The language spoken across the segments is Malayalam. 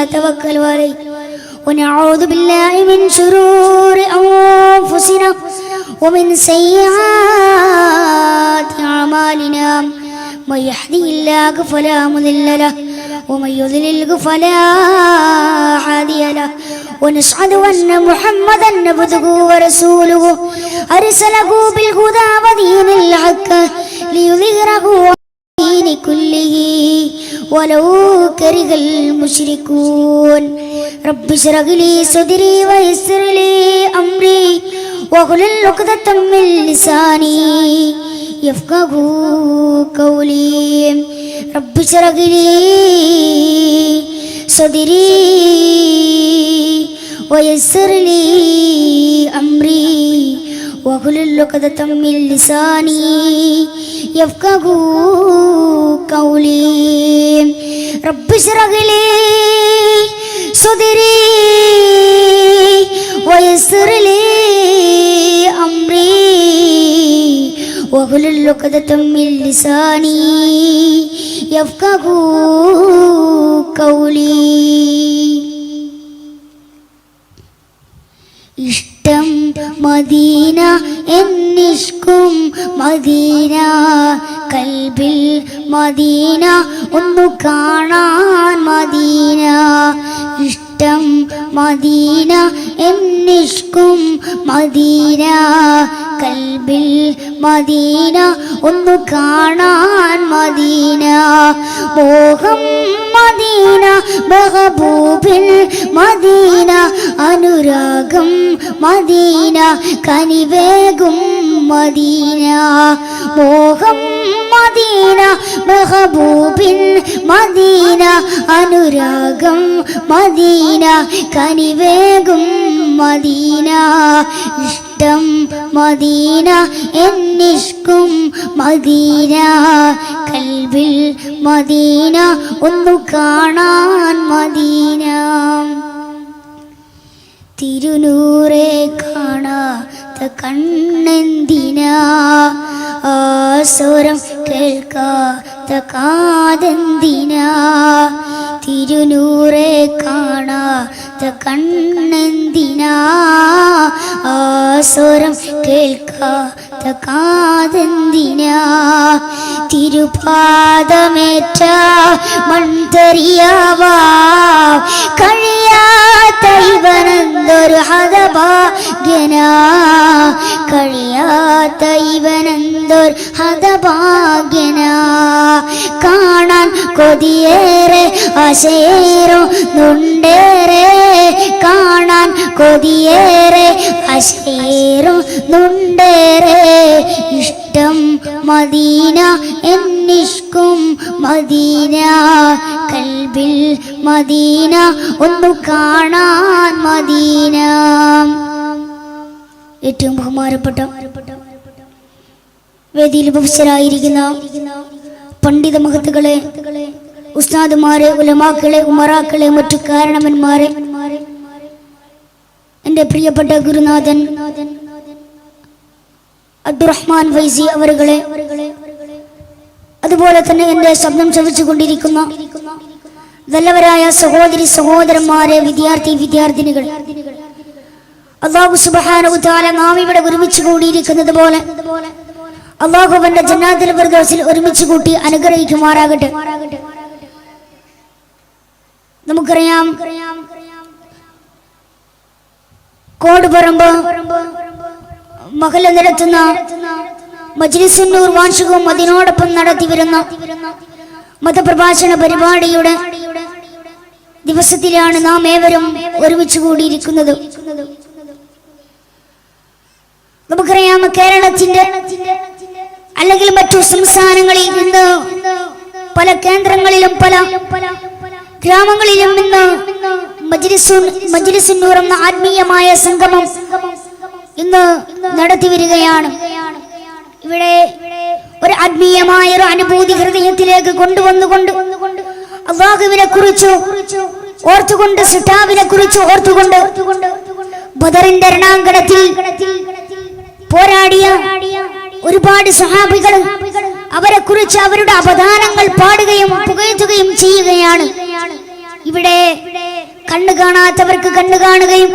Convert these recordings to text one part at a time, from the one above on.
ونتوكل عليه ونعوذ بالله من شرور أنفسنا ومن سيئات أعمالنا من يهده الله فلا مضل له ومن يضلل فلا هادي له ونشهد أن محمدا عبده ورسوله أرسله بالهدى ودين الحق ليظهره على الدين كله ولو كره المشركون رب اشرح لي صدري ويسر لي أمري واحلل عقدة من لساني يفقهوا قولي رب اشرح لي صدري ويسر لي أمري واحلل عقدة من لساني يفقهوا قولي رب اشرح لي صدري ويسر لي أمري واحلل عقدة من لساني يفقهوا قولي ഇഷ്ടം മദീന എന്നിഷ്കും മദീന കൽബിൽ മദീന ഒന്നു കാണാൻ മദീന ഇഷ്ടം മദീന എന്നിഷ്കും മദീന കൽബിൽ മദീന ഒന്നു കാണാൻ മദീന മോഹം മദീന മെഹബൂബിൽ മദീന അനുരാഗം മദീന കനിവേകും മദീന മോഹം മദീന മെഹബൂബിൻ മദീന അനുരാഗം മദീന കനിവേകും മദീന ഇഷ്ടം മദീന എന്നിഷ്കും മദീന കൽബിൽ മദീന ഒന്നു കാണാൻ മദീന തിരുനൂറെ കാണാത്ത കണ്ണെന്തിനാ ആസ്വരം കേൾക്കാത്ത കാതെന്തിനാ തിരുനൂറെ കാണാത്ത കണ്ണെന്തിനാ ആസ്വരം കേൾക്കാത്ത കാതെന്തിനാ തിരുപാദമേറ്റ മൺതരിയാവാ കഴിയാത്ത ഇവനെന്തൊരു ഹതഭാഗ്യനാ കഴിയാത്ത ഇവനെന്തൊരു ഹതഭാഗ്യനാ കാണാൻ കൊതിയേറെ ആശയേറുന്നുണ്ടേറെ കാണാൻ കൊതിയേറെ ആശയേറുന്നുണ്ടേറെ ഇഷ്ടം മദീന എന്നിഷ്കും മദീന കൽബിൽ മദീന ഒന്നു കാണാൻ മദീന ഏറ്റവും ബഹുമാനപ്പെട്ട വേദിയിൽ ഉപവിഷ്ടരായിരിക്കുന്ന പണ്ഡിത മഹത്തുക്കളെ, ഉസ്താദുമാരെ, ഉലമാക്കളെ, ഉമറാക്കളെ, മറ്റു കാരണവന്മാരെ, എൻ്റെ പ്രിയപ്പെട്ട ഗുരുനാഥൻ അബ്ദുറഹ്മാൻ ഫൈസി അവരുകളെ, അതുപോലെ തന്നെ എൻ്റെ ശബ്ദം ശ്രവിച്ചുകൊണ്ടിരിക്കുന്ന നല്ലവരായ സഹോദരി സഹോദരന്മാരെ, വിദ്യാർത്ഥിനികൾ, അല്ലാഹു സുബ്ഹാനഹു വ തആല നാം ഇവിടെ ഒരുമിച്ച് കൂടിയിരിക്കുന്നത് പോലെ അല്ലാഹു അവന്റെ ജന്നാത്തുൽ ഫിർദൗസിൽ ഒരുമിച്ച് കൂട്ടി അനുഗ്രഹിക്കുമാറാകട്ടെ. നമുക്കറിയാം, കോടുപറമ്പ് മഹല്ല നടത്തുന്ന മജ്ലിസുൻ നൂർ വാർഷികവും അതിനോടൊപ്പം നടത്തിവരുന്ന മതപ്രഭാഷണ പരിപാടിയുടെ ദിവസത്തിലാണ് നാം ഏവരും ഒരുമിച്ച് കൂടിയിരിക്കുന്നത്. നമുക്കറിയാം, കേരളത്തിന്റെ അല്ലെങ്കിൽ മറ്റു സംസ്ഥാനങ്ങളിൽ ഇന്ന് പല കേന്ദ്രങ്ങളിലും പല ഗ്രാമങ്ങളിലും ഇന്ന് മജ്ലിസുൻ നൂർ എന്ന ആത്മീയമായ സംഗമം ഇന്ന് നടത്തിവരികയാണ്. ഇവിടെ ഒരു ആത്മീയമായ ഒരു അനുഭൂതി ഹൃദയത്തിലേക്ക് കൊണ്ടുവന്നുകൊണ്ട് അല്ലാഹുവിനെ കുറിച്ച് ഓർത്തുകൊണ്ട്, സിട്ടാവിനെ കുറിച്ച് ഓർത്തുകൊണ്ട്, ബദറിന്റെ രണാങ്കണത്തിൽ പോരാടിയ ഒരുപാട് സഹാബികൾ, അവരെ കുറിച്ച് അവരുടെ അവദാനങ്ങൾ പാടുകയും പുകഴ്ത്തുകയും ചെയ്യുകയാണ്. ഇവിടെ കണ്ണ് കാണാത്തവർക്ക് കണ്ണ് കാണുകയും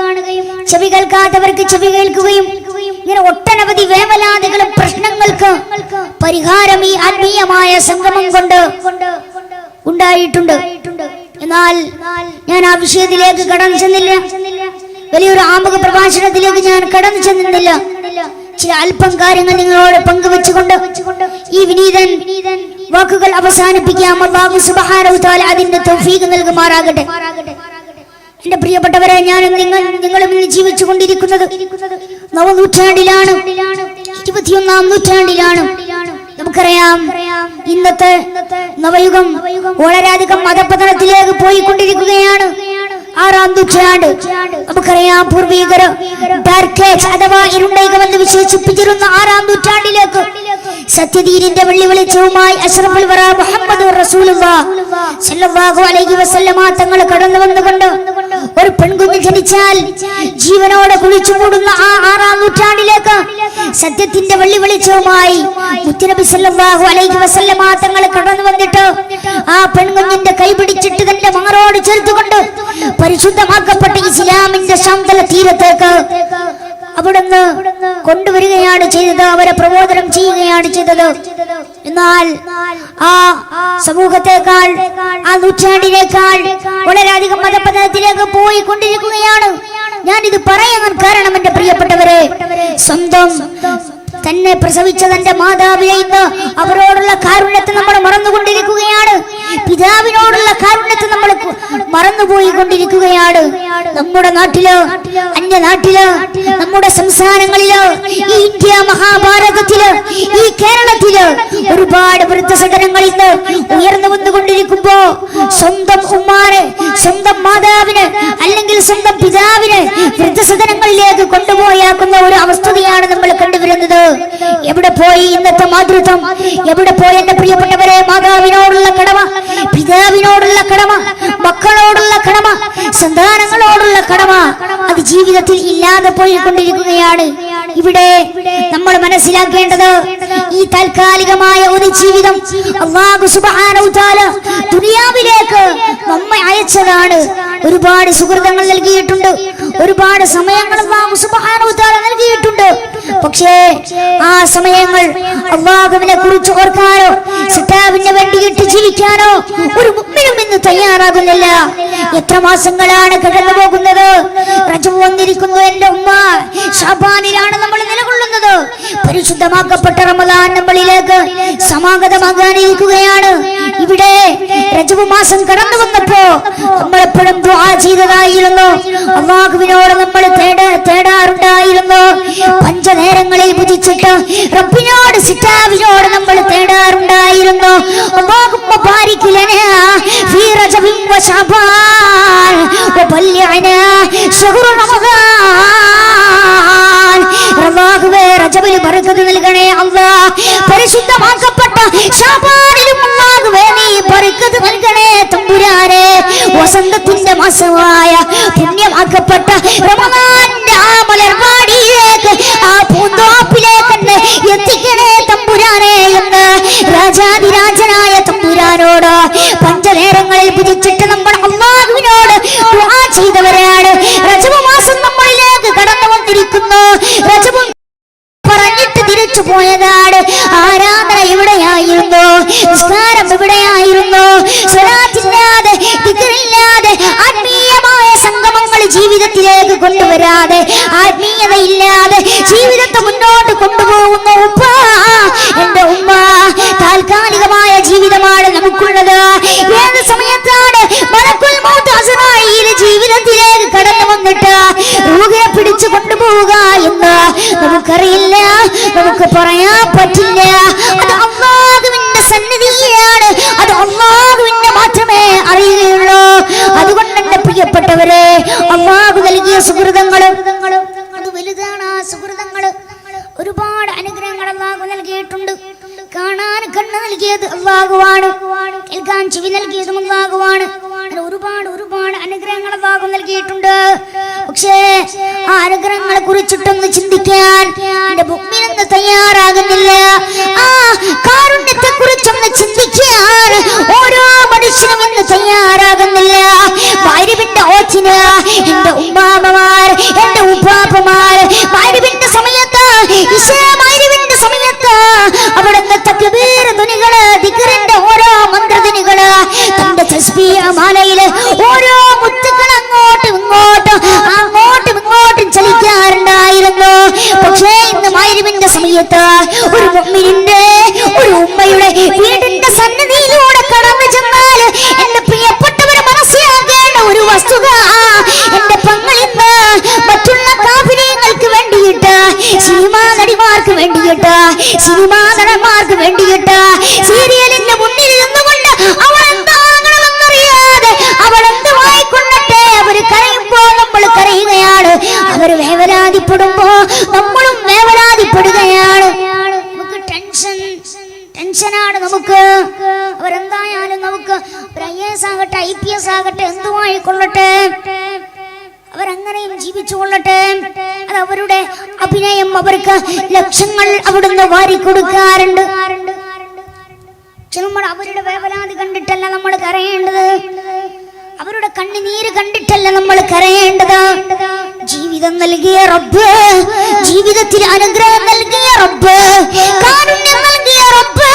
ചെവി കേൾക്കാത്തവർക്ക് ചെവി കേൾക്കുകയും ഇങ്ങനെ ഒട്ടനവധി വേവലാതികളും പ്രശ്നങ്ങൾക്ക് പരിഹാരം ഈ ആത്മീയമായ സംഗമം കൊണ്ട് ഉണ്ടായിട്ടുണ്ട്. എന്നാൽ ഞാൻ ആ വിഷയത്തിലേക്ക് കടന്നു ചെന്നില്ല. വലിയൊരു ആമുഖ പ്രഭാഷണത്തിലേക്ക് ഞാൻ കടന്നു ചെന്നില്ല. ചില അല്പം കാര്യങ്ങൾ നിങ്ങളോട് പങ്കുവെച്ചുകൊണ്ട് ഈ വിനീതൻ വാക്കുകൾ അവസാനിപ്പിക്കാം. അല്ലാഹു സുബ്ഹാനഹു തആല അതിന്റെ തൗഫീഖ് നൽകുമാറാകട്ടെ. എന്റെ പ്രിയപ്പെട്ടവരെ, ഞാനും നിങ്ങളും ഇന്ന് ജീവിച്ചു കൊണ്ടിരിക്കുന്നത് നവനൂറ്റാണ്ടിലാണ്, 21-ാം നൂറ്റാണ്ടിലാണ്. നമുക്കറിയാം, ഇന്നത്തെ നവയുഗം വളരെയധികം മതപതനത്തിലേക്ക് പോയിക്കൊണ്ടിരിക്കുകയാണ്. 6-ാം നൂറ്റാണ്ട്. നമുക്കറിയാം, പൂർവീകർ ഡാർക്ക് ഏജ് അഥവാ ഇരുണ്ടയുഗമെന്ന് വിശേഷിപ്പിച്ചിരുന്ന 6-ാം നൂറ്റാണ്ടിലേക്ക് സത്യദീനിന്റെ വെള്ളി വെളിച്ചവുമായി അഷ്റഫുൽ വറ മുഹമ്മദുർ റസൂലുള്ളാഹി സ്വല്ലല്ലാഹു അലൈഹി വസല്ലമ തങ്ങൾ കടന്നു വന്നുകൊണ്ട് ഒരു പെൺകുഞ്ഞ് ജനിച്ചാൽ ജീവനോടെ കുളിച്ചു മൂടുന്ന ആ 6-ാം നൂറ്റാണ്ടിലേക്ക് സത്യത്തിന്റെ വെള്ളി വെളിച്ചവുമായി മുത്തുനബി സ്വല്ലല്ലാഹു അലൈഹി വസല്ലമ തങ്ങൾ കടന്നു വന്നിട്ട് ആ പെൺകുഞ്ഞിന്റെ കൈ പിടിച്ചിട്ട് തന്റെ മാറോട് ചേർത്തുകൊണ്ട് പരിശുദ്ധമാക്കപ്പെട്ട ഇസ്ലാമിന്റെ ശാന്തല തീരത്തേക്ക് അവിടുന്ന് കൊണ്ടുവരികയാണ് ചെയ്തത്. അവരെ പ്രബോധനം ചെയ്യുകയാണ് ചെയ്തത്. എന്നാൽ ആ സമൂഹത്തെക്കാൾ, ആ നൂറ്റാണ്ടിനേക്കാൾ വളരെയധികം മതപതനത്തിലേക്ക് പോയി കൊണ്ടിരിക്കുകയാണ്. ഞാനിത് പറയാൻ കാരണം, എന്റെ പ്രിയപ്പെട്ടവരെ, സ്വന്തം തന്നെ പ്രസവിച്ച തന്റെ മാതാവിനെ ഇന്ന് അവരോടുള്ള കാരുണ്യത്തെ നമ്മൾ മറന്നുകൊണ്ടിരിക്കുകയാണ്. പിതാവിനോടുള്ള കാരുണ്യത്തെ നമ്മൾ മറന്നുപോയി കൊണ്ടിരിക്കുകയാണ്. നമ്മുടെ നാട്ടില്, അന്യനാട്ടില്, നമ്മുടെ സംസ്ഥാനങ്ങളില്, ഈ ഇന്ത്യ മഹാഭാരതത്തില്, ഈ കേരളത്തില് ഒരുപാട് വൃദ്ധസദനങ്ങൾ ഇന്ന് ഉയർന്നു വന്നുകൊണ്ടിരിക്കുമ്പോ സ്വന്തം ഉമ്മാനെ, സ്വന്തം മാതാവിന് അല്ലെങ്കിൽ സ്വന്തം പിതാവിന് വൃദ്ധസദനങ്ങളിലേക്ക് കൊണ്ടുപോയാക്കുന്ന ഒരു അവസ്ഥയാണ് നമ്മൾ കണ്ടുവരുന്നത്. എവിടെ പോയി ഇന്നത്തെ മാതൃത്വം? എവിടെ പോയി എന്റെ പ്രിയപ്പെട്ടവരെ? മാതാവിനോടുള്ള കടമ, പിതാവിനോടുള്ള കടമ, മക്കളോടുള്ള കടമ, സന്താനങ്ങളോടുള്ള കടമ, അത് ജീവിതത്തിൽ ഇല്ലാതെ പോയിക്കൊണ്ടിരിക്കുകയാണ്. ഇവിടെ നമ്മൾ മനസ്സിലാക്കേണ്ടത്, ഈ താൽക്കാലികമായ ഒരു ജീവിതം അല്ലാഹു സുബ്ഹാനഹു തആല ദുനിയാവിലേക്ക് നമ്മെ അയച്ചതാണ്. ഒരുപാട് സുഹൃതങ്ങൾ നൽകിയിട്ടുണ്ട്, ഒരുപാട് സമയങ്ങൾ അല്ലാഹു സുബ്ഹാനഹു തആല നൽകിയിട്ടുണ്ട്. പക്ഷേ ആ സമയങ്ങൾ അല്ലാഹുവിനെ കുറിച്ച് ഓർക്കാനോ സിതാവിന് വേണ്ടിയിട്ട് ജീവിക്കാനോ ഒരു മുഅ്മിനും ഇന്ന് തയ്യാറാകുന്നില്ല. എത്ര മാസങ്ങളാണ് കടന്നു പോകുന്നത്. റജബ് വന്നിരിക്കുന്നു എന്റെ ഉമ്മ, ശഅബാനിലാണ് നമ്മൾ നിലകൊള്ളുന്നത്. പരിശുദ്ധമാക്കപ്പെട്ട റമദാൻ നമ്മളിലേക്ക് സമാഗതമാകാനിരിക്കുകയാണ്. ഇവിടെ റജബ് മാസം കടന്നു വന്നപ്പോ നമ്മളെപ്പോഴും ദുആ ചെയ്തതായിരുന്നു. അല്ലാഹുവിനോട് നമ്മൾ തേടാറുണ്ടായിരുന്നു. പഞ്ചനേരങ്ങളിൽ ഭുജിച്ചിട്ട് റബ്ബിനോട്, സിതാവിനോട് നമ്മൾ തേടാറുണ്ടായിരുന്നു. അല്ലാഹുമ്മ ബാരിക് ലനാ ഫീ റജബിൻ വ ശഅബാൻ വബല്ലിഅനാ ശഹ്റ റമദാൻ. അല്ലാഹുവേ, റജബിൽ ബറക്കത്ത് നൽകണേ അല്ലാഹ്. പരിശുദ്ധമാക്കപ്പെട്ട ശഅബാനിലും അല്ലാഹുവേ നീ ബറക്കത്ത് നൽകണേ തമ്പുരാനെ. വസന്തത്തിന്റെ മാസമായ പുണ്യമാക്കപ്പെട്ട റമദാന്റെ ആ മലർവാടിയിലേക്ക്, ആ പൂന്തോപ്പിലേക്ക് എത്തിക്കണേ തമ്പുരാനെ എന്ന് രാജാതിരാജനായ തമ്പുരാനോട് പഞ്ചനേരങ്ങളിൽ ഭുജിച്ചിട്ട് നമ്മൾ അല്ലാഹുവിനോട് ദുആ ചെയ്തവരാണ്. റജബ് മാസം നമ്മളിലേക്ക് കടന്നു വന്നിരിക്കുന്നു. റജബ് പറഞ്ഞിട്ട് തിരിച്ചു പോയതാണ്. ആരാധന എവിടെയായിരുന്നു? നിസ്കാരം എവിടെയായിരുന്നു? സ്വലാത്തില്ലാതെ, ദിക്റില്ലാതെ, ആത്മീയമായ സംഗമങ്ങൾ ജീവിതത്തിലേക്ക് കൊണ്ടുവരാതെ, ആത്മീയതയില്ലാതെ ജീവിതത്തെ മുന്നോട്ട് കൊണ്ടുപോകുന്ന ഉപ്പ, എന്റെ ഉമ്മ, താൽക്കാലികമായ ജീവിതമാണ് നമുക്കുള്ളത്. ഏത് സമയത്താണ് മലക്കുൽ മൗത്ത് അസ്റായീൽ ജീവിതത്തിലേക്ക് കടന്നു വന്നിട്ട് റൂഹിനെ പിടിച്ചു കൊണ്ടുപോവുക എന്ന് നമുക്കറിയില്ല, നമുക്ക് പറയാൻ പറ്റില്ല. അത് അല്ലാഹുവിന്റെ സന്നിധിയാണ്, അത് അല്ലാഹുവിനെ മാത്രമേ അറിയുകയുള്ളൂ. അതുകൊണ്ട് എന്റെ പ്രിയപ്പെട്ടവരെ, അല്ലാഹു നൽകിയ സുഹൃതങ്ങള് അത് വലുതാണ്. ആ സുഹൃതങ്ങള് ഒരുപാട് അനുഗ്രഹങ്ങൾ അല്ലാഹു നൽകിയിട്ടുണ്ട്. കാണാൻ കണ്ണ് നൽകിയത് അല്ലാഹുവാണ്, കേൾക്കാൻ ചെവി നൽകിയതും അല്ലാഹുവാണ്. ഒരുപാട് ഒരുപാട് അനുഗ്രഹങ്ങൾ അല്ലാഹു നൽകിയിട്ടുണ്ട്. പക്ഷേ ആ അനുഗ്രഹങ്ങളെ കുറിച്ചിട്ടൊന്ന് ചിന്തിക്കാൻ എന്റെ മുഅ്മിനൊന്ന് തയ്യാറാകുന്നില്ല. ആ കാരുണ്യത്തെ കുറിച്ചൊന്ന് ചിന്തിക്കാൻ ഓരോ മനുഷ്യനും ഇന്ന് തയ്യാറാകുന്നില്ല. മഗ്‌രിബിന്റെ ഓച്ചിന് ഭാരപ്പെടുകയാണ്. നമുക്ക് ടെൻഷനാണ്. നമുക്ക് അവരെന്തായാലും നമുക്ക് IAS ആകട്ടെ IPS ആകട്ടെ എന്തുമായിക്കൊള്ളട്ടെ, അവരങ്ങനെയും ജീവിച്ചു കൊള്ളട്ടെ. അത് അവരുടെ അഭിനയം. അവർക്ക് ലക്ഷങ്ങൾ അവിടുന്ന് വാരിക്കൊടുക്കാറുണ്ട്. നമ്മൾ അവരുടെ വേവലാതി കണ്ടിട്ടല്ല നമ്മൾ കരയേണ്ടത്, അവരുടെ കണ്ണുനീര് കണ്ടിട്ടല്ല നമ്മൾ കരയേണ്ടത്. ജീവിതം നൽകിയ റബ്ബ്, ജീവിതത്തിൽ അനുഗ്രഹം നൽകിയ റബ്ബ്, കാരുണ്യം നൽകിയ റബ്ബ്,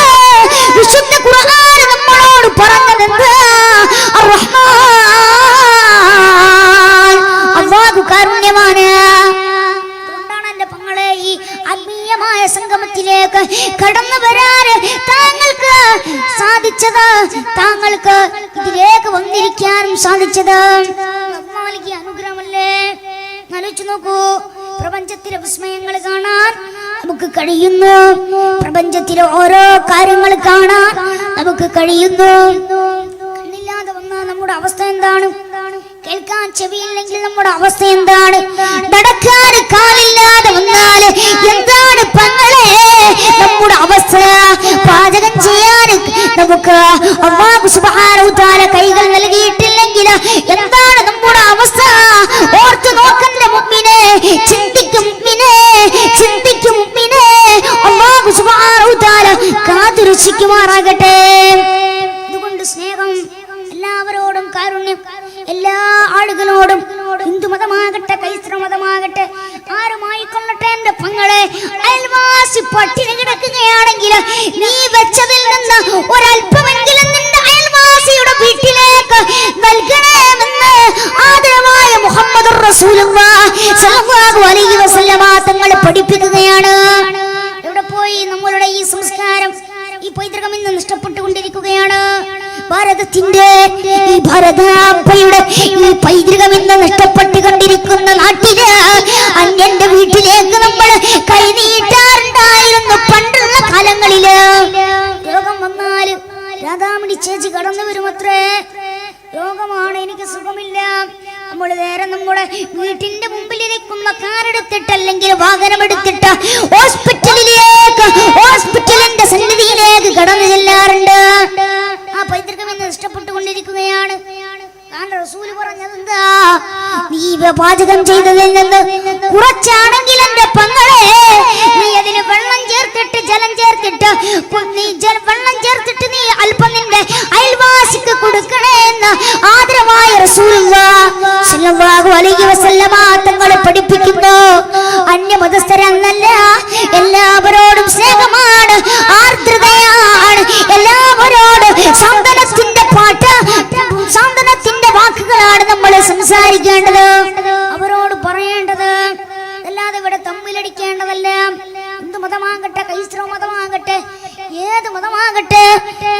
വിശുദ്ധ ഖുർആൻ നമ്മളോട് പറഞ്ഞതെന്താ? അർ-റഹ്മാൻ, അല്ലാഹു കാരുണ്യമാണ്. അതുകൊണ്ടാണ് എന്റെ പെങ്ങളെ ഈ ആത്മീയമായ സംഗമത്തിലേക്ക് കടന്നു വരാൻ താങ്കൾക്ക് സാധിച്ചത്, താങ്കൾക്ക് ഇതിലേക്ക് വന്നിരിക്കാനും സാധിച്ചത് അല്ലാഹുവിന്റെ അനുഗ്രഹമല്ലേ? ആലോചിച്ചു നോക്കൂ. പ്രപഞ്ചത്തിലെ വിസ്മയങ്ങൾ കാണാൻ നമുക്ക് കഴിയുന്നു, പ്രപഞ്ചത്തിലെ ഓരോ കാര്യങ്ങൾ കാണാൻ നമുക്ക് കഴിയുന്നു. കണ്ണില്ലാതെ വന്നാൽ നമ്മുടെ അവസ്ഥ എന്താണ്? കേൾക്കാൻ ചെവിയില്ലെങ്കിൽ നമ്മുടെ അവസ്ഥ എന്താണ്? നടക്കാൻ കാലില്ലാതെ വന്നാൽ എന്താണ് പെങ്ങളെ നമ്മുടെ അവസ്ഥ? പാചകം ചെയ്യാൻ നമുക്ക് അല്ലാഹു സുബ്ഹാനഹു വ തആല കൈകൾ നൽകിയിട്ടില്ലെങ്കിൽ എന്താണ് നമ്മുടെ അവസ്ഥ? ഓർത്തു നോക്കണ്ട മുഅ്മിനേ, ചിന്തിക്കും മുഅ്മിനേ, ചിന്തിക്കും മുഅ്മിനേ. അല്ലാഹു സുബ്ഹാനഹു വ തആല കാത്തുരക്ഷിക്കുമാറാകട്ടെ. അതുകൊണ്ട് സ്നേഹം, എല്ലാവരോടും കാരുണ്യം, എല്ലാ ആളുകളോടും, ഹിന്ദു മതമാകട്ടെ ക്രൈസ്തവ മതമാകട്ടെ ആരുമായിക്കൊള്ളട്ടെ എന്റെ പെങ്ങളെ, അയൽവാസി പട്ടിണി കിടക്കുകയാണെങ്കിൽ നീ വെച്ചതിൽ നിന്ന് ഒരല്പമെങ്കിലും നിന്റെ അയൽവാസിയുടെ വീട്ടിലേക്ക് നൽകണമെന്ന് ആദരവായ മുഹമ്മദുർ റസൂലുള്ളാഹി സ്വല്ലല്ലാഹു അലൈഹി വസല്ലമ തങ്ങൾ പഠിപ്പിക്കുകയാണ്. എവിടെ പോയി നമ്മളുടെ ഈ സംസ്കാരം, ഈ പൈതൃകം ഇന്ന് നഷ്ടപ്പെട്ടുകൊണ്ടിരിക്കുകയാണ്. ഭാരതത്തിന്റെ ഈ ഭാരതാംബയുടെ ഈ പൈതൃകം ഇന്ന് നഷ്ടപ്പെട്ടുകൊണ്ടിരിക്കുന്ന നാട്ടില് അന്യന്റെ വീട്ടിലേക്ക് നമ്മൾ കൈനീട്ടാറുണ്ടായിരുന്നു പണ്ടുള്ള കാലങ്ങളില്. രോഗം വന്നാല് രാധാമണി ചേച്ചി കടന്നു വരുമത്രേ. രോഗമാണ്, എനിക്ക് സുഖമില്ല. നമ്മൾ നേരെ നമ്മുടെ വീട്ടിന്റെ മുമ്പിലിരിക്കുന്ന കാറെടുത്തിട്ട് അല്ലെങ്കിൽ വാഹനമെടുത്തിട്ട് ഹോസ്പിറ്റലിന്റെ സന്നിധിയിലേക്ക് കടന്നു ചെല്ലാറുണ്ട്. ആ പൈതൃകം ഇന്ന് നഷ്ടപ്പെട്ടുകൊണ്ടിരിക്കുകയാണ്. റസൂല് പറഞ്ഞതെന്താ? നീ പാചകം ചെയ്തതിൽ നിന്ന് കുറച്ചാണെങ്കിൽ എന്റെ പെങ്ങളെ നീ അതിന് വെള്ളം ചേർത്തിട്ട് ജലം ചേർത്തിട്ട് വെള്ളം ചേർത്തിട്ട് നീ അല്പം നിന്റെ അയൽവാസിക്ക് കൊടുക്കണേ എന്ന് ആദരവായ റസൂലുള്ളാഹി സ്വല്ലല്ലാഹു അലൈഹി വസല്ലമ തങ്ങൾ പഠിപ്പിക്കുന്നു. അന്യമതസ്ഥരെന്നല്ല, എല്ലാവരോടും സ്നേഹമാണ്, ആർദ്രതയാണ്, എല്ലാവരോടും സാന്ത്വനത്തിന്റെ പാട്ട്, സാന്ത്വനത്തിന്റെ വാക്കുകളാണ് നമ്മൾ സംസാരിക്കേണ്ടത്, അവരോട് പറയേണ്ടത്. അല്ലാതെ ഇവിടെ തമ്മിലടിക്കേണ്ടതല്ല. ഹിന്ദു മതമാകട്ടെ ക്രൈസ്തവ മതമാകട്ടെ ഏത് മതമാകട്ടെ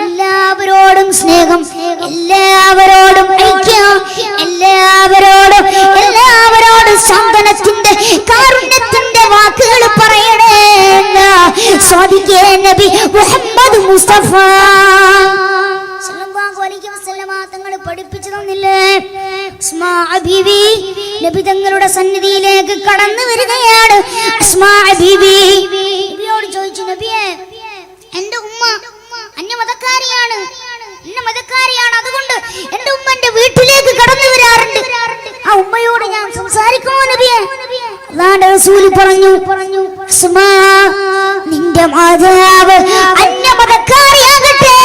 എല്ലാവരോടും സ്നേഹം, എല്ലാവരോടും ഐക്യം, എല്ലാവരോടും സാന്ത്വനത്തിന്റെ കാരുണ്യത്തിന്റെ വാക്കുകൾ പറയണേ എന്ന് സ്വാദിഖേ നബി മുഹമ്മദ് മുസ്തഫ തങ്ങൾ പഠിപ്പിച്ചു തന്നില്ലേ? അസ്മാ ബീവി നബി തങ്ങളുടെ സന്നിധിയിലേക്ക് കടന്നു വരികയാണ്. അസ്മാ ബീവി നബിയോട് ചോദിച്ചു, നബിയെ, എന്റെ ഉമ്മ അന്യമതക്കാരിയാണ്, അതുകൊണ്ട് എന്റെ ഉമ്മ എന്റെ വീട്ടിലേക്ക് കടന്നു വരാറുണ്ട്. ആ ഉമ്മയോട് ഞാൻ സംസാരിക്കുമോ നബിയെ? അല്ലാഹുവിന്റെ റസൂൽ പറഞ്ഞു, അസ്മാ, നിന്റെ മാതാവ് അന്യമതക്കാരിയാകട്ടെ,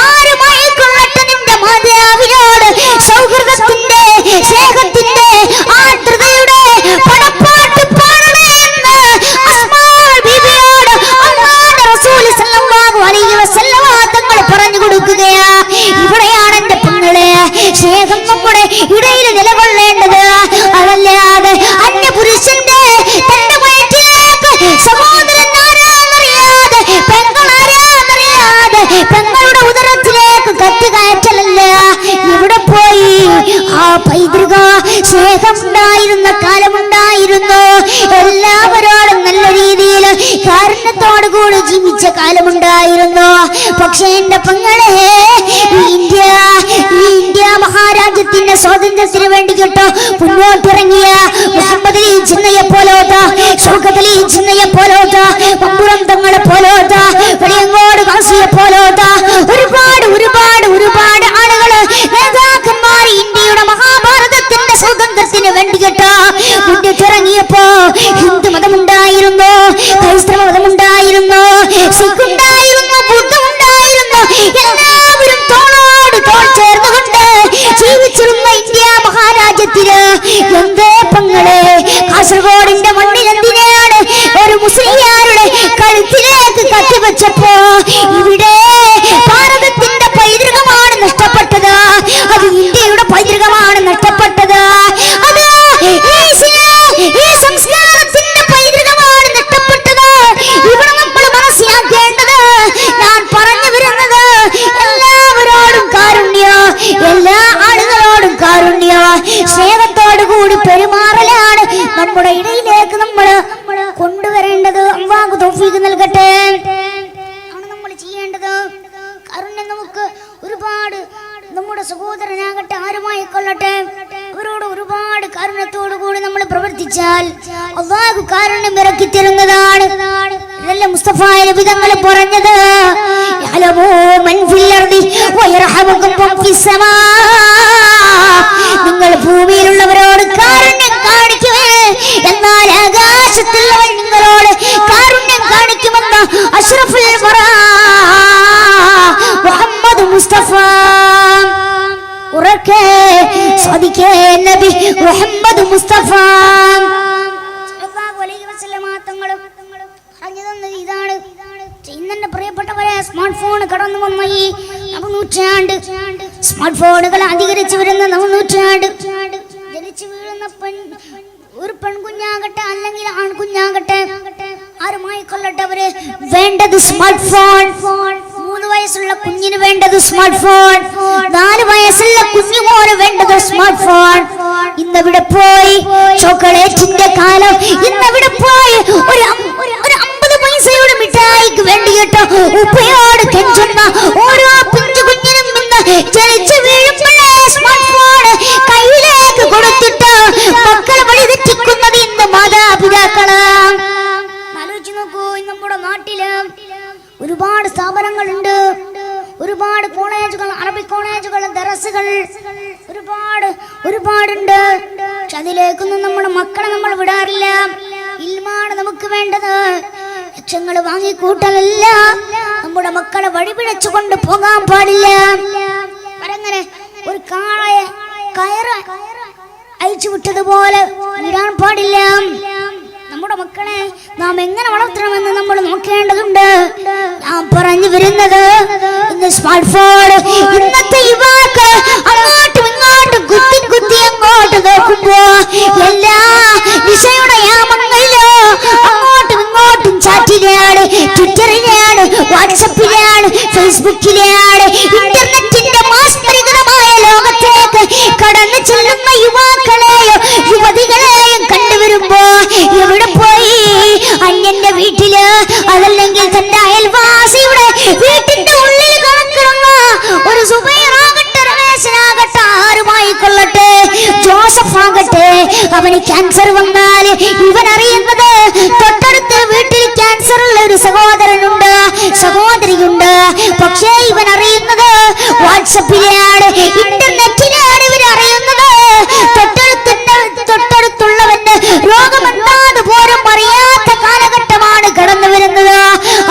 ആരുമായിക്കൊള്ളട്ടെ, നിന്റെ മാതാവിനോട് സൗഹൃദത്തിന്റെ, സ്നേഹത്തിന്റെ, ആർദ്രതയുടെ പടപ്പാട്ട് പാടണേ എന്ന് അസ്മാ ബീവിയോട് അല്ലാഹുവിന്റെ റസൂൽ സ്വല്ലല്ലാഹു അലൈഹി വസല്ലമ തങ്ങൾ പറഞ്ഞു കൊടുക്കുകയാ. ഇവിടെയാണ് എന്റെ പെങ്ങളെ സ്നേഹം നമ്മുടെ ഇടയിൽ നിലകൊള്ളേണ്ടത്. അതല്ലാതെ അന്യപുരുഷന്റെ തന്റെ വയറ്റിലേക്ക് സഹോദരൻ ആരാന്നറിയാതെ, പെങ്ങളാരാന്നറിയാതെ പെങ്ങളുടെ ഉദരത്തിലേക്ക് കത്തി കയറ്റലല്ല. ഇവിടെ പോയി ആ പൈതൃക സ്നേഹം ഉണ്ടായിരുന്ന കാലമുണ്ടായിരുന്നു. എല്ലാവരോടും നല്ല രീതിയിൽ കാരുണ്യത്തോടുകൂടി ജീവിച്ച കാലമുണ്ടായിരുന്നു. പക്ഷേ എന്റെ പെങ്ങളെ, ഇന്ത്യ മഹാരാജ്യം മഹാരാജ്യത്തിന്റെ സ്വാതന്ത്ര്യത്തിന് വേണ്ടി കേട്ടോ മുന്നോട്ടിറങ്ങിയ മുഹമ്മദ് അലി ജിന്നയെ പോലോത്ത, ഷൗക്കത്ത് അലി ജിന്നയെ പോലോത്ത, പമ്പുറം തങ്ങളെ പോലോത്ത, വെളിയങ്കോട് കാസിയെ പോലോത്ത ഒരുപാട് ഒരുപാട് ഒരുപാട് ആളുകള് നേതാക്കന്മാർ ഇന്ത്യയുടെ മഹാഭാരതത്തിന്റെ സ്വാതന്ത്ര്യത്തിന് വേണ്ടി കേട്ടോ മുന്നിട്ടിറങ്ങിയപ്പോ ഹിന്ദു മതമുണ്ടായിരുന്നു, ക്രൈസ്തവ മതമുണ്ടായിരുന്നു, സിഖ് ഉണ്ടായിരുന്നു, ബുദ്ധമുണ്ടായിരുന്നു. എല്ലാവരും തോളോട് തോൾ ചേർന്നുകൊണ്ട് ജീവിച്ചിരുന്ന ഇന്ത്യ മഹാരാജ്യത്തിന് എന്തേ പങ്ങളെ കാസർഗോഡിന്റെ മണ്ണിൽ എന്തിനാണ് ഒരു മുസ്ലിയാരുടെ കഴുത്തിലേക്ക് കത്തിവെച്ചപ്പോ ഇവിടെ ഭാരതത്തിന്റെ പൈതൃകമാണ് നഷ്ടപ്പെട്ടത്, അത് ഇന്ത്യയുടെ പൈതൃകമാണ് നഷ്ടപ്പെട്ടത്, അത് ഈ സംസ്കാരത്തിന്റെ പൈതൃകമാണ് നഷ്ടപ്പെട്ടത്. ഇവിടെ നമ്മൾ മനസ്സിലാക്കേണ്ടത്, ഞാൻ പറഞ്ഞു വരുന്നത് എല്ലാവരോടും കാരുണ്യ, എല്ലാ ആളുകളോടും കാരുണ്യ, സ്നേഹത്തോടു കൂടി പെരുമാറലാണ് നമ്മുടെ ഇടയിലേക്ക് നമ്മൾ കൊണ്ടുവരേണ്ടത്. അല്ലാഹു തൗഫീഖ് നൽകട്ടെ. ആണ് നമ്മൾ ചെയ്യേണ്ടത്. കാരുണ്യം നമുക്ക് ഒരുപാട്, നമ്മുടെ സഹോദരനാകട്ടെ ആരുമായി കൊള്ളട്ടെ, അവരോട് ഒരുപാട് കാരുണ്യത്തോടു കൂടി നമ്മൾ പ്രവർത്തിച്ചാൽ അല്ലാഹു കാരുണ്യം ഇറക്കി തരുന്നതാണ്. ഇതല്ല മുസ്തഫ നബി തങ്ങൾ പറഞ്ഞത്, യഅലമു മൻ ഫിൽ അർദി വയർഹമുകും മൻ ഫിസ് സമാ. നിങ്ങൾ ഭൂമിയിലുള്ളവരോട് കാരുണ്യം കാണിക്കുമേ, എന്നാൽ ആകാശത്തുള്ളവൻ നിങ്ങളോട് കാരുണ്യം കാണിക്കുമെന്ന് അഷ്റഫുൽ വറാ മുഹമ്മദ് മുസ്തഫ ഉറക്കെ സദിഖേ നബി മുഹമ്മദ് മുസ്തഫ സല്ലല്ലാഹു അലൈഹി വസല്ലമ തങ്ങൾ പറഞ്ഞു തന്നത് ഇതാണ്. ഇന്നെ പ്രിയപ്പെട്ടവരെ, സ്മാർട്ട് ഫോൺ കടന്നു വന്ന ഈ നവനൂറ്റാണ്ട്, സ്മാർട്ട് ഫോണുകൾ അധികരിച്ചു വരുന്ന നവനൂറ്റാണ്ട്, ജനിച്ചു വീഴുന്ന ഒരു പെൺകുഞ്ഞാകട്ടെ അല്ലെങ്കിൽ ആൺകുഞ്ഞാകട്ടെ ആരുമായി കൊള്ളട്ടെ, അവര് വേണ്ടത് സ്മാർട്ട് ഫോൺ. 3 വയസ്സുള്ള കുഞ്ഞിന് വേണ്ടത് സ്മാർട്ട് ഫോൺ, 4 വയസ്സുള്ള കുഞ്ഞുമോന് വേണ്ടത് സ്മാർട്ട് ഫോൺ. ഇന്നവിടെ പോയി ചോക്ലേറ്റിന്റെ കാലം, ഇന്നവിടെ പോയി ഒരു 50 പൈസയുടെ മിഠായിക്ക് വേണ്ടി കേട്ടോ ഉപ്പയോട് കെഞ്ചുന്ന ഓരോ പിഞ്ചു കുഞ്ഞിനും നിന്ന് ജനിച്ചു വീഴുമ്പോഴേ സ്മാർട്ട് ഫോൺ കയ്യിലേക്ക് കൊടുത്തിട്ട് മക്കളെ വഴിതെറ്റിക്കുന്നത് ഇന്ന് മാതാപിതാക്കള്. ആലോചിച്ച് നോക്കൂ, നമ്മുടെ നാട്ടില് ഒരുപാട് സ്ഥാപനങ്ങളുണ്ട്, ഒരുപാട് കോളേജുകൾ, അറബി കോളേജുകൾ, ദറസുകൾ ഒരുപാടുണ്ട്. പക്ഷെ അതിലേക്കൊന്നും നമ്മുടെ മക്കളെ നമ്മൾ വിടാറില്ല. ഇൽമാണ് നമുക്ക് വേണ്ടത്, ലക്ഷങ്ങൾ വാങ്ങിക്കൂട്ടലല്ല. നമ്മുടെ മക്കളെ വഴിപിഴച്ചു കൊണ്ട് പോകാൻ പാടില്ല. അങ്ങനെ ഒരു കാളയെ കയറ് അയച്ചു വിട്ടതുപോലെ വിടാൻ പാടില്ല. നമ്മുടെ മക്കളെ നാം എങ്ങനെ വളർത്തണമെന്ന് നമ്മൾ നോക്കേണ്ടതുണ്ട്. ഞാൻ പറഞ്ഞു വരുന്നത്, ഇന്ന് സ്മാർട്ട് ഫോൺ, ഇന്നത്തെ യുവാക്കൾ അങ്ങോട്ടും ഇങ്ങോട്ടും കുത്തി കുത്തി അങ്ങോട്ട് നോക്കുമ്പോ എല്ലാ ദിശയുടെ യാമങ്ങളിലോ അങ്ങോട്ടും ഇങ്ങോട്ടും ചാറ്റിലാണ്, ട്വിറ്ററിലാണ്, വാട്സപ്പിലാണ്, ഫേസ്ബുക്കിലാണ്, ഇന്റർനെറ്റിന്റെ മാസ്മരികമായ ലോകത്തേക്ക് കടന്നു ചെല്ലുന്ന യുവാക്കളെയോ യുവതികളെയും കണ്ടുവരുമ്പോ എവിടെ പോയി? അന്യന്റെ വീട്ടില്, അതല്ലെങ്കിൽ തന്റെ അയൽവാസിയുടെ വീട്ടിന്റെ ഉള്ളിൽ കണക്കിലുള്ള ഒരു സുബൈറാകട്ടെ, രമേശനാകട്ടെ, ആരുമായി കൊള്ളട്ടെ, ജോസഫ് ആകട്ടെ, അവന് ക്യാൻസർ വന്നാൽ ഇവൻ അറിയുന്നത് തൊട്ടടുത്ത വീട്ടിൽ ക്യാൻസർ ഉള്ള ഒരു സഹോദരനുണ്ട്, സഹോദരിയുണ്ട്. പക്ഷേ ഇവൻ അറിയുന്നത് വാട്സപ്പിലാണ്, ഇന്റർനെറ്റിലാണ് ഇവർ അറിയുന്നത്. തൊട്ടടുത്തുള്ളവന്റെ രോഗമെന്താന്ന് പോലും അറിയാത്ത കാലഘട്ടമാണ് കടന്നു വരുന്നത്.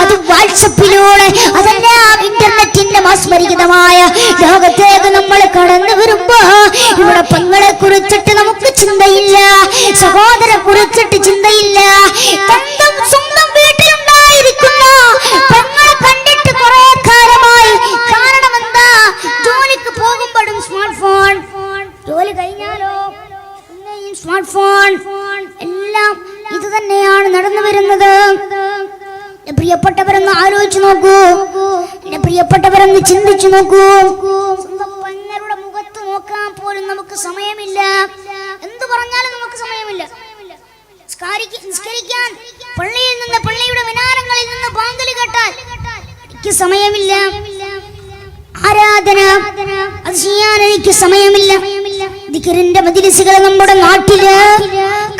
അത് വാട്സപ്പിലൂടെ, അതെല്ലാം ഇന്റർനെറ്റിന്റെ മാസ്മരികമായ ലോകത്തേക്ക് നമ്മൾ കടന്നു വരുമ്പോ ഇവിടെ പെങ്ങളെ കുറിച്ചിട്ട് നമുക്ക് ചിന്തയില്ല, സഹോദരെ കുറിച്ചിട്ട് ചിന്തയില്ല. സ്വന്തം വീട്ടിലുണ്ടായിരിക്കുന്ന പെങ്ങളെ കണ്ടിട്ട് കുറെ കാലമായി. കാരണം എന്താ? ജോലിക്ക് പോകുമ്പോഴും സ്മാർട്ട് ഫോൺ, ജോലി കഴിഞ്ഞാലോ പിന്നെയും സ്മാർട്ട് ഫോൺ. എല്ലാം ഇത് തന്നെയാണ് നടന്നു വരുന്നത്. പ്രിയപ്പെട്ടവരൊന്ന് ആലോചിച്ചു നോക്കൂ, എന്റെ പ്രിയപ്പെട്ടവരൊന്ന് ചിന്തിച്ചു നോക്കൂ. സ്വന്തം പെങ്ങളുടെ മുഖത്ത് നോക്കാൻ പോലും നമുക്ക് സമയമില്ല. എന്ത് പറഞ്ഞാലും നമുക്ക് സമയമില്ല. നിസ്കരിക്കാൻ പള്ളിയിൽ നിന്ന്, പള്ളിയുടെ മിനാരങ്ങളിൽ നിന്ന് ബാങ്ക് കേട്ടാൽ എനിക്ക് സമയമില്ല. ആരാധന അത് ചെയ്യാൻ എനിക്ക് സമയമില്ല. ദിക്റിന്റെ മജ്‌ലിസുകൾ നമ്മുടെ നാട്ടില്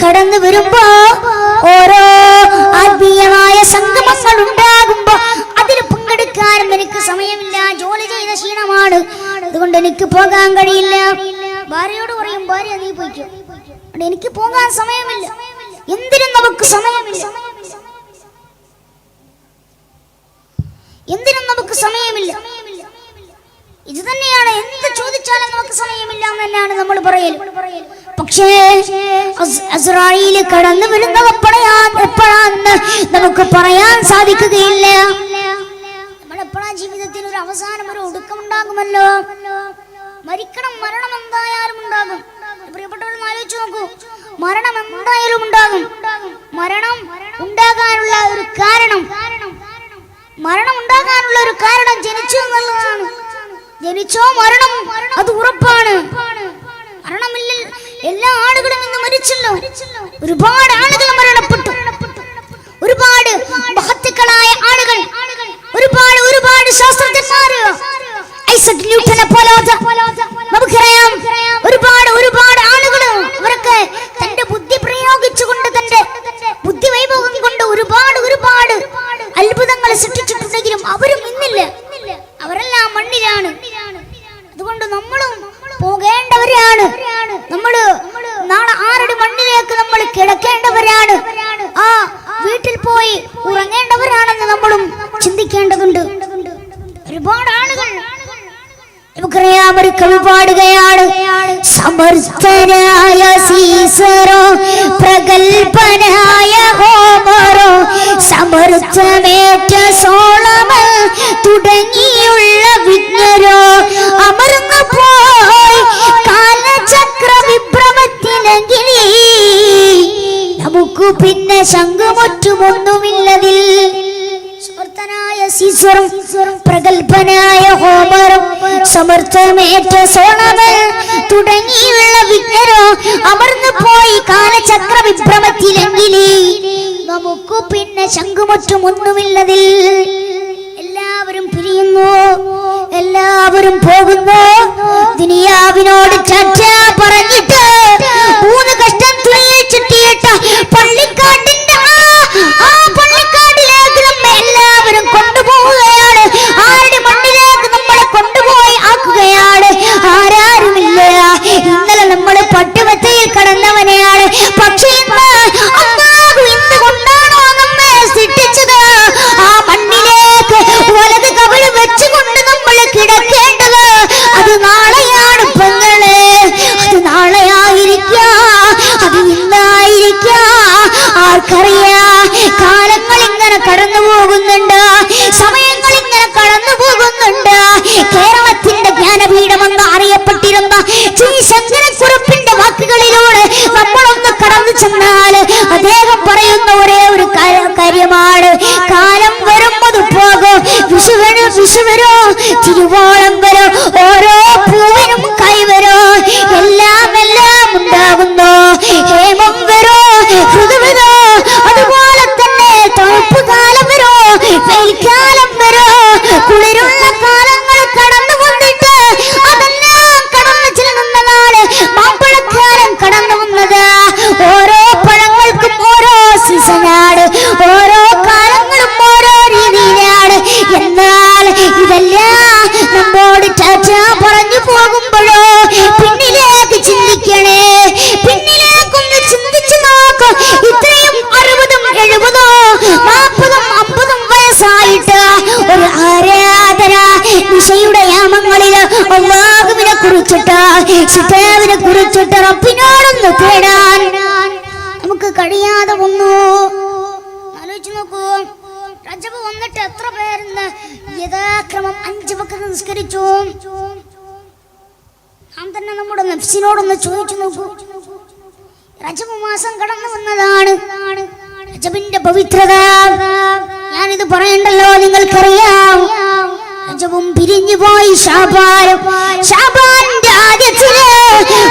കടന്നു വരുമ്പോ ഓരോ ആത്മീയമായ സംഗമങ്ങൾ ഉണ്ടാകുമ്പോ അതിൽ പങ്കെടുക്കാനും എനിക്ക് സമയമില്ല. ജോലി ചെയ്ത ക്ഷീണമാണ്, അതുകൊണ്ട് എനിക്ക് പോകാൻ കഴിയില്ല. ഭാര്യയോട് പറയും, ഭാര്യ നീ പോയിക്കോ, എനിക്ക് പോകാൻ സമയമില്ല. എന്തിനും നമുക്ക് സമയമില്ല, എന്തിനും നമുക്ക് സമയമില്ല. ഇത് തന്നെയാണ്, എന്ത് ചോദിച്ചാലും നമുക്ക് സമയമില്ല എന്ന് തന്നെയാണ് നമ്മൾ പറയൽ. പക്ഷേ അസ്രായീൽ കടന്നു വരുന്നത് എപ്പോഴാന്ന് നമുക്ക് പറയാൻ സാധിക്കുകയില്ല. നമ്മളെപ്പോഴാ ജീവിതത്തിൽ ഒരു അവസാനം, ഒരു ഒടുക്കമുണ്ടാകുമല്ലോ. മരിക്കണം, മരണം എന്തായാലും ഉണ്ടാകും. പ്രിയപ്പെട്ടവരൊന്ന് ആലോചിച്ച് നോക്കൂ, മരണം എന്തായാലും ഉണ്ടാകും. മരണം ഉണ്ടാകാനുള്ള ഒരു കാരണം, മരണം ഉണ്ടാകാനുള്ള ഒരു കാരണം ജനിച്ചു എന്നുള്ളതാണ്. ജനിച്ചോ മരണം, അത് ഉറപ്പാണ്. മരണമില്ല, എല്ലാ ആളുകളും ഇന്ന് മരിച്ചല്ലോ. ഒരുപാട് ആളുകൾ മരണപ്പെട്ടു, ഒരുപാട് മഹത്തുക്കളായ ആളുകൾ, ഒരുപാട് ശാസ്ത്രജ്ഞന്മാര്, ഐസക് ന്യൂട്ടനെ പോലത്തെ നമുക്കറിയാം. ഒരുപാട് ആളുകൾ അവരൊക്കെ തന്റെ ബുദ്ധി പ്രയോഗിച്ചുകൊണ്ട്, തന്റെ ബുദ്ധി വൈഭവം കൊണ്ട് ഒരുപാട് അത്ഭുതങ്ങൾ സൃഷ്ടിച്ചിട്ടുണ്ടെങ്കിലും അവരും ഇന്നില്ല. അവരെല്ലാം മണ്ണിലാണ്. അതുകൊണ്ട് നമ്മളും പോകേണ്ടവരാണ്. നമ്മള് നാളെ ആരുടെ മണ്ണിലേക്ക് നമ്മൾ കിടക്കേണ്ടവരാണ്. ആ വീട്ടിൽ പോയി ഉറങ്ങേണ്ടവരാണെന്ന് നമ്മളും ചിന്തിക്കേണ്ടതുണ്ട്. ഒരുപാട് ആളുകൾ നമുക്കറിയാം, ഒരു കവി പാടുകയാണ്. സമർത്ഥനായ സീസറോ, പ്രഗൽഭനായ ഹോമറോ, സമർത്ഥമേറ്റ സോളമൻ തുടങ്ങിയുള്ള വിജ്ഞരോ അമർന്നു പോയി കാലചക്ര വിഭ്രമത്തിലെങ്കിൽ നമുക്ക് പിന്നെ ശങ്കുമൊറ്റുമൊന്നുമില്ലതിൽ. സമർത്ഥനായ സീസറും പ്രഗൽഭനായ ഹോമറും സമർത്ഥമേറ്റ സോളമൻ തുടങ്ങിയുള്ള വിജ്ഞരോ അമർന്നു പോയി കാലചക്ര വിഭ്രമത്തിലെങ്കിൽ നമുക്ക് പിന്നെ ശങ്കുമൊറ്റുമൊന്നുമില്ലതിൽ. എല്ലാവരും പിരിയുന്നു, എല്ലാവരും പോകുന്നു. ദുനിയാവിനോട് ടാറ്റ പറഞ്ഞിട്ട് 3 കഷ്ടം തുണിയിൽ ചുറ്റിയിട്ട് പള്ളിക്കാട്ടിന്റെ ആ പള്ളിക്കാട്ടിലേക്ക് നമ്മെ എല്ലാവരും കൊണ്ടുപോവുകയാണ്. ആരുടെ മണ്ണിലേക്ക് നമ്മളെ കൊണ്ടുപോയി ആക്കുകയാണ്. ആരാരുമില്ല. ഇന്നലെ നമ്മൾ പട്ടുമെത്തയിൽ കടന്നവനെയാണ്. പക്ഷേ കൊണ്ടാണോ നമ്മെ സൃഷ്ടിച്ചത്? ആ മണ്ണിലേക്ക് വലത് കവിള് വെച്ചുകൊണ്ട് നമ്മൾ കിടക്കേണ്ടത് അത് നാളെയാണ് പെങ്ങളെ. അത് നാളെയായിരിക്കാം, അത് ഇന്നായിരിക്കാം, ആർക്കറിയാ. കാലങ്ങൾ ഇങ്ങനെ കടന്നു പോകുന്നുണ്ട്, സമയങ്ങൾ ഇങ്ങനെ കടന്നു പോകുന്നുണ്ട്. കേരളത്തിന്റെ ജ്ഞാനപീഠമെന്ന് അറിയപ്പെട്ടിരുന്ന ശങ്കരക്കുറുപ്പിന്റെ വാക്കുകളിലൂടെ നമ്മളൊന്ന് കടന്നു ചെന്നാൽ അദ്ദേഹം പറയുന്ന ഒരേ ഒരു കാര്യമാണ്, കാലം വരുമ്പത് പോകും. വിഷുവരോ തിരുവോളം വരോ, ഓരോ പൂവിനും കൈവരോ, എല്ലാം ഉണ്ടാകുന്നു. ഹേമം വരോ, ഋതുവരോ, അതുപോലെ തന്നെ തണുപ്പ് കാലം വരോ, വെയിൽക്കാലം വരോ, കുളിരുള്ള കാലങ്ങൾ കടന്നു വന്നിട്ട് അതെല്ലാം കടന്നു ചെല്ലുന്നതാണ് മാമ്പഴക്കാലം കടന്നു വന്നത്. ഓരോ പഴങ്ങൾക്കും ഓരോ സീസണാണ്, ഓരോ കാലങ്ങളും ഓരോ രീതിയിലാണ്. എന്നാൽ ഇതെല്ലാം നമ്മോട് ടാറ്റ പറഞ്ഞു പോകുമ്പോഴോ പിന്നിലേക്ക് ചിന്തിക്കണേ. പിന്നിലേക്കൊന്ന് ചിന്തിച്ചു നോക്കും. ഇത്രയും 60ഉം 70ഉം 40ഉം 50ഉം വയസ്സായിട്ട് ഒരു ആരാധന നിശയുടെ യാമങ്ങളില് അല്ലാഹുവിനെ കുറിച്ചിട്ട്, സിതാവിനെ കുറിച്ചിട്ട് റബ്ബിനോടൊന്ന് തേടാൻ നമുക്ക് കഴിയാതെ വന്നു. ആലോചിച്ച് നോക്കൂ, റജബ് വന്നിട്ട് എത്ര പേരെന്ന് യഥാക്രമം 5 വക്ത് നിസ്കരിച്ചു? നാം തന്നെ നമ്മുടെ നഫ്സിനോടൊന്ന് ചോദിച്ചു നോക്കൂ. റജബ് മാസം കടന്നു വന്നതാണ്. റജബിന്റെ പവിത്രത ഞാനിത് പറയണ്ടല്ലോ, നിങ്ങൾക്കറിയാം. റജബും പിരിഞ്ഞു പോയി ഷാബാന്റെ ആദ്യത്തില്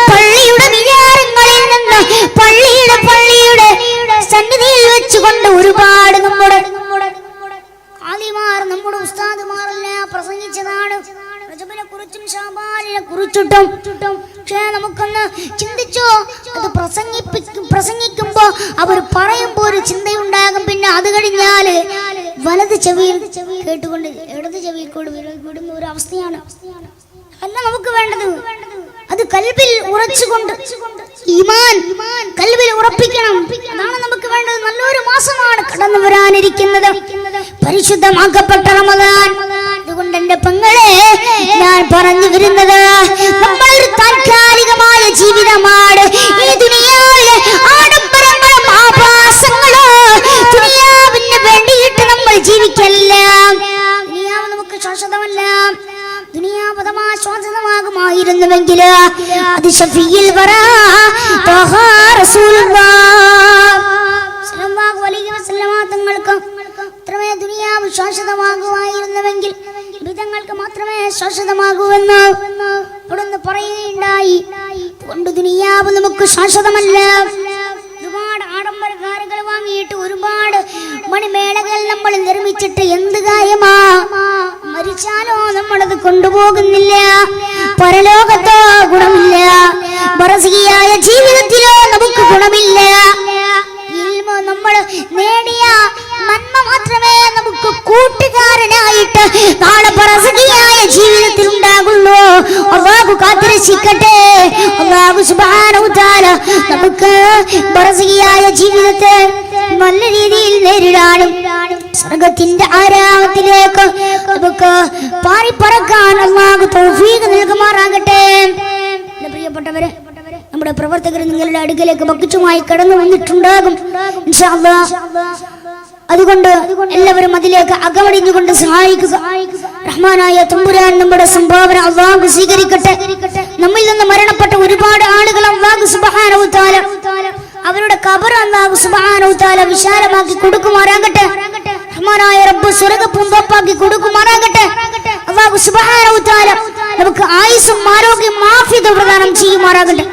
പള്ളിയുടെ വികാരങ്ങളിൽ നിന്ന് പള്ളിയുടെ സന്നിധിയിൽ വെച്ചുകൊണ്ട് ഒരുപാട് നമ്മുടെ ആലിമാർ, നമ്മുടെ ഉസ്താദുമാരെല്ലാം പ്രസംഗിച്ചതാണ്. റജബിനെ ചുട്ടും. പക്ഷേ നമുക്കൊന്ന് ചിന്തിച്ചോ, അത് പ്രസംഗിക്കുമ്പോ അവർ പറയുമ്പോ ഒരു ചിന്തയുണ്ടാകും. പിന്നെ അത് കഴിഞ്ഞാല് വലത് ചെവിയിൽ കേട്ടുകൊണ്ട് ഇടത് ചെവിയിൽ കൂടി വിടുന്ന ഒരു അവസ്ഥയാണ്. അല്ല നമുക്ക് വേണ്ടത്, അത് കൽബിൽ ഉറച്ചുകൊണ്ട് ഈമാൻ കൽബിൽ ഉറപ്പിക്കണം. അതാണ് നമുക്ക് വേണ്ടത്. നല്ലൊരു മാസമാണ് കടന്നു വരാനിരിക്കുന്നത്, പരിശുദ്ധമാക്കപ്പെട്ട റമദാൻ. അതുകൊണ്ട് എന്റെ പെങ്ങളെ ഞാൻ പറഞ്ഞു വരുന്നത്, നമ്മളൊരു താൽക്കാലികമായ ജീവിതമാണ്. ഈ ദുനിയാവിലെ ആഡംബരങ്ങളും ആഭാസങ്ങളും ദുനിയാവിന് വേണ്ടിയിട്ട് നമ്മൾ ജീവിക്കല്ല. ദുനിയാവ് നമുക്ക് ശാശ്വതമല്ല. ദുനിയാവ് അഥവാ ശാശ്വതമാകുമായിരുന്നുവെങ്കിൽ അത് ശഫീഉൽ വറാ ത്വഹ റസൂലുള്ളാഹ് സ്വല്ലല്ലാഹു അലൈഹി വസല്ലമ തങ്ങൾക്ക് മാത്രമേ ദുനിയാവ് ശാശ്വതമാകുമായിരുന്നുവെങ്കിൽ വിധങ്ങൾക്ക് മാത്രമേ ശാശ്വതമാകൂവെന്ന് അവിടുന്ന് പറയുകയുണ്ടായി. അതുകൊണ്ട് ദുനിയാവ് നമുക്ക് ശാശ്വതമല്ല. ഒരുപാട് ആഡംബര കാറുകൾ വാങ്ങിയിട്ട് ഒരുപാട് മണിമേളകൾ നമ്മൾ നിർമ്മിച്ചിട്ട് എന്ത് കാര്യമാ? മരിച്ചാലോ നമ്മളത് കൊണ്ടുപോകുന്നില്ല. പരലോകത്തോ ഗുണമില്ല, ബർസഖിയായ ജീവിതത്തിലോ നമുക്ക് ഗുണമില്ല. നമ്മൾ നേടിയ നന്മ മാത്രമേ നമുക്ക് കൂട്ടുകാരനായിട്ട് നാളെ ബർസഖിയായ ജീവിതത്തിൽ ഉണ്ടാകുള്ളൂ. അല്ലാഹു കാത്തിരക്ഷിക്കട്ടെ. അല്ലാഹു സുബ്ഹാനഹു തആല നമുക്ക് ബർസഖിയായ ജീവിതത്തെ നല്ല രീതിയിൽ നേരിടാനും സ്വർഗത്തിന്റെ ആരാമത്തിലേക്ക് നമുക്ക് പാറിപ്പറക്കാൻ അല്ലാഹു തൗഫീഖ് നൽകുമാറാകട്ടെ. പ്രിയപ്പെട്ടവരെ, നമ്മുടെ പ്രവർത്തകർ നിങ്ങളുടെ അടുക്കലേക്ക് ഭക്തിയുമായി കടന്നു വന്നിട്ടുണ്ടാകും ഇൻഷാ അല്ലാഹ്. അതുകൊണ്ട് എല്ലാവരും അതിലേക്ക് അകമടിഞ്ഞുകൊണ്ട് സഹായിക്കുക. റഹ്മാനായ തമ്പുരാൻ നമ്മുടെ സംഭാവന അല്ലാഹു സ്വീകരിക്കട്ടെ. നമ്മിൽ നിന്ന് മരണപ്പെട്ട ഒരുപാട് ആളുകൾ അല്ലാഹു സുബ്ഹാനഹു തആല അവരുടെ ഖബർ അല്ലാഹു സുബ്ഹാനഹു തആല വിശാലമാക്കി കൊടുക്കുമാറാകട്ടെ. റഹ്മാനായ റബ്ബ് സ്വർഗ്ഗപൂമ്പാക്കി കൊടുക്കുമാറാകട്ടെ. അല്ലാഹു സുബ്ഹാനഹു തആല നമുക്ക് ആയുസ്സും ആരോഗ്യം ആഫിയത്തും പ്രദാനം ചെയ്യുമാറാകട്ടെ.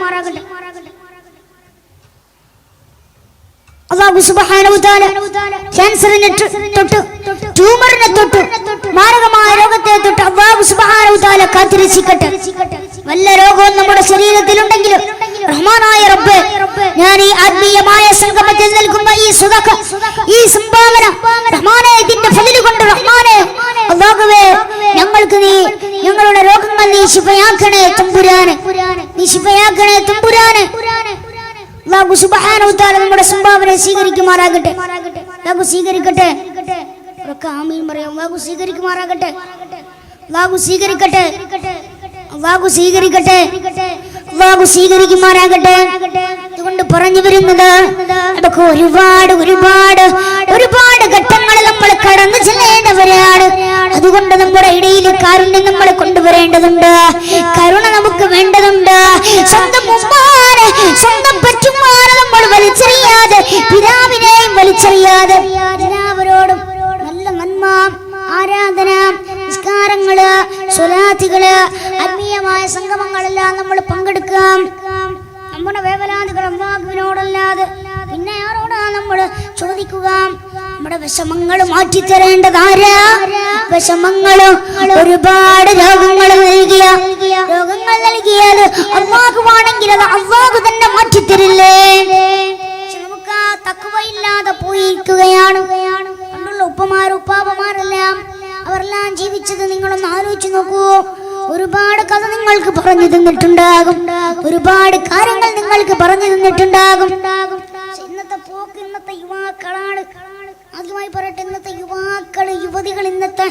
അല്ലാഹു സുബ്ഹാനഹു തആല ക്യാൻസറിനെ തൊട്ട് ട്യൂമറിനെ തൊട്ട് മാരകമായ രോഗത്തെ തൊട്ട് അല്ലാഹു സുബ്ഹാനഹു തആല കാത്തിരക്ഷിക്കട്ടെ. വല്ല രോഗവും നമ്മുടെ ശരീരത്തിലുണ്ടെങ്കിലും റഹ്മാനായ റബ്ബേ, ഞാൻ ഈ ആത്മീയമായ സംഗമത്തിൽ നൽകുന്ന ഈ സ്വതക്ക, ഈ സംഭാവന റഹ്മാനെ ഇതിന്റെ ഫളിൽ കൊണ്ട് റഹ്മാനെ അല്ലാഹുവേ, ഞങ്ങൾക്ക് നീ ഞങ്ങളുടെ രോഗങ്ങൾ നീ ശിഫയാക്കണേ തമ്പുരാനെ, നീ ശിഫയാക്കണേ തമ്പുരാനെ. അല്ലാഹു സുബ്ഹാനഹു തആല നമ്മുടെ സംഭാവന സ്വീകരിക്കുമാറാകട്ടെ. അല്ലാഹു സ്വീകരിക്കട്ടെ. ആമീൻ പറയാം. അല്ലാഹു സ്വീകരിക്കുമാറാകട്ടെ. അല്ലാഹു സ്വീകരിക്കട്ടെ. അല്ലാഹു സ്വീകരിക്കട്ടെ. അല്ലാഹു സ്വീകരിക്കുമാറാകട്ടെ. അതുകൊണ്ട് പറഞ്ഞു വരുന്നത്, നമുക്ക് ഒരുപാട് ഒരുപാട് ഒരുപാട് ഘട്ടങ്ങൾ നമ്മൾ കടന്നു ചെല്ലേണ്ടവരാണ്. അതുകൊണ്ട് നമ്മുടെ ഇടയിൽ കാരുണ്യം നമ്മൾ കൊണ്ടുവരേണ്ടതുണ്ട്. കരുണ നമുക്ക് വേണ്ടതുണ്ട്. സ്വന്തം ഉമ്മാനെ സ്വന്തം പറ്റുമാനെ നമ്മൾ വലിച്ചെറിയാതെ, പിതാവിനെയും വലിച്ചെറിയാതെ എല്ലാവരോടും നല്ല നന്മ, ആരാധന, നിസ്കാരങ്ങള്, സ്വലാത്തുകള്, ആത്മീയമായ സംഗമങ്ങളെല്ലാം നമ്മൾ പങ്കെടുക്കാം. നമ്മുടെ വേവലാതികൾ അല്ലാഹുവിനോടല്ലാതെ പിന്നെ ആരോടാണ് നമ്മൾ ചോദിക്കുക? നമ്മുടെ വിഷമങ്ങൾ മാറ്റിത്തരേണ്ടതാരാ? വിഷമങ്ങളും ഒരുപാട് രോഗങ്ങൾ നൽകിയാൽ അല്ലാഹുവാണെങ്കിൽ അത് അല്ലാഹു തന്നെ മാറ്റിത്തരില്ലേ? നമുക്ക് ആ തഖ്വയില്ലാതെ പോയിരിക്കുകയാണ്. പണ്ടുള്ള ഉപ്പമാരെല്ലാം അവരെല്ലാം ജീവിച്ചത് നിങ്ങളൊന്ന് ആലോചിച്ച് നോക്കൂ. ഒരുപാട് കഥ നിങ്ങൾക്ക് പറഞ്ഞു തന്നിട്ടുണ്ടാകും, ഒരുപാട് കാര്യങ്ങൾ നിങ്ങൾക്ക് പറഞ്ഞു തന്നിട്ടുണ്ടാകും. ഇന്നത്തെ പോക്ക് ഇന്നത്തെ യുവാക്കളാണ്. ആദ്യമായി പറയട്ടെ, ഇന്നത്തെ യുവതികൾ ഇന്നത്തെ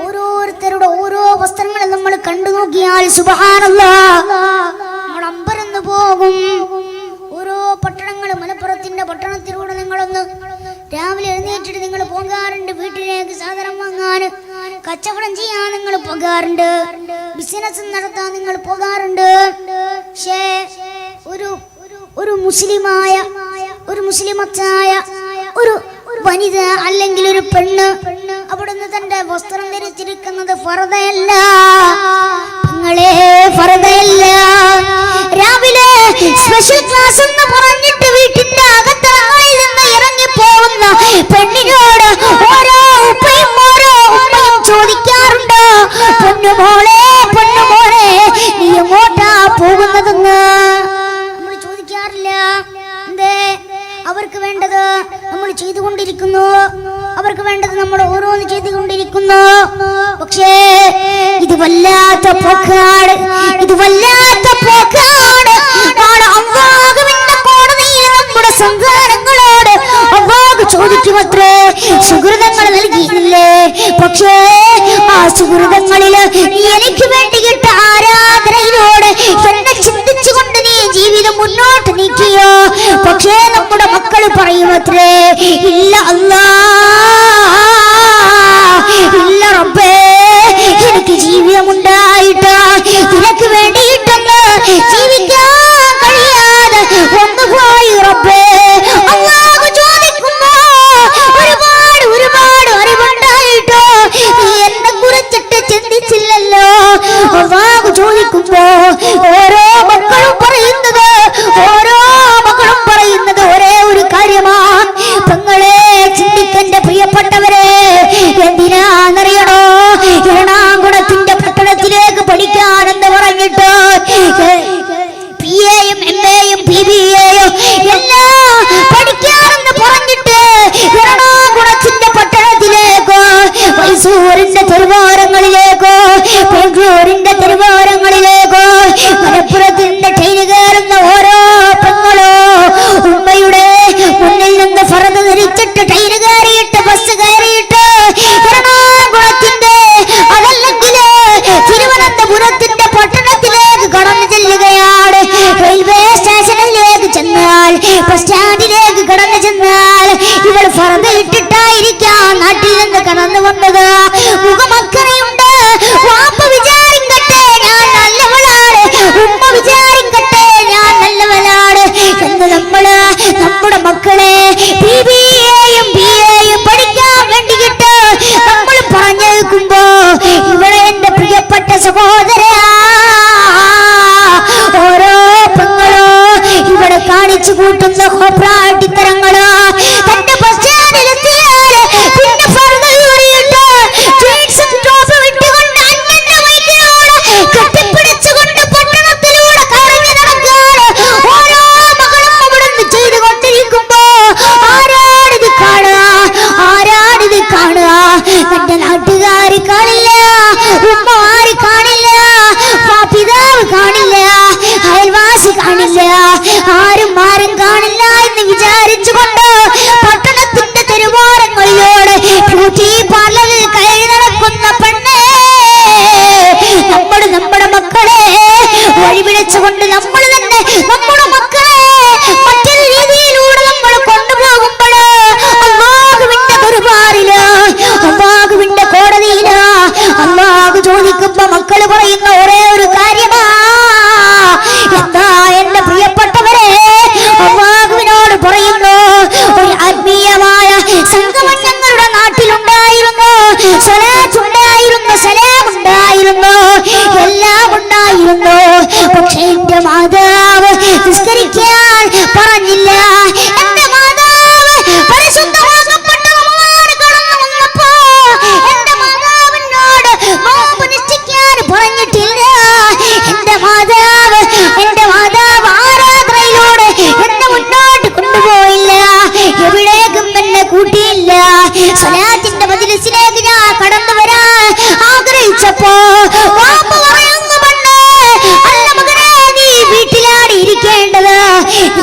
ഓരോരുത്തരുടെ ഓരോ വസ്ത്രങ്ങൾ നമ്മൾ കണ്ടു നോക്കിയാൽ സുബ്ഹാനല്ലാഹ് നമ്മൾ അമ്പരന്ന് പോകും. ഓരോ പട്ടണങ്ങൾ, മലപ്പുറത്തിന്റെ പട്ടണത്തിലൂടെ നിങ്ങളൊന്ന് രാവിലെ എഴുന്നേറ്റിട്ട് നിങ്ങൾ പോകാറുണ്ട്. വീട്ടിലേക്ക് സാധനം വാങ്ങാൻ, കച്ചവടം ചെയ്യാൻ നിങ്ങൾ പോകാറുണ്ട്, ബിസിനസ് നടത്താൻ നിങ്ങൾ പോകാറുണ്ട്. പക്ഷേ ഒരു മുസ്ലിമത്തായ ഒരു വനിത അല്ലെങ്കിൽ ഒരു പെണ്ണ് അവിടുന്ന് തന്റെ വസ്ത്രം ധരിച്ചിരിക്കുന്നത് ഫർദയല്ല. നിങ്ങളെ ഫർദയല്ല. രാവിലെ സ്പെഷ്യൽ ക്ലാസ് എന്ന് പറഞ്ഞിട്ട് വീട്ടിന്റെ അകത്തറങ്ങളിൽ നിന്ന് ഇറങ്ങി പോകുന്ന പെണ്ണിനോട് ഓരോ ഉപ്പയും ചോദിക്കാറുണ്ട്, പൊന്നുമോളെ നീ എങ്ങോട്ടാ ചെയ്തുകൊണ്ടിരിക്കുന്നു. അവർക്ക് വേണ്ടത് നമ്മൾ ഓരോന്ന് ചെയ്തുകൊണ്ടിരിക്കുന്നു. പക്ഷേ ഇത് വല്ലാത്ത പോക്കാണ്, ഇത് വല്ലാത്ത പോക്കാണ്. അല്ലാഹുവിന്റെ കോടതിയിൽ നമ്മുടെ സന്താനങ്ങളോട് അല്ലാഹു ചോദിക്കുമത്രേ, സുഹൃതങ്ങൾ നൽകിയില്ലേ? പക്ഷേ ആ സുഹൃതങ്ങളില് എനിക്ക് വേണ്ടിയിട്ട് ആരാധനയിലൂടെ എന്നെ ചിന്തിച്ചുകൊണ്ട് നീ ജീവിതം മുന്നോട്ട് നീക്കിയോ? പക്ഷേ നമ്മുടെ മക്കൾ പറയുമത്രേ, ഇല്ല അല്ലാ, ഇല്ല റബ്ബേ, എനിക്ക് ജീവിതമുണ്ടായിട്ട് നിനക്ക് വേണ്ടിയിട്ടൊന്ന് ജീവിക്കാൻ കഴിയാതെ ഒന്ന് പോയി റബ്ബേ. അല്ലാഹു ചോദിക്കുമ്പോ ഒരുപാട് ഒരുപാട് അറിവുണ്ടായിട്ടോ നീ എന്നെ കുറിച്ചിട്ട് ചിന്തിച്ചില്ലല്ലോ. അല്ലാഹു ചോദിക്കുമ്പോ ഓരോ മക്കളും പറയുന്നത് ഒരേ ഒരു കാര്യമാണ്. പെങ്ങളെ, ചിന്തിക്കന്റെ പ്രിയപ്പെട്ടവരെ, എന്തിനാന്നറിയണോ? എറണാകുളത്തിന്റെ പട്ടണത്തിലേക്ക് പഠിക്കാനെന്ന് പറഞ്ഞിട്ട് PA യും MA യും BBA യും എല്ലാം പഠിക്കാനെന്ന് പറഞ്ഞിട്ട് എറണാകുളത്തിന്റെ പട്ടണത്തിലേക്കോ മൈസൂരിന്റെ തെരുവാരങ്ങളിലേക്കോ ബാംഗ്ലൂരിന്റെ തെരുവാരങ്ങളിലേക്കോ മലപ്പുറത്തിന്റെ ട്രെയിന് കയറുന്ന ഓരോ പെങ്ങളോ ഉമ്മയുടെ മുന്നിൽ നിന്ന് ഫറദ് ധരിച്ചിട്ട് ട്രെയിന് കയറിയിട്ട് ബസ് കയറിയിട്ട് എറണാകുളത്തിന്റെ അതല്ലെങ്കിൽ തിരുവനന്തപുരത്തിന്റെ പട്ടണത്തിലേക്ക് കടന്നു ചെല്ലുകയാണ്. റെയിൽവേ സ്റ്റേഷനിലേക്ക് ചെന്നാൽ, ബസ് സ്റ്റാൻഡിലേക്ക് കടന്നു ചെന്നാൽ ഇവൾ ഫറദ് ഇട്ടിട്ടായിരിക്കാം നാട്ടിൽ നിന്ന് കടന്നു വന്നത്. മുഖമക്കറയുണ്ട്. വാപ്പ വിചാരിക്കട്ടെ ഞാൻ നല്ലവളാണ്, ഉമ്മ വിചാരിക്കട്ടെ ഞാൻ നല്ലവളാണ് എന്ന് നമ്മുടെ മക്കളെ BBA യും BA യും പഠിക്കാൻ വേണ്ടിയിട്ട് നമ്മൾ പറഞ്ഞേക്കുമ്പോ ഇവിടെ എന്റെ പ്രിയപ്പെട്ട സഹോദരാ, ഓരോ പെങ്ങളോ ഇവിടെ കാണിച്ചു കൂട്ടുന്ന ഹോപ്രാട്ടിത്തരങ്ങളോ തന്റെ ബസ് സ്റ്റാൻഡിലെത്തിയാൽ പിന്നെ ഫർദ് ഊരിയിട്ട് ജീൻസും ടോപ്പും ഇട്ടുകൊണ്ട് അന്നന്റെ ബൈക്കിലൂടെ കെട്ടിപ്പിടിച്ചുകൊണ്ട് പട്ടണത്തിലൂടെ കറങ്ങി നടക്കാറ് ഓരോ മകളും അവിടുന്ന് ചെയ്തുകൊണ്ടിരിക്കുമ്പോ ആരാണിത് കാണുക? ആരാണിത് കാണുക? തന്റെ നാട്ടുകാര് കാണില്ല, ഉമ്മമാര് കാണില്ല, പിതാവ് കാണില്ല, അയൽവാസി കാണില്ല, ആരും കാണില്ല എന്ന് വിചാരിച്ചുകൊണ്ട് പട്ടണത്തിന്റെ തെരുവോരങ്ങളിലൂടെ ബ്യൂട്ടി പാർലറിൽ കയറി നടക്കുന്ന പെണ്ണേ, നമ്മുടെ മക്കളെ വഴിപിഴച്ചുകൊണ്ട് നമ്മൾ തന്നെ നമ്മുടെ മക്കളെ മറ്റൊരു രീതിയിലൂടെ നമ്മൾ കൊണ്ടുപോകുമ്പോൾ അല്ലാഹുവിന്റെ ദർബാറില്, അല്ലാഹുവിന്റെ കോടതിയില് അല്ലാഹു ചോദിക്കുമ്പോ മക്കള് പറയുന്ന ഒരേ ഒരു കാര്യമാ, എന്താ എന്റെ പ്രിയപ്പെട്ടവരെ? അല്ലാഹുവിനോട് പറയുന്നു, ഒരു ആത്മീയമായ സംഗമം ഞങ്ങളുടെ നാട്ടിലുണ്ടായിരുന്നു, സ്വലാത്തുണ്ടായിരുന്നു, സലാമുണ്ടായിരുന്നു, എല്ലാം ഉണ്ടായിരുന്നു. പക്ഷെ എന്റെ മാതാവ് നിസ്കരിക്കാൻ പറഞ്ഞില്ല. എന്റെ മാതാവ് പരിശുദ്ധമാക്കപ്പെട്ട റമളാൻ കടന്നു വന്നപ്പോ എന്റെ മാതാവിനോട് നോമ്പ് നിശ്ചയിക്കാൻ പറഞ്ഞിട്ടില്ല. എന്റെ മാതാവ് ആരാധനയിലൂടെ എന്നെ മുന്നോട്ട് കൊണ്ടുപോയില്ല, എവിടേക്കും എന്നെ കൂട്ടിയില്ല. സ്വലാത്തിന്റെ മജ്‌ലിസിലേക്ക് ഞാൻ കടന്നു വരാൻ ആഗ്രഹിച്ചപ്പോ വാപ്പ പറയുന്നു, പെണ്ണേ, അല്ല മകനെ, നീ വീട്ടിലാണ് ഇരിക്കേണ്ടത്,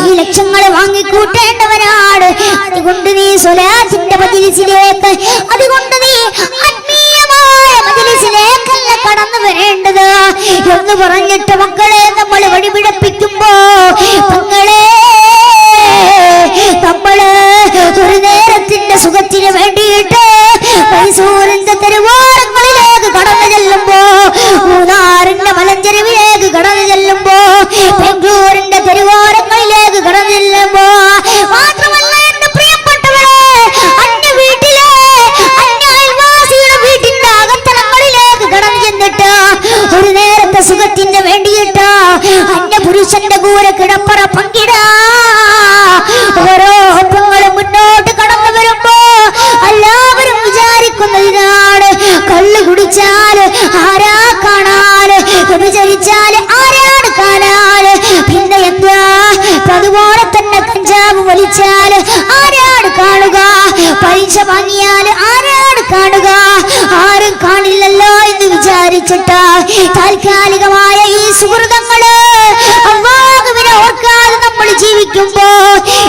ഈ ലക്ഷങ്ങൾ വാങ്ങിക്കൂട്ടേണ്ടവനാണ്. അതുകൊണ്ട് നീ സ്വലാത്തിന്റെ മജ്‌ലിസിലേക്ക്, അതുകൊണ്ട് നീ ആത്മീയമായ മജ്‌ലിസിലേക്കല്ല കടന്നു വരേണ്ടത് എന്ന് പറഞ്ഞിട്ട് മക്കളെ നമ്മൾ വഴിപിഴപ്പിക്കുമ്പോ പെങ്ങളെ, നമ്മള് ഒരു നേരത്തിന്റെ സുഖത്തിന് വേണ്ടിയിട്ട് മൈസൂരിന്റെ തെരുവോരങ്ങളിലേക്ക് കടന്നു ചെല്ലുമ്പോ, മൂന്നാറിന്റെ മലഞ്ചെരുവിലേക്ക് കടന്നു ചെല്ലുമ്പോ, ബാംഗ്ലൂരിന്റെ തെരുവോരങ്ങളിലേക്ക് കടന്നു ചെല്ലുമ്പോ, മാത്രമല്ല എന്റെ പ്രിയപ്പെട്ടവരെ, അന്യ വീട്ടിലെ അയൽവാസിയുടെ വീട്ടിന്റെ അകത്തളങ്ങളിലേക്ക് കടന്നു ചെന്നിട്ട് ഒരു നേരത്തെ സുഖത്തിന് വേണ്ടിയിട്ട് അന്യ പുരുഷന്റെ കൂടെ കിടപ്പറ പങ്കിടാ ഓരോ ഒപ്പങ്ങളും മുന്നോട്ട് കടന്നു വരുമ്പോ എല്ലാവരും വിചാരിക്കുന്നതിനാണ്, കള്ള് കുടിച്ചാല് ആരാ കാണാല്, വ്യഭിചരിച്ചാല് ആരാണ് കാണാല്, പിന്നെ എന്താ അതുപോലെ തന്നെ കഞ്ചാവ് വലിച്ചാല് ആരാണ് കാണുക, വെച്ചിട്ട് താൽക്കാലികമായ ഈ സുഹൃതങ്ങള് അല്ലാഹുവിനെ ഓർക്കാതെ നമ്മൾ ജീവിക്കുമ്പോ,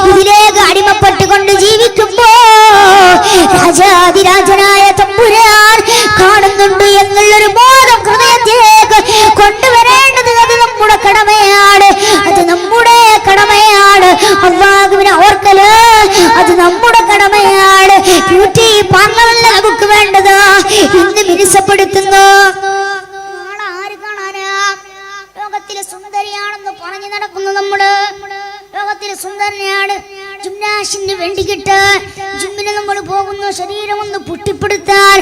ഇതിലേക്ക് അടിമപ്പെട്ടുകൊണ്ട് ജീവിക്കുമ്പോ രാജാതിരാജനായ തമ്പുരാൻ കാണുന്നുണ്ട് എന്നുള്ളൊരു ബോധം ഹൃദയത്തിലേക്ക് കൊണ്ടുവരേണ്ടത് അത് നമ്മുടെ കടമയാണ്. അത് നമ്മുടെ കടമയാണ്. അല്ലാഹുവിനെ ഓർക്കല് അത് നമ്മുടെ കടമയാണ്. ബ്യൂട്ടി പാർലറല്ല നമുക്ക് വേണ്ടത്. ഇന്ന് മിനുസപ്പെടുത്തുന്നു. നാളെ ആര് കാണാനാ? ലോകത്തിലെ സുന്ദരിയാണെന്ന് പറഞ്ഞു നടക്കുന്നു നമ്മള്. ലോകത്തിലെ സുന്ദരനെയാണ്. ജിംനാസിന് വേണ്ടിയിട്ട് ജിമ്മിന് നമ്മൾ പോകുന്നു, ശരീരം ഒന്ന് പുഷ്ടിപ്പെടുത്താൻ.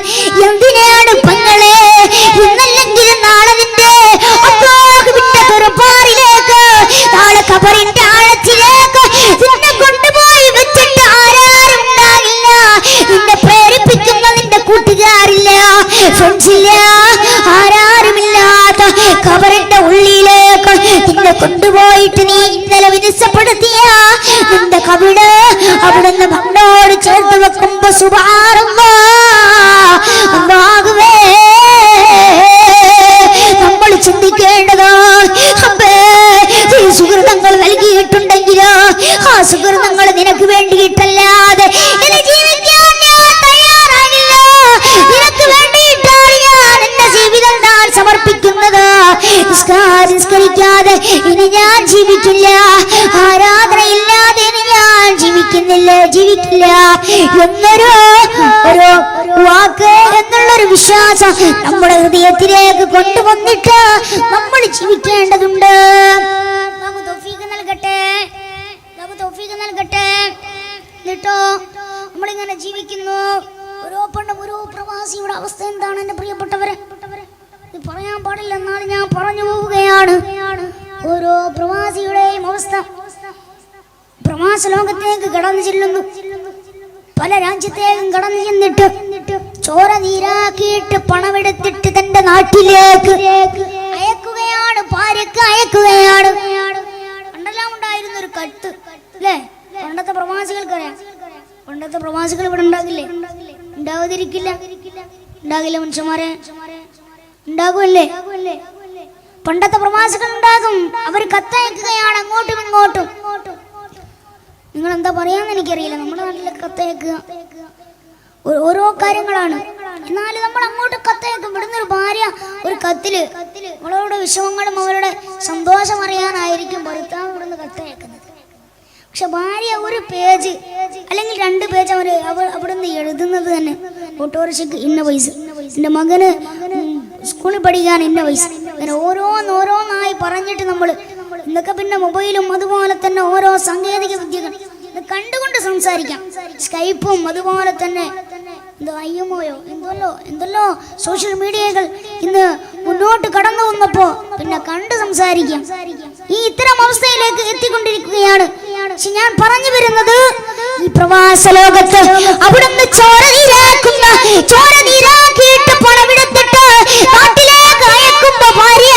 എന്തിനാണ് പെങ്ങളെ? ഇന്നല്ലെങ്കിൽ നാളെ നിന്റെ അല്ലാഹുവിന്റെ ദർബാറിലേക്ക്, നാളെ ഖബറിന്റെ ആഴത്തിലേക്ക് നിന്നെ കൊണ്ടുപോയി വെച്ചിട്ട് ആരാരും ഉണ്ടാകില്ല. നിന്നെ പ്രേരിപ്പിക്കുന്ന നിന്റെ കൂട്ടുകാരില്ല, ഫ്രണ്ട്സില്ല, ആരാരുമില്ലാത്ത ഖബറിന്റെ ഉള്ളിലേക്ക് നിന്നെ കൊണ്ടുപോയിട്ട് നീ ഇന്നലെ വിനിസപ്പെടുത്തിയ നിന്റെ കവിട് അവിടുന്ന് മണ്ണോട് ചേർത്ത് വെക്കുമ്പോ സുബ്ഹാനല്ലാഹ്, അല്ലാഹുവേ നമ്മൾ ചിന്തിക്കേണ്ടത് ഈ സുഹൃതങ്ങൾ നൽകിയിട്ടുണ്ടെങ്കിലോ ആ സുഹൃതങ്ങൾ നിനക്ക് വേണ്ടിയിട്ടല്ലാതെ ഇനി ജീവിക്കാൻ ഞാൻ തയ്യാറാകില്ല. നിനക്ക് വേണ്ടിയിട്ടാണ് ഞാൻ എന്റെ ജീവിതം ഞാൻ സമർപ്പിക്കുന്നത്. നിസ്കരിക്കാതെ ഇനി ഞാൻ ജീവിക്കില്ല. ആരാധനയില്ലാതെ ഇനി ഞാൻ ജീവിക്കില്ല എന്നൊരു വാക്ക് എന്നുള്ളൊരു വിശ്വാസം നമ്മുടെ ഹൃദയത്തിലേക്ക് കൊണ്ടുവന്നിട്ട് നമ്മൾ ജീവിക്കേണ്ടതുണ്ട്. നമുക്ക് തൗഫീഖ് നൽകട്ടെ, നമുക്ക് തൗഫീഖ് നൽകട്ടെ. എന്നിട്ടോ നമ്മളിങ്ങനെ ജീവിക്കുന്നു. ഓരോ പെണ്ണും ഓരോ പ്രവാസിയുടെ അവസ്ഥ എന്താണ് എന്റെ പ്രിയപ്പെട്ടവരെ? ഇത് പറയാൻ പാടില്ല, എന്നാലും ഞാൻ പറഞ്ഞു പോവുകയാണ്. ഓരോ പ്രവാസിയുടെയും അവസ്ഥ. പ്രവാസ ലോകത്തേക്ക് കടന്നു ചെല്ലുന്നു. പല രാജ്യത്തേക്കും കടന്നു ചെന്നിട്ട് ചോര നീരാക്കിയിട്ട് പണമെടുത്തിട്ട് തന്റെ നാട്ടിലേക്ക് അയക്കുകയാണ്. ഭാര്യക്ക് അയക്കുകയാണ്. പണ്ടെല്ലാം ഉണ്ടായിരുന്ന ഒരു കത്ത് അല്ലേ? പണ്ടത്തെ പ്രവാസികൾക്കറിയാം. പണ്ടത്തെ പ്രവാസികൾ ഇവിടെ ഉണ്ടാകില്ലേ? ഉണ്ടാവാതിരിക്കില്ല. ഉണ്ടാകില്ല മനുഷ്യന്മാരെ, ഉണ്ടാകുമല്ലേ? പണ്ടത്തെ പ്രവാസികൾ ഉണ്ടാകും. അവർ കത്തയക്കുകയാണ് അങ്ങോട്ടും ഇങ്ങോട്ടും. നിങ്ങൾ എന്താ പറയാന്ന് എനിക്കറിയില്ല. നമ്മുടെ നാട്ടിലെ കത്തയക്കുക ഓരോ കാര്യങ്ങളാണ്. എന്നാലും നമ്മൾ അങ്ങോട്ട് കത്തയക്കും. ഇവിടുന്ന് ഒരു ഭാര്യ ഒരു കത്തില് അവളുടെ വിഷമങ്ങളും അവരുടെ സന്തോഷം അറിയാനായിരിക്കും ഭർത്താവ് ഇവിടുന്ന് കത്തയക്കുന്നത്. പക്ഷെ ഭാര്യ ഒരു പേജ് അല്ലെങ്കിൽ 2 പേജ് അവിടുന്ന് എഴുതുന്നത് തന്നെ ഓട്ടോറിക്ഷയ്ക്ക് ഇന്ന പൈസ, എൻ്റെ മകന് സ്കൂളിൽ പഠിക്കാൻ ഇന്ന പൈസ, അങ്ങനെ ഓരോന്നായി പറഞ്ഞിട്ട് നമ്മൾ ഇന്നൊക്കെ പിന്നെ മൊബൈലും അതുപോലെ തന്നെ ഓരോ സാങ്കേതിക വിദ്യകൾ കണ്ടുകൊണ്ട് സംസാരിക്കാം. സ്കൈപ്പും അതുപോലെ തന്നെ IMOയോ എന്തല്ലോ സോഷ്യൽ മീഡിയകൾ ഇന്ന് മുന്നോട്ട് കടന്നു വന്നപ്പോ പിന്നെ കണ്ട് സംസാരിക്കാം. ഈ ഇത്തരം അവസ്ഥയിലേക്ക് എത്തിക്കൊണ്ടിരിക്കുകയാണ്. പക്ഷെ ഞാൻ പറഞ്ഞു വരുന്നത്, ഈ പ്രവാസ ലോകത്ത് അവിടുന്ന് ചോര നീരാക്കിയിട്ട് പണമെടുത്തിട്ട് നാട്ടിലേക്ക് അയക്കുമ്പോ ഭാര്യ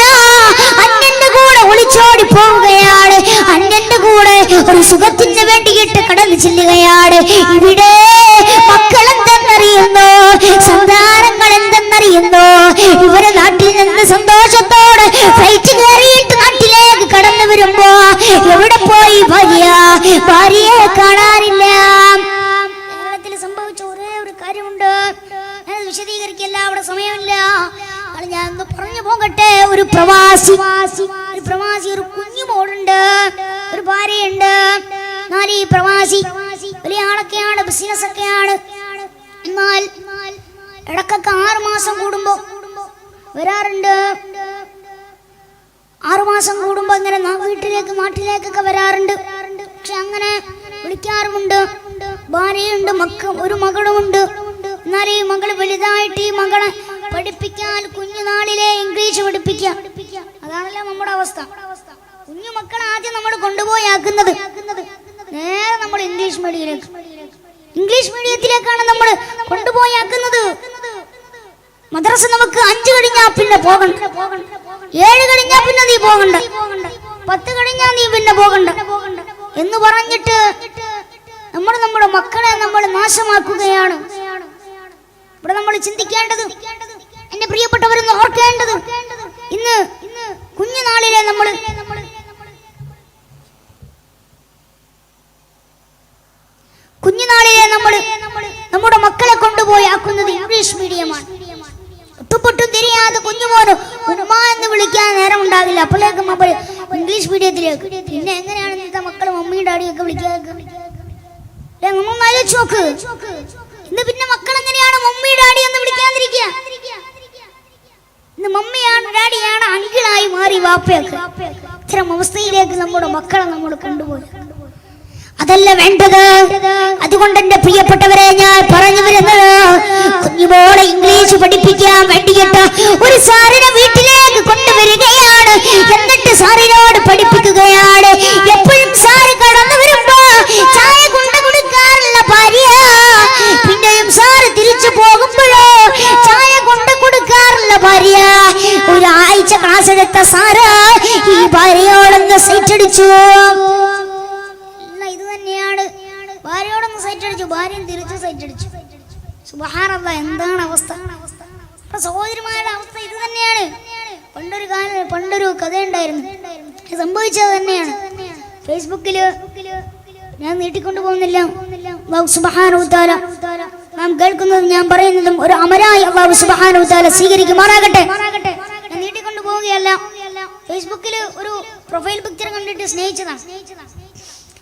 അന്യന്റെ കൂടെ ഒളിച്ചോടി പോവുകയാണ്. അന്യന്റെ കൂടെ ഒരു സുഖത്തിന് വേണ്ടിയിട്ട് കടന്നു ചെല്ലുകയാണ്. ഇവിടെ മക്കൾ എന്തെന്നറിയുന്നു, സന്താനങ്ങൾ എന്തെന്നറിയുന്നു. ഇവരെ നാട്ടിൽ നിന്ന് സന്തോഷത്തോടെ ഫ്ലൈറ്റ് കയറിയിട്ട് നാട്ടിലേക്ക് കടന്നു വരുമ്പോ എവിടെ പോയി ഭാര്യയെ കാണാനില്ല. കേരളത്തിൽ സംഭവിച്ച ഒരേ ഒരു കാര്യമുണ്ട്. ഞാനത് വിശദീകരിക്കില്ല, അവിടെ സമയമില്ല. ഞാൻ ഒന്ന് പറഞ്ഞു പോകട്ടെ. ഒരു പ്രവാസി ഒരു കുഞ്ഞു മോളുണ്ട്, ഒരു ഭാര്യയുണ്ട്. എന്നാൽ ഈ പ്രവാസി വലിയ ആളൊക്കെയാണ്, ബിസിനസ് ഒക്കെയാണ്. എന്നാൽ ഇടക്കൊക്കെ 6 മാസം കൂടുമ്പോ വരാറുണ്ട്. 6 മാസം കൂടുമ്പോ ഇങ്ങനെ വീട്ടിലേക്ക് നാട്ടിലേക്കൊക്കെ വരാറുണ്ട്. പക്ഷെ അങ്ങനെ വിളിക്കാറുമുണ്ട്. ഭാര്യയുണ്ട്, ഒരു മകളുമുണ്ട്. എന്നാൽ ഈ മകള് വലുതായിട്ട് ഈ മകളെ പഠിപ്പിക്കാൻ കുഞ്ഞുനാളിലെ ഇംഗ്ലീഷ് പഠിപ്പിക്കുക, അതാണല്ലോ നമ്മുടെ അവസ്ഥ. കുഞ്ഞു മക്കളെ ആദ്യം നമ്മൾ കൊണ്ടുപോയി ആക്കുന്നത് നേരെ നമ്മൾ ഇംഗ്ലീഷ് മീഡിയത്തിലേക്കാണ് നമ്മൾ കൊണ്ടുപോയി ആക്കുന്നത്. മദ്രസ നമുക്ക് 5 കഴിഞ്ഞാ പിന്നെ പോകണ്ട, 7 കഴിഞ്ഞാ പിന്നെ നീ പോകണ്ട, 10 കഴിഞ്ഞാ നീ പിന്നെ പോകണ്ട എന്ന് പറഞ്ഞിട്ട് നമ്മുടെ മക്കളെ നമ്മൾ നാശമാക്കുകയാണ്. ഇവിടെ നമ്മൾ ചിന്തിക്കേണ്ടത് എന്നെ പ്രിയപ്പെട്ടവരൊന്ന് ഓർക്കേണ്ടത്, ഇന്ന് കുഞ്ഞുനാളിലെ നമ്മുടെ മക്കളെ കൊണ്ടുപോയി ആക്കുന്നത് ഇംഗ്ലീഷ് മീഡിയമാണ്. ഒട്ടുപൊട്ടും തിരിയാതെ കുഞ്ഞുമോന് ഉമ്മ എന്ന് വിളിക്കാൻ നേരം ഉണ്ടാകില്ല, അപ്പോഴേക്കും അവർ ഇംഗ്ലീഷ് മീഡിയത്തിലേക്ക്. പിന്നെ എങ്ങനെയാണ് ഇന്നത്തെ മക്കൾ മമ്മിയും ഡാഡിയൊക്കെ വിളിക്കാതെ? നമ്മൾ ആലോചിച്ച് നോക്ക്. ഇന്ന് പിന്നെ മക്കൾ എങ്ങനെയാണ് മമ്മി ഡാഡി എന്ന് വിളിക്കാതിരിക്കുക? ഇന്ന് മമ്മിയാണ് ഡാഡിയാണ് അങ്കിളായി മാറി വാപ്പയൊക്കെ. ഇത്തരം അവസ്ഥയിലേക്ക് നമ്മുടെ മക്കളെ നമ്മൾ കൊണ്ടുപോയി. അതല്ല വേണ്ടത്. അതുകൊണ്ട് എന്റെ പ്രിയപ്പെട്ടവരെ, ഞാൻ പറഞ്ഞു വരുന്നത്, കുഞ്ഞുമോളെ ഇംഗ്ലീഷ് പഠിപ്പിക്കാൻ വേണ്ടിയിട്ട് ഒരു സാറിനെ വീട്ടിലേക്ക് കൊണ്ടുവരികയാണ്. എന്നിട്ട് സാറിനോട് പഠിപ്പിക്കുകയാണ്. എപ്പോഴും സാറ് കടന്നു വരുമ്പോ ചായ കൊണ്ടു കൊടുക്കാറുള്ള ഭാര്യ, പിന്നെയും സാറ് തിരിച്ചു പോകുമ്പോഴോ ചായ കൊണ്ടു കൊടുക്കാറുള്ള ഭാര്യ. ഒരാഴ്ച ക്ലാസ് എടുത്ത സാറ് ഈ ഭാര്യയോടൊന്ന് സൈറ്റ് അടിച്ചു. ഭാര്യയോടൊന്ന് സൈറ്റ് അടിച്ചു, ഭാര്യയും തിരിച്ചു സൈറ്റ് അടിച്ചു. സുബ്ഹാനല്ലാഹ്, എന്താണ് അവസ്ഥ? സഹോദരിമാരുടെ അവസ്ഥ ഇത് തന്നെയാണ്. പണ്ടൊരു കഥ ഉണ്ടായിരുന്നു, സംഭവിച്ചത് തന്നെയാണ്. ഫേസ്ബുക്കില് ഞാൻ നീട്ടിക്കൊണ്ടു പോകുന്നില്ല. അല്ലാഹു സുബ്ഹാനഹു വ തആല നാം കേൾക്കുന്നതും ഞാൻ പറയുന്നതും ഒരു അമരായി അല്ലാഹു സുബ്ഹാനഹു വ തആല സ്വീകരിക്കുമാറാകട്ടെ. ഞാൻ നീട്ടിക്കൊണ്ടു പോവുകയല്ല. ഫേസ്ബുക്കില് ഒരു പ്രൊഫൈൽ പിക്ചർ കണ്ടിട്ട് സ്നേഹിച്ചതാണ്.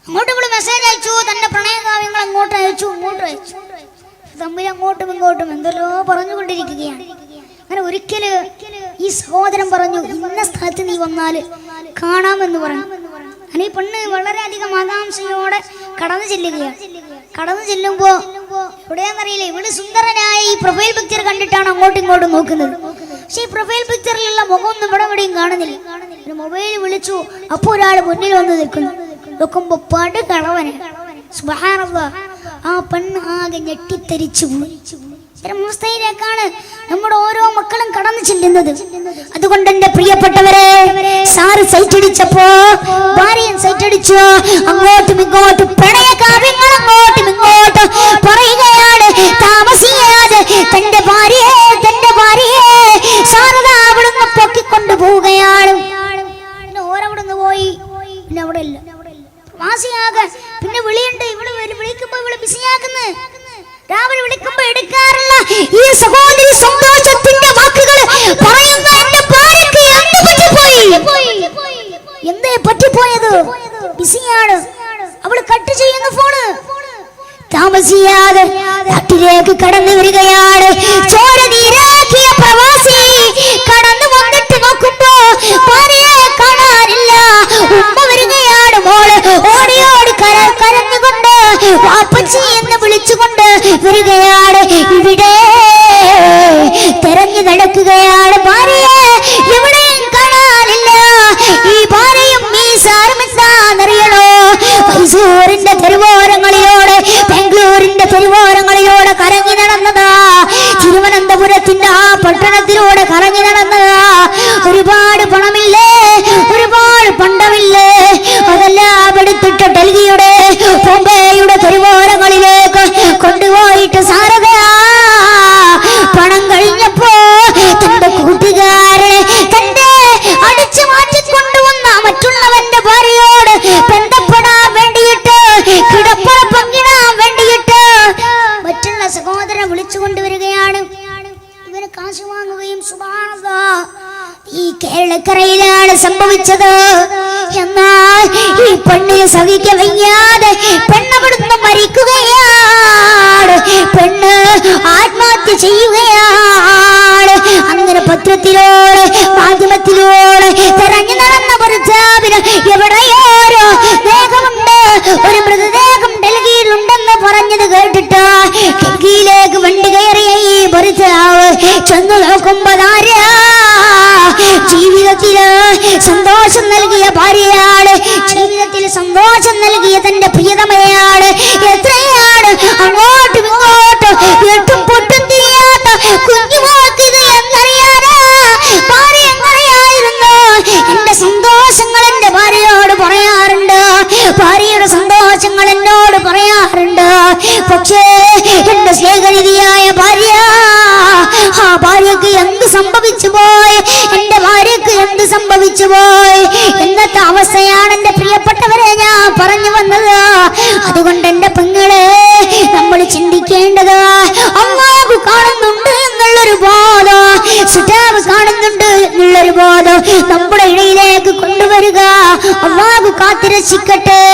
അങ്ങോട്ടും ഇവിടെ മെസ്സേജ് അയച്ചു, തന്റെ പ്രണയകാവ്യങ്ങൾ അങ്ങോട്ട് അയച്ചു, ഇങ്ങോട്ടും അയച്ചു. തമ്മിൽ അങ്ങോട്ടും ഇങ്ങോട്ടും എന്തെല്ലോ പറഞ്ഞുകൊണ്ടിരിക്കുകയാണ്. അങ്ങനെ ഒരിക്കല് ഈ സഹോദരൻ പറഞ്ഞു, ഇന്ന സ്ഥലത്ത് നീ വന്നാല് കാണാമെന്ന് പറഞ്ഞു. അങ്ങനെ ഈ പെണ്ണ് വളരെയധികം ആകാംക്ഷയോടെ കടന്നു ചെല്ലുകയാണ്. കടന്നു ചെല്ലുമ്പോ എവിടെയാണെന്നറിയില്ല, ഇവിടെ സുന്ദരനായ ഈ പ്രൊഫൈൽ പിക്ചർ കണ്ടിട്ടാണ് അങ്ങോട്ടും ഇങ്ങോട്ടും നോക്കുന്നത്. പക്ഷെ ഈ പ്രൊഫൈൽ പിക്ചറിലുള്ള മുഖമൊന്നും ഇവിടെ എവിടെയും കാണുന്നില്ല. മൊബൈൽ വിളിച്ചു, അപ്പൊ ഒരാൾ മുന്നിൽ വന്ന് നിൽക്കുന്നു. നോക്കുമ്പോ പട് കളവന്. സുബ്ഹാനല്ലാഹ്, ആ പെണ്ണ് ആകെ ഞെട്ടിത്തരിച്ചു പോയി. അവസ്ഥയിലേക്കാണ് നമ്മുടെ ഓരോ മക്കളും കടന്നു ചെല്ലുന്നത്. അതുകൊണ്ട് എന്റെ പ്രിയപ്പെട്ടവരെ, സാറ് സൈറ്റ് അടിച്ചപ്പോ ഭാര്യയും സൈറ്റ് അടിച്ചു. അങ്ങോട്ടും ഇങ്ങോട്ടും പ്രണയകാവ്യങ്ങൾ അങ്ങോട്ടും ഇങ്ങോട്ടും പറയുകയാണ്. താമസിയാതെ തന്റെ ഭാര്യയെ സാറത അവിടുന്ന് പൊക്കിക്കൊണ്ടു പോവുകയാണ്. പിന്നെ ഓരവിടുന്ന് പോയി, പിന്നെ അവിടെ ഇല്ല. പിന്നെ വിളിയുണ്ട്, ഇവിടെ വിളിക്കുമ്പോ ഇവിടെ ബിസിയാക്കുന്നു. രാവിലെ വിളിക്കുമ്പോ എടുക്കാറുള്ള ഈ സഹോദരി സന്തോഷത്തിന്റെ വാക്കുകൾ പറയുന്ന എന്റെ ഭാര്യക്ക് എന്തേ പറ്റിപ്പോയത്? ബിസിയാണ്, അവള് കട്ട് ചെയ്യുന്ന ഫോണ്. താമസിയാതെ നാട്ടിലേക്ക് കടന്നു വരികയാണ്. ചോര നീരാക്കിയ പ്രവാസി കടന്നു വന്നിട്ട് നോക്കുമ്പോ ഭാര്യയെ കാണാനില്ല. ഉമ്മ വരികയാണ്. മോള് ഓടി ഓടി കരഞ്ഞുകൊണ്ട് വാപ്പച്ചി എന്ന് വിളിച്ചുകൊണ്ട് വരികയാണ്. ഇവിടെ തെരഞ്ഞു നടക്കുകയാണ്. ഭാര്യയെ എവിടെയും കാണാനില്ല. ഈ ഭാര്യയും ഈ സാറും എന്താണെന്നറിയണോ? മൈസൂരിന്റെ തെരുവോരങ്ങളിലൂടെ, ബാംഗ്ലൂരിന്റെ തെരുവോരങ്ങളിലൂടെ കറങ്ങി നടന്നതാ. തിരുവനന്തപുരത്തിന്റെ ആ പട്ടണത്തിലൂടെ കറങ്ങി നടന്നതാ. ഒരുപാട് പണമില്ലേ, ഒരുപാട് പണ്ടമില്ലേ, അതെല്ലാം എടുത്തിട്ട് ഡൽഹിയുടെ ബോംബെയുടെ തെരുവോരങ്ങളിലേക്ക് കൊണ്ടുപോയിട്ട് സാരതയാ. പണം കഴിഞ്ഞപ്പോ തന്റെ കൂട്ടുകാരനെ തന്റെ അടിച്ചു മാറ്റിക്കൊണ്ടുവന്ന മറ്റുള്ളവന്റെ ഭാര്യയോട് ബന്ധപ്പെടാൻ വേണ്ടിയിട്ട്, കിടപ്പറ പങ്കിടാൻ വേണ്ടിയിട്ട് മറ്റുള്ള സഹോദരനെ വിളിച്ചു കൊണ്ടുവരികയാണ്. ഇവര് കാശ് വാങ്ങുകയും. സുബ്ഹാനല്ലാഹ്, ഈ കേരളക്കരയിലാണ് സംഭവിച്ചത്. എന്നാൽ ഈ പെണ്ണിന് സഹിക്കാൻ വയ്യാതെ പെണ്ണവിടുന്ന് മരിക്കുകയാണ്. പെണ്ണ് ആത്മഹത്യ ചെയ്യുകയാണ്. അങ്ങനെ പത്രത്തിലൂടെ, മാധ്യമത്തിലൂടെ തെരഞ്ഞു നടന്ന ഭർത്താവിന് എവിടെയോരോ ദേഹമുണ്ട്, ഒരു മൃതദേഹം ഡൽഹിയിൽ ഉണ്ടെന്ന് പറഞ്ഞത് കേട്ടിട്ട് ഡൽഹിയിലേക്ക് വണ്ടി കയറിയ ഈ ഭർത്താവ് ചെന്നു നോക്കുമ്പോ ജീവിതത്തില് സന്തോഷം നൽകിയ ഭാര്യയാണ്, ജീവിതത്തിൽ സന്തോഷം നൽകിയ തന്റെ പ്രിയതമയാണ്. എത്രയാണ് അങ്ങോട്ടും ഇങ്ങോട്ടും എട്ടും പൊട്ടും തിരിയാത്ത കുഞ്ഞുമോൾക്ക് ഇത് എന്നറിയാനാ? ഭാര്യ എങ്ങനെയായിരുന്നു? എന്റെ സന്തോഷങ്ങൾ എന്റെ ഭാര്യയോട് പറയാറുണ്ട്, ഭാര്യയുടെ സന്തോഷങ്ങൾ എന്നോട് പറയാറുണ്ട്. പക്ഷേ എന്റെ സ്നേഹനിധിയായ ഭാര്യ, ആ ഭാര്യക്ക് എന്ത് സംഭവിച്ചു പോയി, എന്റെ ഭാര്യക്ക് എന്ത് സംഭവിച്ചു പോയി എന്നത്തെ അവസ്ഥയാണ് എന്റെ പ്രിയപ്പെട്ടവരെ ഞാൻ പറഞ്ഞു വന്നത്. അതുകൊണ്ട് എന്റെ പെങ്ങളെ നമ്മൾ ചിന്തിക്കേണ്ടത് അല്ലാഹു കാണുന്നുണ്ട് എന്നുള്ളൊരു ബോധം, സുജാബ് കാണുന്നുണ്ട് എന്നുള്ളൊരു ബോധം നമ്മുടെ ഇടയിലേക്ക് കൊണ്ടുവരിക. അല്ലാഹു കാത്തിരക്ഷിക്കട്ടെ.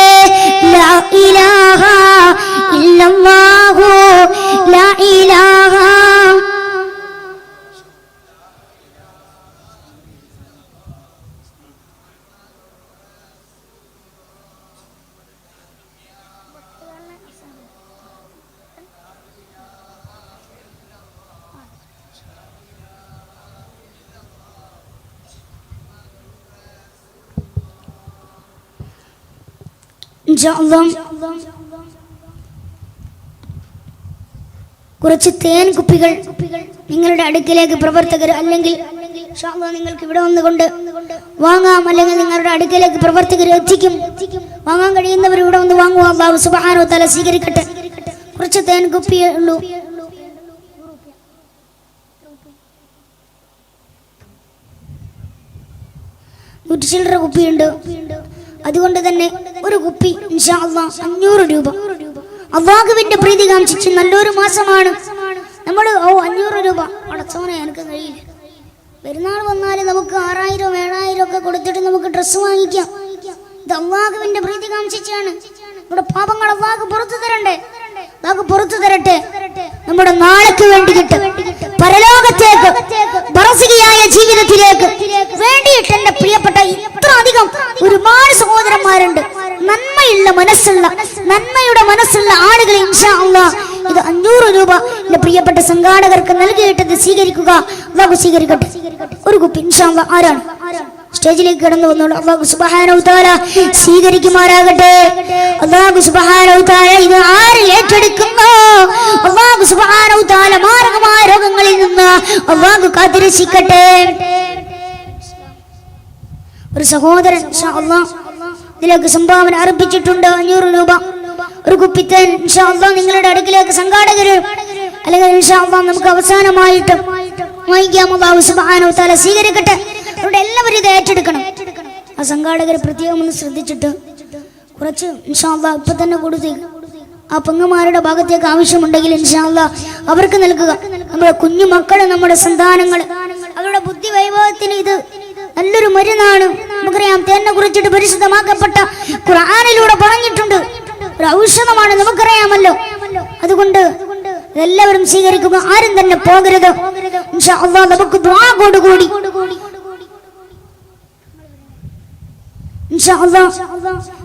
ലാ ഇലാഹ ഇല്ലല്ലാഹു ലാ ഇലാഹ. കുറച്ച് തേൻ കുപ്പികൾ നിങ്ങളുടെ അടുക്കിലേക്ക് പ്രവർത്തകർ അല്ലെങ്കിൽ നിങ്ങൾക്ക് ഇവിടെ വന്നുകൊണ്ട് വാങ്ങാം, അല്ലെങ്കിൽ നിങ്ങളുടെ അടുക്കിലേക്ക് പ്രവർത്തകർ എത്തിക്കും. വാങ്ങാൻ കഴിയുന്നവർ ഇവിടെ വന്ന് വാങ്ങുക. അല്ലാഹു സുബ്ഹാനഹു വ തആല സ്വീകരിക്കട്ടെ. കുറച്ച് തേൻ കുപ്പിയേ ഉള്ളൂ. ചില്ലറ കുപ്പിയുണ്ട്. അതുകൊണ്ട് തന്നെ ഒരു കുപ്പി ഇൻഷാ അല്ലാഹ് 500 രൂപ. അല്ലാഹുവിന്റെ പ്രീതി കാംക്ഷിച്ച് നല്ലൊരു മാസമാണ് നമ്മൾ. 500 രൂപ അടച്ചോനെ എനിക്ക് കഴിയില്ല. പെരുന്നാൾ വന്നാൽ നമുക്ക് 6000 7000 ഒക്കെ കൊടുത്തിട്ട് നമുക്ക് ഡ്രസ്സ് വാങ്ങിക്കാം. ഇത് അല്ലാഹുവിന്റെ പ്രീതി കാംക്ഷിച്ചാണ്. നമ്മുടെ പാപങ്ങൾ അല്ലാഹു പുറത്തു തരണ്ടേ? അല്ലാഹു പുറത്തു തരട്ടെ. നമ്മുടെ നാളേക്ക് വേണ്ടിയിട്ട്, പരലോകത്തേക്ക്, ബറസികയായ ജീവിതത്തിലേക്ക് വേണ്ടിയിട്ട് എന്റെ പ്രിയപ്പെട്ട ഇത്ര അധികം ഒരുപാട് സഹോദരന്മാരുണ്ട്. നന്മയുള്ള മനസ്സുള്ള, നന്മയുടെ മനസ്സുള്ള ആളുകൾ ഇൻഷാ അല്ലാഹ് ഇത് 500 രൂപ എന്റെ പ്രിയപ്പെട്ട സംഘാടകർക്ക് നൽകിയിട്ട് സ്വീകരിക്കുക. അല്ലാഹു സ്വീകരിക്കട്ടെ. ഒരു കുപ്പി ഇൻഷാ അല്ലാഹ്. ആരാണ് സ്റ്റേജിലേക്ക് കടന്നു വന്നോളൂ. അല്ലാഹു സുബ്ഹാനഹു വ തആല സ്വീകരിക്കുമാറാകട്ടെ. അല്ലാഹു സുബ്ഹാനഹു വ തആല ഇത് ആര് ഏറ്റെടുക്കുന്നു, അല്ലാഹു സുബ്ഹാനഹു വ തആല മാരകമായ രോഗങ്ങളിൽ നിന്ന് അല്ലാഹു കാത്തിരക്ഷിക്കട്ടെ. ഒരു സഹോദരൻ ഇൻഷാ അല്ലാഹ് ഇതിലേക്ക് സംഭാവന അർപ്പിച്ചിട്ടുണ്ട് 500 രൂപ. ഒരു കുപ്പി തേൻ ഇൻഷാ അല്ലാഹ് നിങ്ങളുടെ അടുക്കിലേക്ക് സംഘാടകർ അല്ലെങ്കിൽ ഇൻഷാ അല്ലാഹ് നമുക്ക് അവസാനമായിട്ട് വാങ്ങിക്കാം. അല്ലാഹു സുബ്ഹാനഹു വ തആല സ്വീകരിക്കട്ടെ. അവിടെ എല്ലാവരും ഇത് ഏറ്റെടുക്കണം. ആ സംഘാടകർ പ്രത്യേകം ഒന്ന് ശ്രദ്ധിച്ചിട്ട് കുറച്ച് ഇൻഷാ അല്ലാഹ് ഇപ്പൊ തന്നെ കൊടുത്തേക്ക്. ആ പെങ്ങന്മാരുടെ ഭാഗത്തേക്ക് ആവശ്യമുണ്ടെങ്കിൽ ഇൻഷാ അല്ലാഹ് അവർക്ക് നൽകുക. നമ്മുടെ കുഞ്ഞു മക്കള്, നമ്മുടെ സന്താനങ്ങൾ, അവരുടെ ബുദ്ധി വൈഭവത്തിന് ഇത് നല്ലൊരു മരുന്നാണ്. നമുക്കറിയാം, തേനെ കുറിച്ചിട്ട് പരിശുദ്ധമാക്കപ്പെട്ട ഖുർആനിലൂടെ പറഞ്ഞിട്ടുണ്ട്. ഒരു ഔഷധമാണ്, നമുക്കറിയാമല്ലോ. അതുകൊണ്ട് എല്ലാവരും സ്വീകരിക്കുക. ആരും തന്നെ പോകരുത്. ഇൻഷാ അല്ലാഹ് നമുക്ക് ദുആയോടുകൂടി ഇൻഷാ അല്ലാഹ്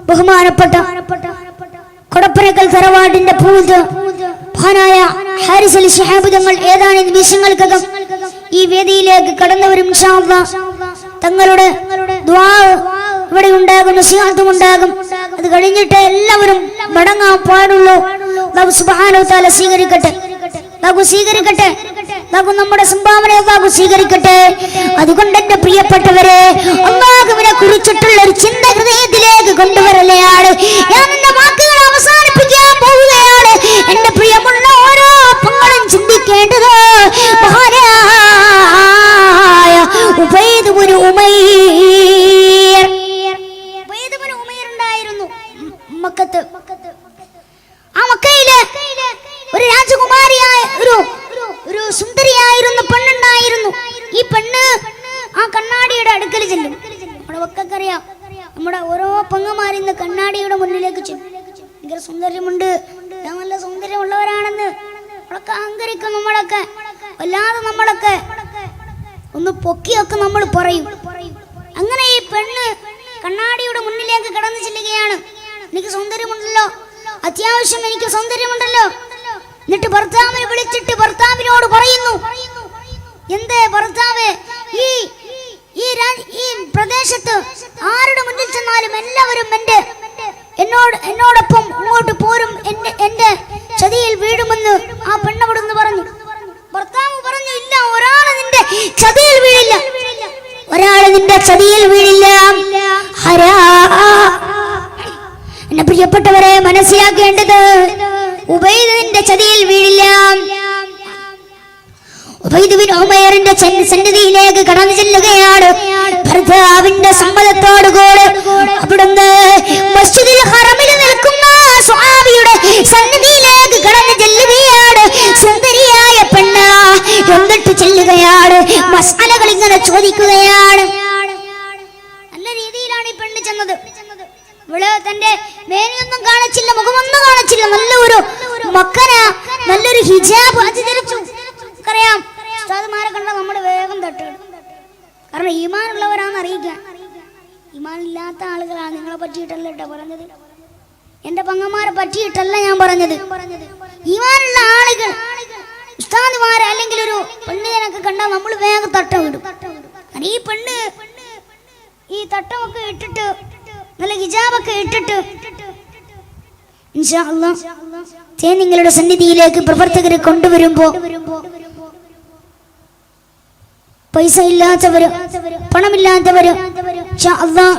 ബഹുമാനപ്പെട്ട കൊടപ്പനക്കൽ തറവാടിന്റെ പൂജ മഹാനായ ഹാരിസ് അലി ശിഹാബ് തങ്ങൾ ഏതാനും നിമിഷങ്ങൾക്കകം ഈ വേദിയിലേക്ക് കടന്നവരും ഇൻഷാ അല്ലാഹ് തങ്ങളുടെ ദുആ ഇവിടെ ഉണ്ടാകും, നസീഹത്തും ഉണ്ടാകും. അത് കഴിഞ്ഞിട്ട് എല്ലാവരും മടങ്ങാൻ പാടുള്ളൂ. അല്ലാഹു സുബ്ഹാനഹു വ തആല സ്വീകരിക്കട്ടെ. അല്ലാഹു സ്വീകരിക്കട്ടെ. അല്ലാഹു നമ്മുടെ സംഭാവന അല്ലാഹു സ്വീകരിക്കട്ടെ. അതുകൊണ്ട് എന്റെ പ്രിയപ്പെട്ടവരെ, അല്ലാഹുവിനെ കുറിച്ചിട്ടുള്ള ഒരു ചിന്ത ഹൃദയത്തിലേക്ക് കൊണ്ടുവരലെയാണ് ഞാൻ എന്റെ വാക്കുകൾ അവസാനിപ്പിക്കാൻ പോവുകയാണ്. എന്റെ പ്രിയമുള്ള ഓരോ പങ്ങളും ചിന്തിക്കേണ്ടത് മഹാനായ ഉബൈദ് ഇബ്നു ഉമൈർ ഉണ്ടായിരുന്നു മക്കത്ത്. ആ മക്കയിലെ ഒരു രാജകുമാരിയായ ഒരു സുന്ദരിയായിരുന്ന പെണ്ണുണ്ടായിരുന്നു. ഈ പെണ്ണ് ആ കണ്ണാടിയുടെ അടുക്കൽ ചെല്ലും. നമ്മുടെ മക്കൾക്കറിയാം, നമ്മുടെ ഓരോ പെങ്ങന്മാരിന്ന് കണ്ണാടിയുടെ മുന്നിലേക്ക് ചെല്ലും. ഭയങ്കര സൗന്ദര്യമുണ്ട്, ഞാൻ നല്ല സൗന്ദര്യമുള്ളവരാണെന്ന് നമ്മളൊക്കെ അഹങ്കരിക്കും. നമ്മളൊക്കെ വല്ലാതെ നമ്മളൊക്കെ ഒന്ന് പൊക്കിയൊക്കെ നമ്മൾ പറയും. അങ്ങനെ ഈ പെണ്ണ് കണ്ണാടിയുടെ മുന്നിലേക്ക് കടന്നു ചെല്ലുകയാണ്. എനിക്ക് സൗന്ദര്യമുണ്ടല്ലോ, അത്യാവശ്യം എനിക്ക് സൗന്ദര്യമുണ്ടല്ലോ. എന്നിട്ട് ഭർത്താവിനെ വിളിച്ചിട്ട് ഭർത്താവിനോട് പറയുന്നു, എന്തേ ഭർത്താവേ, ഈ പ്രദേശത്ത് ആരുടെ മുന്നിൽ ചെന്നാലും എല്ലാവരും എന്നോടൊപ്പം ഇങ്ങോട്ട് പോരും, എന്റെ ചതിയിൽ വീഴുമെന്ന് ആ പെണ്ണവിടുന്ന് പറഞ്ഞു. ഭർത്താവ് പറഞ്ഞു, ഇല്ല, ഒരാള് നിന്റെ ചതിയിൽ വീഴില്ല, ഒരാള് നിന്റെ ചതിയിൽ വീഴില്ല. എന്നെ പ്രിയപ്പെട്ടവരെ, മനസ്സിലാക്കേണ്ടത് ഉബൈദിന്റെ ചതിയിൽ വീഴില്ല. ഉബൈദ് ബിൻ ഉമൈറിന്റെ സന്നിധിയിലേക്ക് കടന്നു ചെല്ലുകയാണ്. ഭർത്താവിന്റെ സമ്മതത്തോടുകൂടെ അവിടുന്ന് മസ്ജിദുൽ ഹറമിൽ നിൽക്കുന്ന സ്വഹാബിയുടെ സന്നിധിയിലേക്ക് കടന്നു ചെല്ലുകയാണ്. സുന്ദരിയായ പെണ്ണ് എന്നിട്ട് ചെല്ലുകയാണ്. മസാലകൾ ഇങ്ങനെ ചോദിക്കുകയാണ്. നല്ല രീതിയിലാണ് ഈ പെണ്ണ് ചെന്നത്. ഇവള് തന്റെ മേനിയൊന്നും കാണിച്ചില്ല, മുഖമൊന്നും കാണിച്ചില്ല. നല്ലൊരു മക്കന, നല്ലൊരു ഹിജാബ് അത് ധരിച്ചു. അറിയാം, ഉസ്താദുമാരെ കണ്ട നമ്മുടെ വേഗം തട്ടുകൾ. കാരണം ഈമാനുള്ളവരാണെന്ന് അറിയിക്കാൻ. ഈമാനില്ലാത്ത ആളുകളാണ്. നിങ്ങളെ പറ്റിയിട്ടല്ല കേട്ടോ പറഞ്ഞത്, എന്റെ പങ്ങന്മാരെ പറ്റിയിട്ടല്ല ഞാൻ പറഞ്ഞത്. ഈമാനുള്ള ആളുകൾ, ഉസ്താദുമാരെ അല്ലെങ്കിൽ ഒരു പെണ്ണിനൊക്കെ കണ്ടാൽ നമ്മൾ വേഗം തട്ടം ഇടും. ഈ പെണ്ണ് ഈ തട്ടമൊക്കെ ഇട്ടിട്ട് നല്ല ഹിജാബൊക്കെ ഇട്ടിട്ട് ഇൻഷാ അല്ലാഹ് നിങ്ങളുടെ സന്നിധിയിലേക്ക് പ്രവർത്തകരെ കൊണ്ടുവരുമ്പോ പൈസ ഇല്ലാത്തവര്, പണമില്ലാത്തവര് ഇൻഷാ അല്ലാഹ്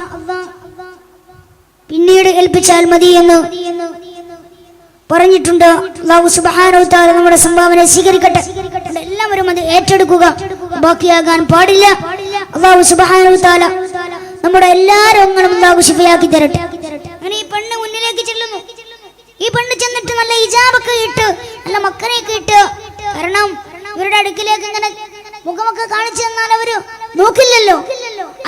പിന്നീട് ഏൽപ്പിച്ചാൽ മതി എന്ന് പറഞ്ഞിട്ടുണ്ട്. അല്ലാഹു സുബ്ഹാനഹു വ തആല നമ്മുടെ സംഭാവന സ്വീകരിക്കട്ടെ. എല്ലാവരും അത് ഏറ്റെടുക്കുക, ബാക്കിയാകാൻ പാടില്ല. അല്ലാഹു സുബ്ഹാനഹു വ തആല നമ്മുടെ എല്ലാ രോഗങ്ങളും അല്ലാഹു ശിഫയാക്കി തരട്ടെ. അങ്ങനെ ഈ പെണ്ണ് മുന്നിലേക്ക് ചെല്ലുന്നു. ഈ പെണ്ണ് ചെന്നിട്ട് നല്ല ഹിജാബൊക്കെ ഇട്ട് നല്ല മക്കനെയൊക്കെ ഇട്ട്, കാരണം ഇവരുടെ അടുക്കിലേക്ക് ഇങ്ങനെ മുഖമൊക്കെ കാണിച്ചു തന്നാൽ അവര് നോക്കില്ലല്ലോ.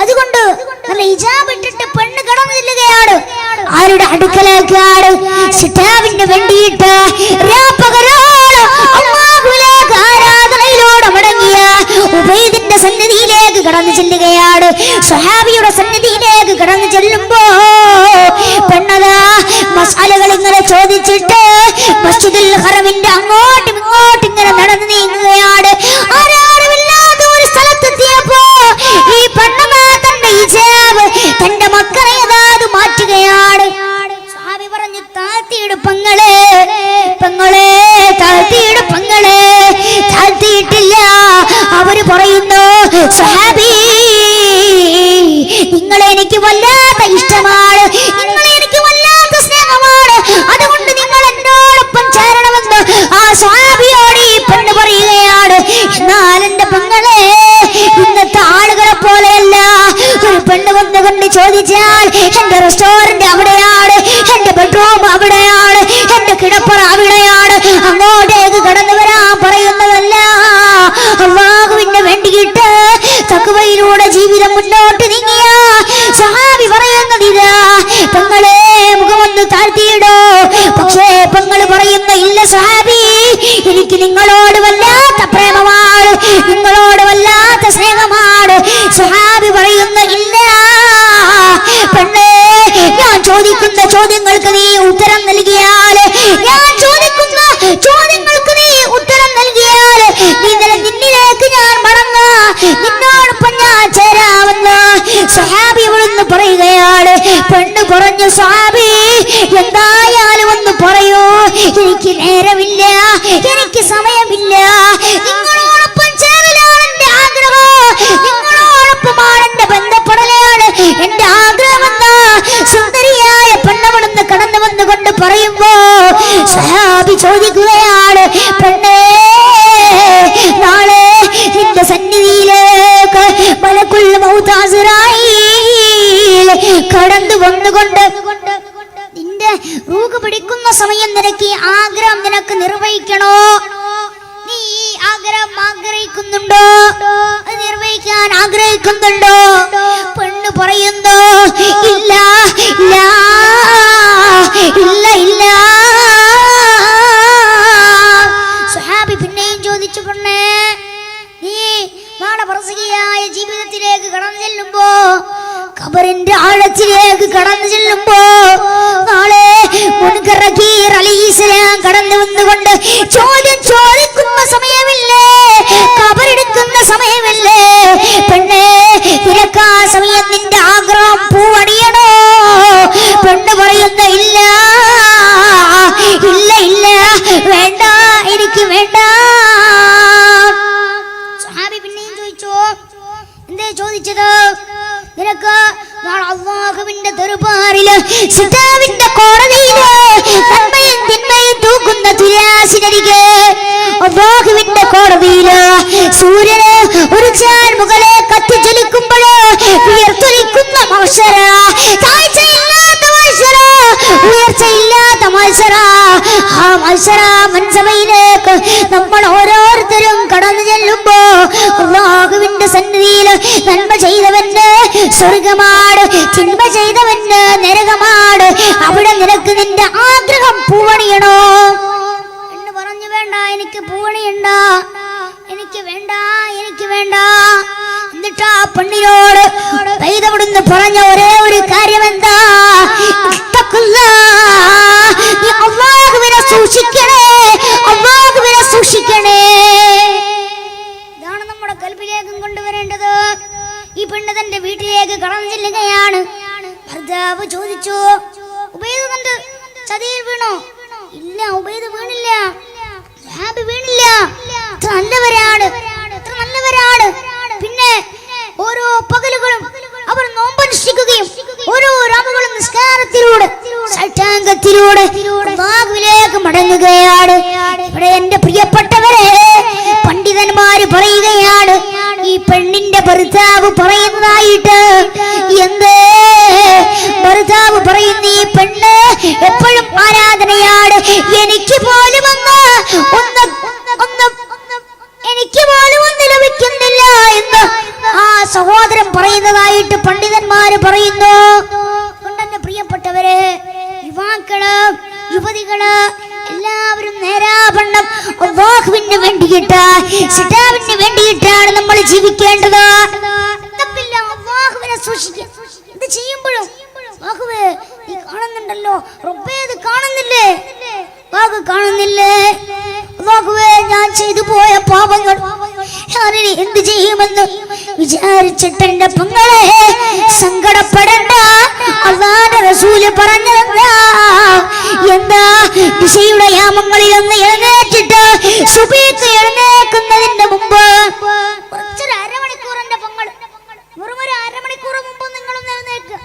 അതുകൊണ്ട് നല്ല ഹിജാബ് ഇട്ടിട്ട് പെണ്ണ് കടന്നു ചെല്ലുകയാണ്. ആരുടെ അടുക്കലേക്കാണ്? സിതാവിന് വേണ്ടിയിട്ട് അല്ലാഹുവിലേക്ക് ആരാധനയിലൂടെ മടങ്ങിയ ഉബൈദിന്റെ സന്നിധിയിലേക്ക് കടന്നു ചെല്ലുകയാണ്. സ്വഹാബിയുടെ സന്നിധിയിലേക്ക് കടന്നു ചെല്ലുമ്പോ പെണ്ണതാ മസാലകൾ ഇങ്ങനെ ചോദിച്ചിട്ട് മസ്ജിദുൽ ഹറമിന്റെ അങ്ങോട്ടും ഇങ്ങോട്ടും ഇങ്ങനെ നടന്നു നീങ്ങുകയാണ്. ആരാരുമില്ലാത്ത ഒരു സ്ഥലത്തെത്തിയപ്പോ ഈ പെണ്ണമാ തന്റെ ഹിജാബ് തന്റെ മക്കളെ അത് മാറ്റുകയാണ്. സ്വഹാബി പറഞ്ഞു, താഴ്ത്തിയിട് പെങ്ങളെ, പെങ്ങളെ താഴ്ത്തിയിട് പെങ്ങളെ. താഴ്ത്തിയിട്ടില്ല. അവര് പറയുന്നു, സ്വഹാബി നിങ്ങളെ എനിക്ക് വല്ലാത്ത ഇഷ്ടമാണ്, നിങ്ങളെ എനിക്ക് വല്ലാത്ത സ്നേഹമാണ്, അതുകൊണ്ട് നിങ്ങൾ എന്നോടൊപ്പം ചേരണമെന്ന് ആ സ്വഹാബിയോട് ഈ പെണ്ണ് പറയുകയാണ്. എന്നാൽ എന്റെ പെങ്ങളെ, ഇന്നത്തെ ആളുകളെ പോലെയല്ല. ഒരു പെണ്ണ് വന്നുകൊണ്ട് ചോദിച്ചാൽ എന്റെ റെസ്റ്റോറന്റ് അവിടെയാണ്, എന്റെ ബെഡ്റൂം അവിടെയാണ്, എന്റെ കിടപ്പറ അവിടെയാണ്, അങ്ങോട്ടേക്ക് കടന്നു വരാൻ പറയുന്നതല്ല. അല്ലാഹുവിന് വേണ്ടിയിട്ട് തഖ്വയിലൂടെ ജീവിതം മുന്നോട്ട് നീങ്ങിയ സ്വഹാബി പറയുന്നത് ഇതാ, പെങ്ങളെ മുഖമൊന്ന് താഴ്ത്തിയിടോ. പക്ഷേ പെങ്ങള് പറയുന്ന, ഇല്ല സ്വഹാബി, എനിക്ക് നിങ്ങളോട് വല്ലാത്ത പ്രേമമാണ്, നിങ്ങളോട് വല്ലാത്ത സ്നേഹമാണ്. സ്വഹാബി പറയുന്ന, ഇല്ല പെണ്ണേ, ഞാൻ ചോദിക്കുന്ന ചോദ്യങ്ങൾക്ക് നീ ഉത്തരം നൽകിയാൽ, ഞാൻ ചോദിക്കുന്ന ചോദ്യങ്ങൾക്ക് നീ ഉത്തരം നൽകിയാൽ നിന്നിലേക്ക് ഞാൻ മടങ്ങാ, നിന്നോടൊപ്പം ഞാൻ ചേരാമെന്ന് സ്വഹാബി ഇവിടുന്ന് പറയുകയാണ്. പെണ്ണ് പറഞ്ഞു, സ്വഹാബി എന്തായാലും ഒന്ന് പറയൂ, എനിക്ക് നേരമില്ല, എനിക്ക് സമയമില്ല, നിങ്ങളോടൊപ്പം ചേരലാണ് എന്റെ ആഗ്രഹം, നിങ്ങളോടൊപ്പമാണ് എന്റെ ബന്ധപ്പെടലാണ് എന്റെ ആഗ്രഹമെന്ന് സുന്ദരിയായ പെണ്ണവിടുന്ന് കടന്നു വന്നുകൊണ്ട് പറയുമ്പോ സ്വഹാബി ചോദിക്കുകയാണ്, പെണ്ണേ നാളെ നിന്റെ സന്നിധിയിലേക്ക് മലക്കുൽ മൗത്ത് അസ്റായീൽ കടന്നു വന്നുകൊണ്ട് നിന്റെ റൂഹ് പിടിക്കുന്ന സമയം നിനക്ക് ഈ ആഗ്രഹം നിനക്ക് നിർവഹിക്കണോ? നീ ഈ ആഗ്രഹം ആഗ്രഹിക്കുന്നുണ്ടോ? അത് നിർവഹിക്കാൻ ആഗ്രഹിക്കുന്നുണ്ടോ? പെണ്ണ് പറയുന്നു, ഇല്ല ഇല്ല ഇല്ല ഇല്ല. സ്വഹാബി പിന്നെയും ചോദിച്ചു, പെണ്ണേ നീ നാളെ പ്രസംഗിയായ ജീവിതത്തിലേക്ക് കടന്നു ചെല്ലുമ്പോ, ഖബറിന്റെ ആഴത്തിലേക്ക് കടന്നു ചെല്ലുമ്പോ, നാളെ മുൻകർ നക്കീർ അലൈഹിസ്സലാം കടന്നു വന്നുകൊണ്ട് ചോദ്യം ചോദിക്കുന്ന സമയമില്ലേ, ഖബറെടുക്കുന്ന സമയമില്ലേ? പെണ്ണേ നിനക്ക് ആ സമയം നിന്റെ ആഗ്രഹം പൂവണിയണോ? പെണ്ണ് പറയുന്ന, ഇല്ല ഇല്ല ഇല്ല, വേണ്ട, എനിക്ക് വേണ്ട. സ്വഹാബി പിന്നെയും ചോദിച്ചു, എന്തേ ചോദിച്ചത്? നിനക്ക് അല്ലാഹുവിന്റെ ദർബാറില് സിതാവിന്റെ കോടതിയില് നന്മയും തിന്മയും തൂക്കുന്ന തുലാസിനരികെ, അല്ലാഹുവിന്റെ കോടതിയില് സൂര്യന് ഒരു ചാൻ മുകളെ കത്തിജ്വലിക്കുമ്പോൾ ഉയർത്തൊലിക്കുന്ന മത്സര, താഴ്ചയില്ലാത്ത മത്സര, ഉയർച്ചയില്ലാത്ത മത്സര. ആ മത്സര മൻസഭയിലേക്ക് നമ്മൾ ഓരോരുത്തരും കടന്നു ചെല്ലുമ്പോ അല്ലാഹുവിന്റെ സന്നിധിയിൽ നന്മ ചെയ്തവന് സ്വർഗമാണ്, തിന്മ ചെയ്തവന് നരകമാണ്. അവിടെ നിനക്ക് നിന്റെ ആഗ്രഹം പൂവണിയണോ എന്ന് പറഞ്ഞു. വേണ്ട, എനിക്ക് പൂവണിയണ്ട, എനിക്ക് വേണ്ട, എനിക്ക് വേണ്ട. എന്നിട്ട് ആ പെണ്ണിനോട് പെയ്തവിടുന്ന് പറഞ്ഞ ഒരേ ഒരു കാര്യം എന്താ? അല്ലാഹുവിനെ സൂക്ഷിക്കണേ, അല്ലാഹുവിനെ സൂക്ഷിക്കണേ. ഇതാണ് നമ്മുടെ കൽബിലേക്കും കൊണ്ടുവരേണ്ടത്. ഈ പെണ്ണ് തന്റെ വീട്ടിലേക്ക് കടന്നു ചെല്ലുകയാണ്. ഭർത്താവ് ചോദിച്ചു, ഉബൈദ് കണ്ട് ചതിയിൽ വീണോ? ഇല്ല, ഉബൈദ് വീണില്ല, വീണില്ല. എത്ര നല്ലവരാണ്, എത്ര നല്ലവരാണ്. പിന്നെ ഓരോ പകലുകളും അവർ നോമ്പനുഷ്ഠിക്കുകയും ഓരോ രാവുകളും നിസ്കാരത്തിലൂടെ ഷട്ടാംഗത്തിലൂടെ അല്ലാഹുവിലേക്ക് മടങ്ങുകയാണ്. ഇവിടെ എന്റെ പ്രിയപ്പെട്ടവരെ, പണ്ഡിതന്മാര് പറയുകയാണ്, ഈ പെണ്ണിന്റെ ഭർത്താവ് പറയുന്നതായിട്ട് എന്ത്? ഭർത്താവ് പറയുന്ന ഈ പെണ്ണ് എപ്പോഴും ആരാധനയാണ്. എനിക്ക് പോലും എനിക്ക് പോലും ഒന്നും ലഭിക്കുന്നില്ല എന്ന് ആ സഹോദരൻ പറയുന്നതായിട്ട് പണ്ഡിതന്മാര് പറയുന്നു. കൊണ്ടെന്റെ പ്രിയപ്പെട്ടവരെ, യുവാക്കള്, യുവതികള് എല്ലാവരും നേരാവണ്ണം അല്ലാഹുവിന് വേണ്ടിയിട്ട്, സിതാവിന് വേണ്ടിയിട്ടാണ് നമ്മൾ ജീവിക്കേണ്ടത്. അല്ലാഹുവിനെ സൂക്ഷിക്കുക. ഇത് ചെയ്യുമ്പോഴും അല്ലാഹുവേ നീ കാണുന്നുണ്ടല്ലോ, റബ്ബേ ഇത് കാണുന്നില്ലേ, അല്ലാഹു കാണുന്നില്ലേ? അല്ലാഹുവേ ഞാൻ ചെയ്തു പോയ പാപങ്ങൾ ഞാനിനി എന്ത് ചെയ്യുമെന്ന് വിചാരിച്ചിട്ട് എന്റെ പെങ്ങളെ സങ്കടപ്പെടണ്ട. അല്ലാഹുവിന്റെ റസൂല് പറഞ്ഞതെന്താ? എന്താ? ദിശയുടെ യാമങ്ങളിൽ ഒന്ന് എഴുന്നേറ്റിട്ട് സുബഹിക്ക് എഴുന്നേൽക്കുന്നതിന്റെ മുമ്പ് കുറച്ചൊരു അരമണിക്കൂർ, എന്റെ പെങ്ങൾ വെറും ഒരു അരമണിക്കൂർ മുമ്പ് നിങ്ങളൊന്ന് എഴുന്നേൽക്കുക.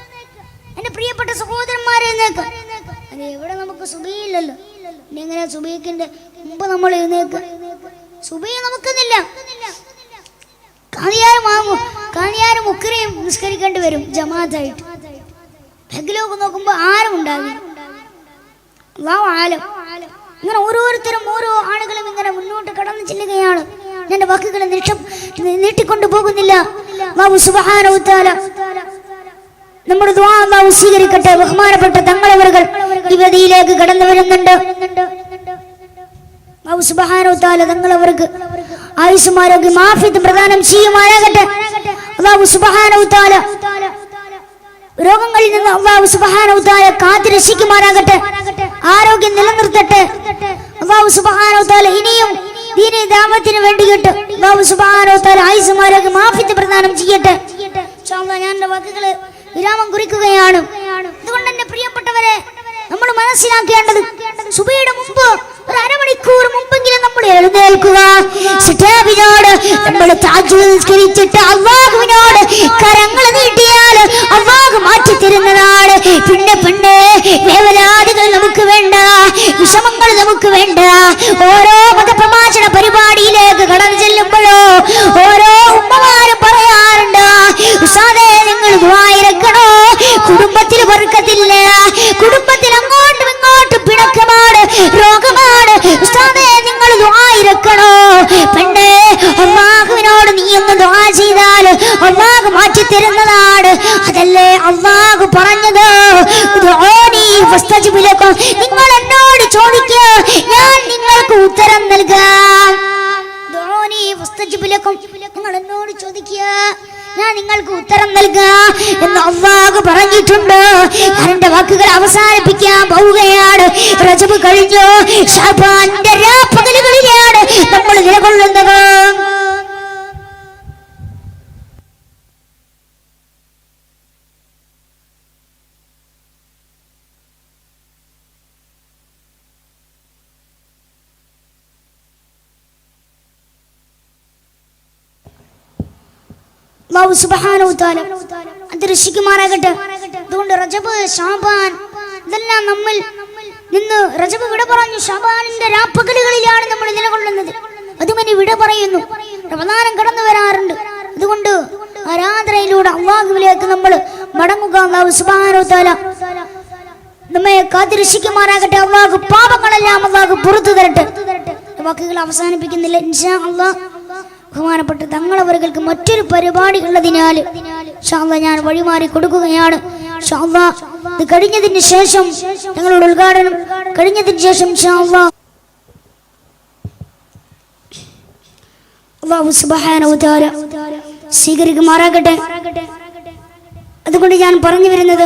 എന്റെ പ്രിയപ്പെട്ട സഹോദരന്മാരെ എഴുന്നേൽക്കുക. അത് എവിടെ നമുക്ക് സുബഹിയില്ലല്ലോ, ഇനി എങ്ങനെ സുബഹിക്കിന്റെ മുമ്പ് നമ്മൾ എഴുന്നേൽക്കുക? സുബഹി നമുക്കുന്നില്ല. കാണിയാരും മുക്കരെയും നിസ്കരിക്കേണ്ടി വരും ജമാഅത്തായിട്ട്. ബെഗിലൊക്കെ നോക്കുമ്പോ ആരും ഉണ്ടാകില്ല. അല്ലാഹു ആലം. ഇങ്ങനെ ഓരോരുത്തരും ഓരോ ആളുകളും ഇങ്ങനെ മുന്നോട്ട് കടന്നു ചെല്ലുകയാണ്. എന്റെ വാക്കുകളെ നീട്ടിക്കൊണ്ടു പോകുന്നില്ല. അല്ലാഹു സുബ്ഹാനഹു വ തആല നമ്മുടെ ദുആ അല്ലാഹു സ്വീകരിക്കട്ടെ. ബഹുമാനപ്പെട്ട തങ്ങളവറുകൾ ഈ വേദിയിലേക്ക് കടന്നു വരുന്നുണ്ട്. അല്ലാഹു സുബ്ഹാനഹു വ തആല തങ്ങളവർക്ക് ആയുസ്സും ആരോഗ്യം ആഫിയത്തും പ്രദാനം ചെയ്യുമാറാകട്ടെ. അല്ലാഹു സുബ്ഹാനഹു വ തആല രോഗങ്ങളിൽ നിന്ന് അല്ലാഹു സുബ്ഹാനഹു വ തആല കാത്തു രക്ഷിക്കുമാറാകട്ടെ. ആരോഗ്യം നിലനിർത്തട്ടെ. അല്ലാഹു സുബ്ഹാനഹു വ തആല ഇനിയും ദീനീ ദഅവത്തിന് വേണ്ടിയിട്ട് അല്ലാഹു സുബ്ഹാനഹു വ തആല ആയുസ്സും ആരോഗ്യം ആഫിയത്തും പ്രദാനം ചെയ്യട്ടെ. ഇൻഷാ അല്ലാഹ് ഞാൻ എൻ്റെ വാക്കുകളെ വിരാമം കുറിക്കുകയാണ്. അതുകൊണ്ട് എന്റെ പ്രിയപ്പെട്ടവരെ, നമ്മൾ മനസ്സിലാക്കേണ്ടത് സുബഹിയുടെ മുമ്പ് ഒരു അരമണിക്കൂർ മുമ്പെങ്കിലും നമ്മൾ എഴുന്നേൽക്കുക. സിതാബിനോട് നമ്മൾ തഹജ്ജുദ് നിസ്കരിച്ചിട്ട് അല്ലാഹുവിനോട് കരങ്ങൾ നീട്ടിയാൽ അല്ലാഹു മാറ്റി തരുന്നതാണ്. പിന്നെ വേവലാതികൾ നമുക്ക് വേണ്ട, വിഷമങ്ങൾ നമുക്ക് വേണ്ട. ഓരോ മതപ്രഭാഷണ പരിപാടിയിലേക്ക് കടന്നു ചെല്ലുമ്പോഴോ ഓരോ ഉമ്മമാരും പറയാറുണ്ട്, ഉസ്താദേ നിങ്ങൾ ദുആ ഇറക്കണോ, കുടുംബത്തിൽ ബർക്കത്തില്ല, കുടുംബത്തിൽ അങ്ങോട്ടും ഇങ്ങോട്ടും പിണക്കമാണ്, രോഗമാണ്, ഉസ്താദേ നിങ്ങൾ ദുആ ഇറക്കണോ. പെണ്ണേ, അല്ലാഹുവിനോട് നീ ഒന്ന് ദുആ ചെയ്താൽ അല്ലാഹു മാറ്റി തരുന്നതാണ്. അതല്ലേ അല്ലാഹു പറഞ്ഞത്, ദുആനി ഫസ്തജിബ് ലക്കും. നിങ്ങൾ എന്നോട് ചോദിക്കുക, ഞാൻ നിങ്ങൾക്ക് ഉത്തരം നൽകാം. ദുആനി ഫസ്തജിബ് ലക്കും. നിങ്ങൾ എന്നോട് ചോദിക്കുക, ഞാൻ നിങ്ങൾക്ക് ഉത്തരം നൽകാം എന്ന് അല്ലാഹു പറഞ്ഞിട്ടുണ്ട്. ഞാൻ എന്റെ വാക്കുകൾ അവസാനിപ്പിക്കാൻ പോവുകയാണ്. റജബ് കഴിഞ്ഞു, ശഅബാന്റെ രാപ്പകലുകളിലാണ് നമ്മൾ നിലകൊള്ളുന്നത്. അല്ലാഹു സുബ്ഹാനഹു വ തആല അത് രക്ഷിക്കുമാറാകട്ടെ. അതുകൊണ്ട് റജബ്, ശഅബാൻ ഇതെല്ലാം നമ്മൾ നിന്ന് റജബ് വിട പറഞ്ഞു. ശഅബാനിന്റെ രാപ്പകലുകളിലാണ് നമ്മൾ നിലകൊള്ളുന്നത്. അതുമനി വിട പറയുന്നു. റമദാനം കടന്നു വരാറുണ്ട്. അതുകൊണ്ട് ആരാധനയിലൂടെ അള്ളാഹുവിലേക്ക് നമ്മൾ മടങ്ങുക. അല്ലാഹു സുബ്ഹാനഹു വ തആല നമ്മെ കാത്തിരക്ഷിക്കുമാറാകട്ടെ. അള്ളാഹു പാപങ്ങളെല്ലാം അള്ളാഹു പുറത്തു തരട്ടെ. വാക്കുകൾ അവസാനിപ്പിക്കുന്നില്ല. ഇൻഷാ അള്ളാഹ് ബഹുമാനപ്പെട്ട തങ്ങളവർക്ക് മറ്റൊരു പരിപാടി ഉള്ളതിനാൽ ഇൻഷാ അള്ളാഹ് ഞാൻ വഴിമാറി കൊടുക്കുകയാണ്. ഇൻഷാ അള്ളാഹ് ഇത് കഴിഞ്ഞതിന് ശേഷം ഞങ്ങളുടെ ഉദ്ഘാടനം കഴിഞ്ഞതിന് ശേഷം ഇൻഷാ അള്ളാഹ് അല്ലാഹു സുബ്ഹാനഹു വ തആല സ്വീകരിക്കുമാറാകട്ടെ. അതുകൊണ്ട് ഞാൻ പറഞ്ഞു വരുന്നത്,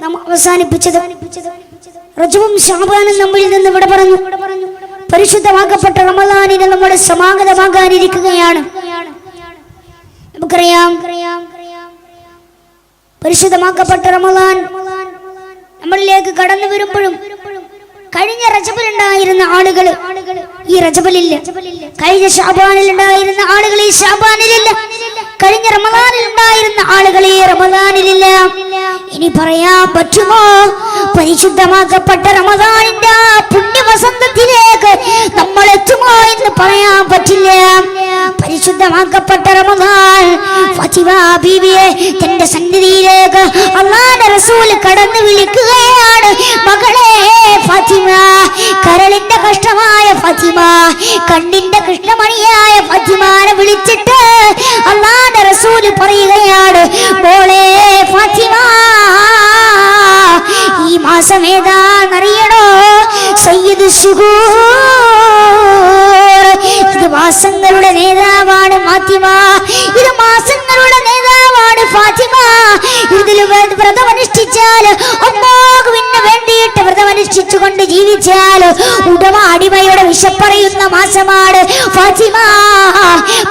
നാം അവസാനിപ്പിച്ചത് റജബും ശഅബാനും നമ്മിൽ നിന്ന് ഇവിടെ പറഞ്ഞു. പരിശുദ്ധമാക്കപ്പെട്ട റമദാനിനെ നമ്മുടെ സമാഗതമാകാനിരിക്കുകയാണ്. നമുക്കറിയാം, പരിശുദ്ധമാക്കപ്പെട്ട റമദാൻ നമ്മളിലേക്ക് കടന്നു വരുമ്പോഴും കഴിഞ്ഞ റജബിലുണ്ടായിരുന്ന ആളുകൾ ഈ റജബിലില്ല, കഴിഞ്ഞ ശഅബാനിൽ ഉണ്ടായിരുന്ന ആളുകൾ ഈ ശഅബാനിലില്ല, കഴിഞ്ഞ റമദാനിൽ ഉണ്ടായിരുന്ന ആളുകൾ ഈ റമദാനിലില്ല. ഇനി പറയാൻ പറ്റുമോ പരിശുദ്ധമാക്കപ്പെട്ട റമദാനിന്റെ പുണ്യവസന്തത്തിലേക്ക് നമ്മൾ എത്തുമോ എന്ന് പറയാൻ പറ്റില്ല. പരിശുദ്ധമാക്കപ്പെട്ട റമദാൻ ഫാത്തിമ ബീവിയെ തന്റെ സന്നിധിയിലേക്ക് അല്ലാഹുവിന്റെ റസൂൽ കടന്നു വിളിക്കുകയാണ്. മകളെ ഫാത്തിമ, കരളിന്റെ കഷ്ടമായ ഫാത്തിമ, കണ്ണിന്റെ കൃഷ്ണമണിയായ ഫാത്തിമാനെ വിളിച്ചിട്ട് അല്ലാഹുവിന്റെ റസൂൽ പറയുകയാണ്, മോളെ ഫാത്തിമ, ഈ മാസം ഏതാണെന്നറിയണോ? സയ്യിദ് ശുഹൂർ. ഇത് മാസങ്ങളുടെ നേതാവാണ് ഫാത്തിമ. ഇത് മാസങ്ങളുടെ നേതാവാണ് ഫാത്തിമ. ഇതിൽ വ്രതമനുഷ്ഠിച്ചാൽ അല്ലാഹുവിന് വേണ്ടിയിട്ട് വ്രതമനുഷ്ഠിച്ചുകൊണ്ട് ജീവിച്ചാൽ ഉടമ അടിമയുടെ വിശപ്പറിയുന്ന മാസമാണ് ഫാത്തിമ.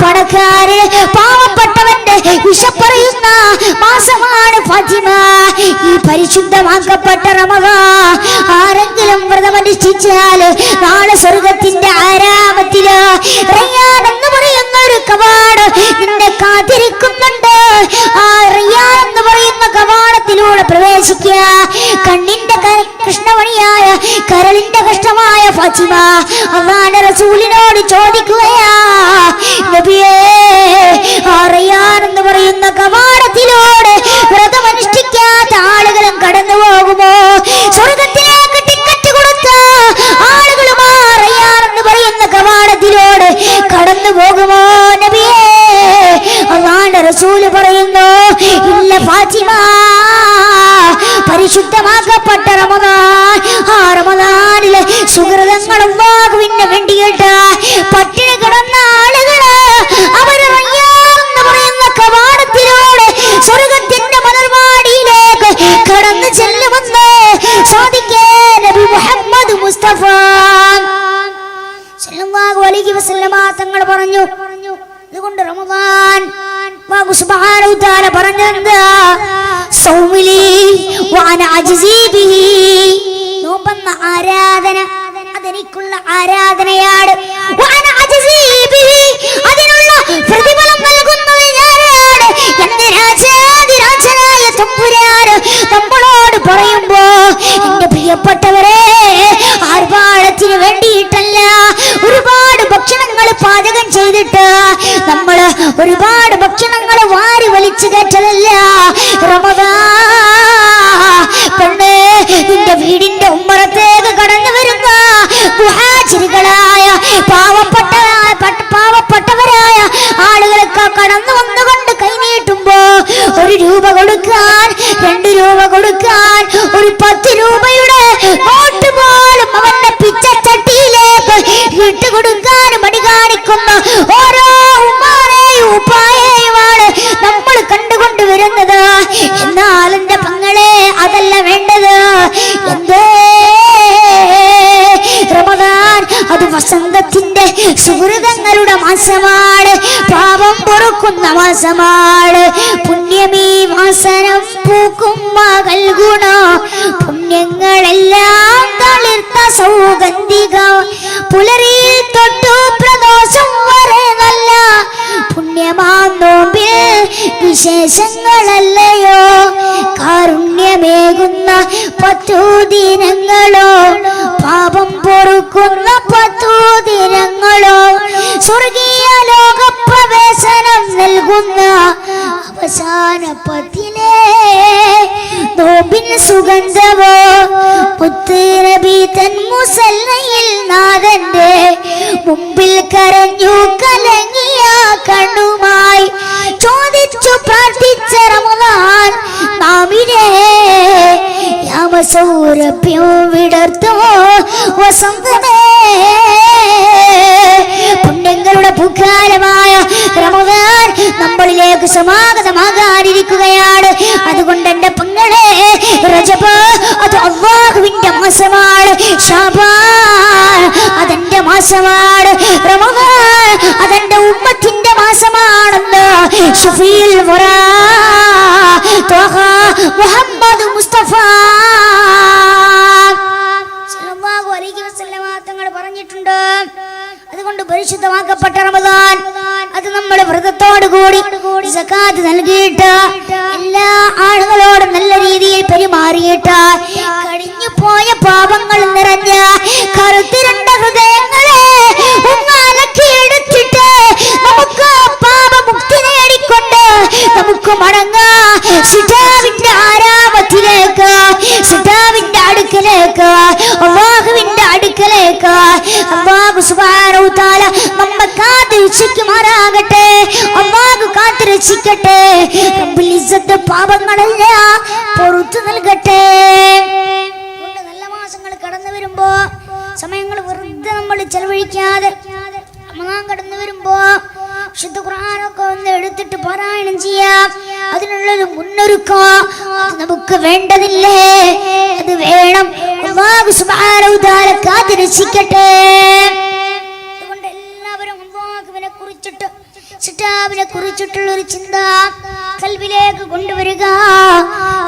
പണക്കാരന് പാവപ്പെട്ടവന്റെ വിശപ്പറിയുന്ന മാസമാണ് ഫാത്തിമ. ഈ പരിശുദ്ധമാക്കപ്പെട്ട റമദാൻ ആരെങ്കിലും വ്രതമനുഷ്ഠിച്ചാൽ നാളെ സ്വർഗത്തിന്റെ ആരാമത്തില് റയ്യാൻ എന്ന് പറയുന്ന ഒരു കവാടം നിന്നെ കാത്തിരിക്കുന്നുണ്ട്. ആ റയ്യാൻ എന്ന് പറയുന്ന കവാടത്തിലൂടെ പ്രവേശിക്കുക. കണ്ണിന്റെ കൃഷ്ണമണിയായ കരളിന്റെ കഷ്ടമായ ഫാത്തിമ അല്ലാഹുവിന്റെ റസൂലിനോട് ചോദിക്കുകയാ, നബിയേ, ആ റയ്യാൻ എന്ന് പറയുന്ന കവാടത്തിലൂടെ വ്രതമനുഷ്ഠിക്കാത്ത ആളുകളും കടന്നു പോകുമോ? സ്വർഗത്തിലേക്ക് ടിക്കറ്റ് കൊടുത്ത ആളുകളും ആ റയ്യാൻ എന്ന് പറയുന്ന കവാടത്തിലൂടെ കടന്നു പോകുമോ നബിയേ? അല്ലാഹുവിന്റെ റസൂൽ പറയുന്നു, ഇല്ല ഫാത്തിമ. പരിശുദ്ധമാക്കപ്പെട്ട റമദാൻ, ആ റമദാനിലെ സുഹൃതങ്ങൾ അല്ലാഹുവിന് വേണ്ടിയിട്ട് പട്ടിണി കിടന്ന ആളുകള് അവര് റയ്യാൻ എന്ന് പറയുന്ന കവാടത്തിലൂടെ സ്വർഗത്തിന്റെ മലർവാടിയിലേക്ക് കടന്നു ചെല്ലുമെന്ന് സാദിഖേ നബി മുഹമ്മദ് മുസ്തഫ സല്ലല്ലാഹു അലൈഹി വസല്ലമ തങ്ങൾ പറഞ്ഞു. അതുകൊണ്ട് റമദാൻ അല്ലാഹു സുബ്ഹാനഹു വ തആല പറഞ്ഞെന്താ? സൗമിലി വഅന അജ്സി ബിഹി. നോമ്പെന്ന ആരാധന അതെനിക്കുള്ള ആരാധനയാണ്. വഅന അജ്സി ബിഹി, അതിനുള്ള പ്രതിഫലം നൽകുന്നത് ഞാനാണ് എന്ന് രാജാതിരാജനായ തമ്പുരാൻ നമ്മളോട് പറയുമ്പോ, എന്റെ പ്രിയപ്പെട്ടവരെ, ആർഭാടത്തിന് വേണ്ടിയിട്ടല്ല, ഒരുപാട് ഭക്ഷണങ്ങൾ പാചകം ചെയ്തിട്ട് നമ്മൾ ഒരുപാട് ഭക്ഷണങ്ങൾ വാരി വലിച്ചു കയറ്റതല്ല. റമദാൻ പെണ്ണ്, നിന്റെ വീടിന്റെ ഉമ്മറത്തേക്ക് കടന്നു വരുന്ന മുഹാജിറുകളായ പാവപ്പെട്ടവരായ ആളുകൾക്ക് കടന്നു വന്നുകൊണ്ട് കൈനീട്ടുമ്പോ 1 രൂപ കൊടുക്കാൻ, 2 രൂപ കൊടുക്കാൻ, ഒരു 10 രൂപയുടെ നോട്ട് പോലും അവന്റെ പിച്ചച്ചട്ടിയിലേക്ക് ഇട്ടുകൊടുക്കാൻ മടി കാണിക്കുന്ന ഓരോ ഉമ്മാനെയും ഉപ്പായെയുമാണ് നമ്മൾ കണ്ടുകൊണ്ട് വരുന്നത്. എന്നാൽ എന്റെ പങ്ങളെ, അതല്ല വേണ്ടത്. എന്തേ റമദാൻ അത് വസന്തത്തിന്റെ സുഹൃതങ്ങളുടെ മാസമാണ്, പാപം പൊറുക്കുന്ന മാസമാണ്. പുണ്യമീ വാസനം പൂക്കും മകൾ ഗുണ, പുണ്യങ്ങളെല്ലാം തളിർത്ത സൗഗന്ധിക, പുലരിയിൽ തൊട്ടു പ്രദോഷം വരെ നല്ല പുണ്യമാം നോമ്പിൽ വിശേഷങ്ങളല്ലയോ, കാരുണ്യമേകുന്ന 10 ദിനങ്ങളോ, പാപം പൊറുക്കുന്ന 10 ദിനങ്ങളോ, സൂരഭ്യം വിടർത്തുമോ വസന്തമേ. പുണ്യങ്ങളുടെ പൂക്കാലമായ റമദാൻ നമ്മളിലേക്ക് സമാഗതമാകാനിരിക്കുകയാണ്. അതുകൊണ്ട് എന്റെ പെങ്ങളെ, റജബ് അത് അല്ലാഹുവിന്റെ മാസമാണ്, ശഅബാൻ അതെന്റെ മാസമാണ്, റമദാൻ അതെന്റെ ഉമ്മത്തിന്റെ മാസമാണെന്ന് ഷഫീഉൽ വറാ ത്വഹ മുഹമ്മദ് മുസ്തഫ സല്ലല്ലാഹു അലൈഹി വസല്ലമ തങ്ങൾ പറഞ്ഞിട്ടുണ്ട്. അതുകൊണ്ട് പരിശുദ്ധമാക്കപ്പെട്ട റമദാൻ അത് നമ്മൾ വ്രതത്തോടു കൂടി സകാത്ത് നൽകിയിട്ട് എല്ലാ ആളുകളോടും നല്ല രീതിയിൽ പെരുമാറിയിട്ട് കഴിഞ്ഞു പോയ പാപങ്ങൾ നിറഞ്ഞ കറുത്തിരണ്ട ഹൃദയങ്ങളെ എടുത്തിട്ട് നമുക്ക് പാപമുക്തി നേടിക്കൊണ്ട് നമുക്ക് മടങ്ങാം സിതാവിന്റെ ആരാമത്തിലേക്ക്, സിതാവിന്റെ അടുക്കലേക്ക്, അല്ലാഹുവിന്റെ അടുക്കലേക്ക്. അല്ലാഹു സുബ്ഹാനഹു വ തആല നമ്മെ കാത്തുരക്ഷിക്കുമാറാകട്ടെ. അല്ലാഹു കാത്തുരക്ഷിക്കട്ടെ. റബ്ബുൽ ഇസ്സത്ത് പാപങ്ങളെല്ലാം പുറത്തു നൽകട്ടെ. നല്ല മാസങ്ങൾ കടന്നു വരുമ്പോ സമയങ്ങൾ വെറുതെ നമ്മൾ ചെലവഴിക്കാതെ റമദാൻ കടന്നു വരുമ്പോ വിശുദ്ധ ഖുർആനൊക്കെ ഒന്ന് എടുത്തിട്ട് പാരായണം ചെയ്യാം. അതിനുള്ളൊരു മുന്നൊരുക്കം നമുക്ക് വേണ്ടതില്ലേ? അത് വേണം. അല്ലാഹു സുബ്ഹാനഹു വ തആല കാത്തുരക്ഷിക്കട്ടെ. അതുകൊണ്ട് എല്ലാവരും അല്ലാഹുവിനെ കുറിച്ചിട്ട്, സിതാവിനെ കുറിച്ചിട്ടുള്ള ഒരു ചിന്ത ഖൽബിലേക്ക് കൊണ്ടുവരിക.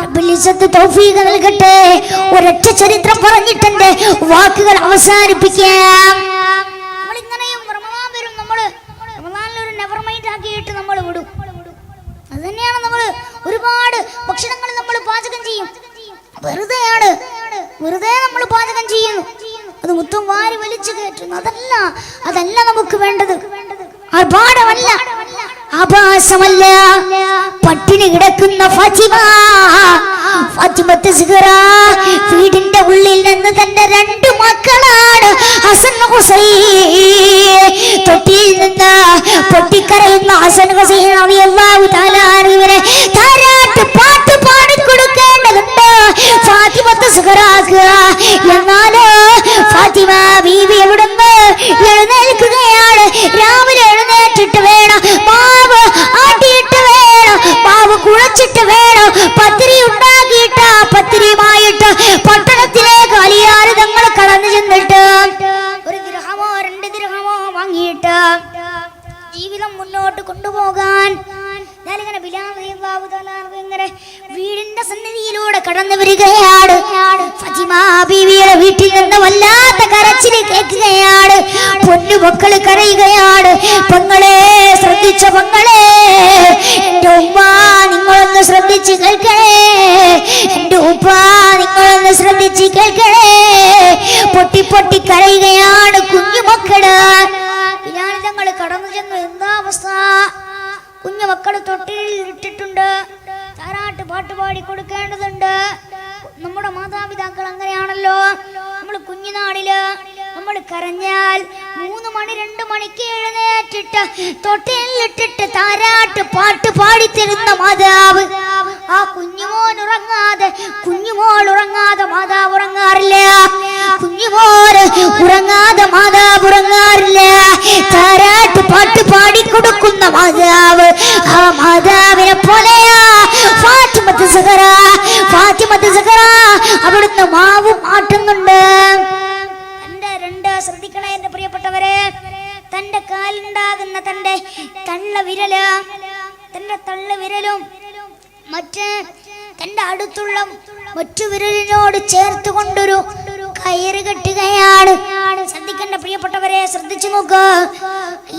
റബ്ബുൽ ഇസ്സത്ത് തൗഫീഖ് നൽകട്ടെ. ഒരൊറ്റ ചരിത്രം പറഞ്ഞിട്ടെന്റെ വാക്കുകൾ അവസാനിപ്പിക്കാം. നമ്മൾ വിടും. അത് തന്നെയാണ് നമ്മൾ ഒരുപാട് ഭക്ഷണങ്ങൾ നമ്മൾ പാചകം ചെയ്യും. വെറുതെ നമ്മൾ പാചകം ചെയ്യുന്നു. അത് മൊത്തം വാരി വലിച്ചു കയറ്റുന്നു. അതല്ല നമുക്ക് വേണ്ടത്. ആർഭാടമല്ല, ആഭാസമല്ല. പട്ടിണി കിടക്കുന്ന ഫാത്തിമത്ത് സിഗ്റ വീടിന്റെ ഉള്ളിൽ നിന്ന് തന്റെ 2 മക്കളാണ് ഹസൻ ഹുസൈൻ. തൊട്ടിയിൽ നിന്ന് പൊട്ടിക്കരയുന്ന ഹസൻ ഹുസൈൻ റളിയല്ലാഹു തആല അൻഹുവിനെ താരാട്ട് പാട്ട് പാടിക്കൊടുക്കേണ്ടതുണ്ട് ഫാത്തിമത്ത് സിഗ്റക്ക്. എന്നാലോ ഫാത്തിമ ബീവി എവിടുന്ന് എഴുന്നേൽക്കുകയാണ്. രാവിലെ എഴുന്നേറ്റിട്ട് വേണം, മാവ് ആട്ടിയിട്ട് വേണം, മാവ് കുഴച്ചിട്ട് വേണം, പത്തിരി ഉണ്ടാക്കിയിട്ട് പത്തിരിയുമായിട്ട് പട്ടണത്തിലേക്ക് അലിയാറ് തങ്ങൾ കടന്നു ചെന്നിട്ട് 1 ദിർഹമോ 2 ദിർഹമോ വാങ്ങിയിട്ട് ജീവിതം മുന്നോട്ട് കൊണ്ടുപോകാൻ ഞാനിങ്ങനെ ബിലാൽ റളിയല്ലാഹു തആല ഇങ്ങനെ വീടിന്റെ സന്നിധിയിലൂടെ കടന്നു വരികയാണ്. ഫാത്തിമ ബീവിയുടെ വീട്ടിൽ നിന്ന് വല്ലാത്ത കരച്ചിൽ കേൾക്കുകയാണ്. പൊന്നുമക്കൾ കരയുകയാണ്. പെങ്ങളെ ശ്രദ്ധിച്ച പെങ്ങളെ, എന്റെ ഉമ്മ നിങ്ങളൊന്ന് ശ്രദ്ധിച്ച് കേൾക്കണേ, എന്റെ ഉപ്പ നിങ്ങളൊന്ന് ശ്രദ്ധിച്ച് കേൾക്കണേ. പൊട്ടി പൊട്ടി കരയുകയാണ് കുഞ്ഞുമക്കള്. ബിലാൽ തങ്ങൾ കടന്നു ചെന്നു. എന്താ അവസ്ഥ? കുഞ്ഞു മക്കൾ തൊട്ടിലിൽ ഇട്ടിട്ടുണ്ട്. താരാട്ട് പാട്ട് പാടി കൊടുക്കേണ്ടതുണ്ട്. നമ്മുടെ മാതാപിതാക്കൾ അങ്ങനെയാണല്ലോ. നമ്മൾ കുഞ്ഞുനാളില് നമ്മൾ കരഞ്ഞാൽ 3 മണി 2 മണിക്ക് എഴുന്നേറ്റിട്ട് തൊട്ടിലിട്ടിട്ട് താരാട്ട് പാട്ട് പാടിത്തരുന്ന മാതാവ്. ആ കുഞ്ഞുമോൾ ഉറങ്ങാതെ മാതാവ് ഉറങ്ങാറില്ല. കുഞ്ഞുമോന് ഉറങ്ങാതെ മാതാവ് ഉറങ്ങാറില്ല. താരാട്ട് പാട്ട് പാടിക്കൊടുക്കുന്ന മാതാവ്. ആ മാതാവിനെ പോലെയാ ഫാത്തിമത്ത് സിഗ്റ. അവിടുന്ന് മാവും ആട്ടുന്നുണ്ട്. ശ്രദ്ധിക്കണേ എന്റെ പ്രിയപ്പെട്ടവരെ. തന്റെ കാലിലുണ്ടാകുന്ന തന്റെ തള്ളവിരലും മറ്റ് തന്റെ അടുത്തുള്ള മറ്റു വിരലിനോട് ചേർത്ത് കൊണ്ടൊരു കയറ് കെട്ടുകയാണ്. ശ്രദ്ധിക്കേണ്ട പ്രിയപ്പെട്ടവരെ, ശ്രദ്ധിച്ചു നോക്ക്.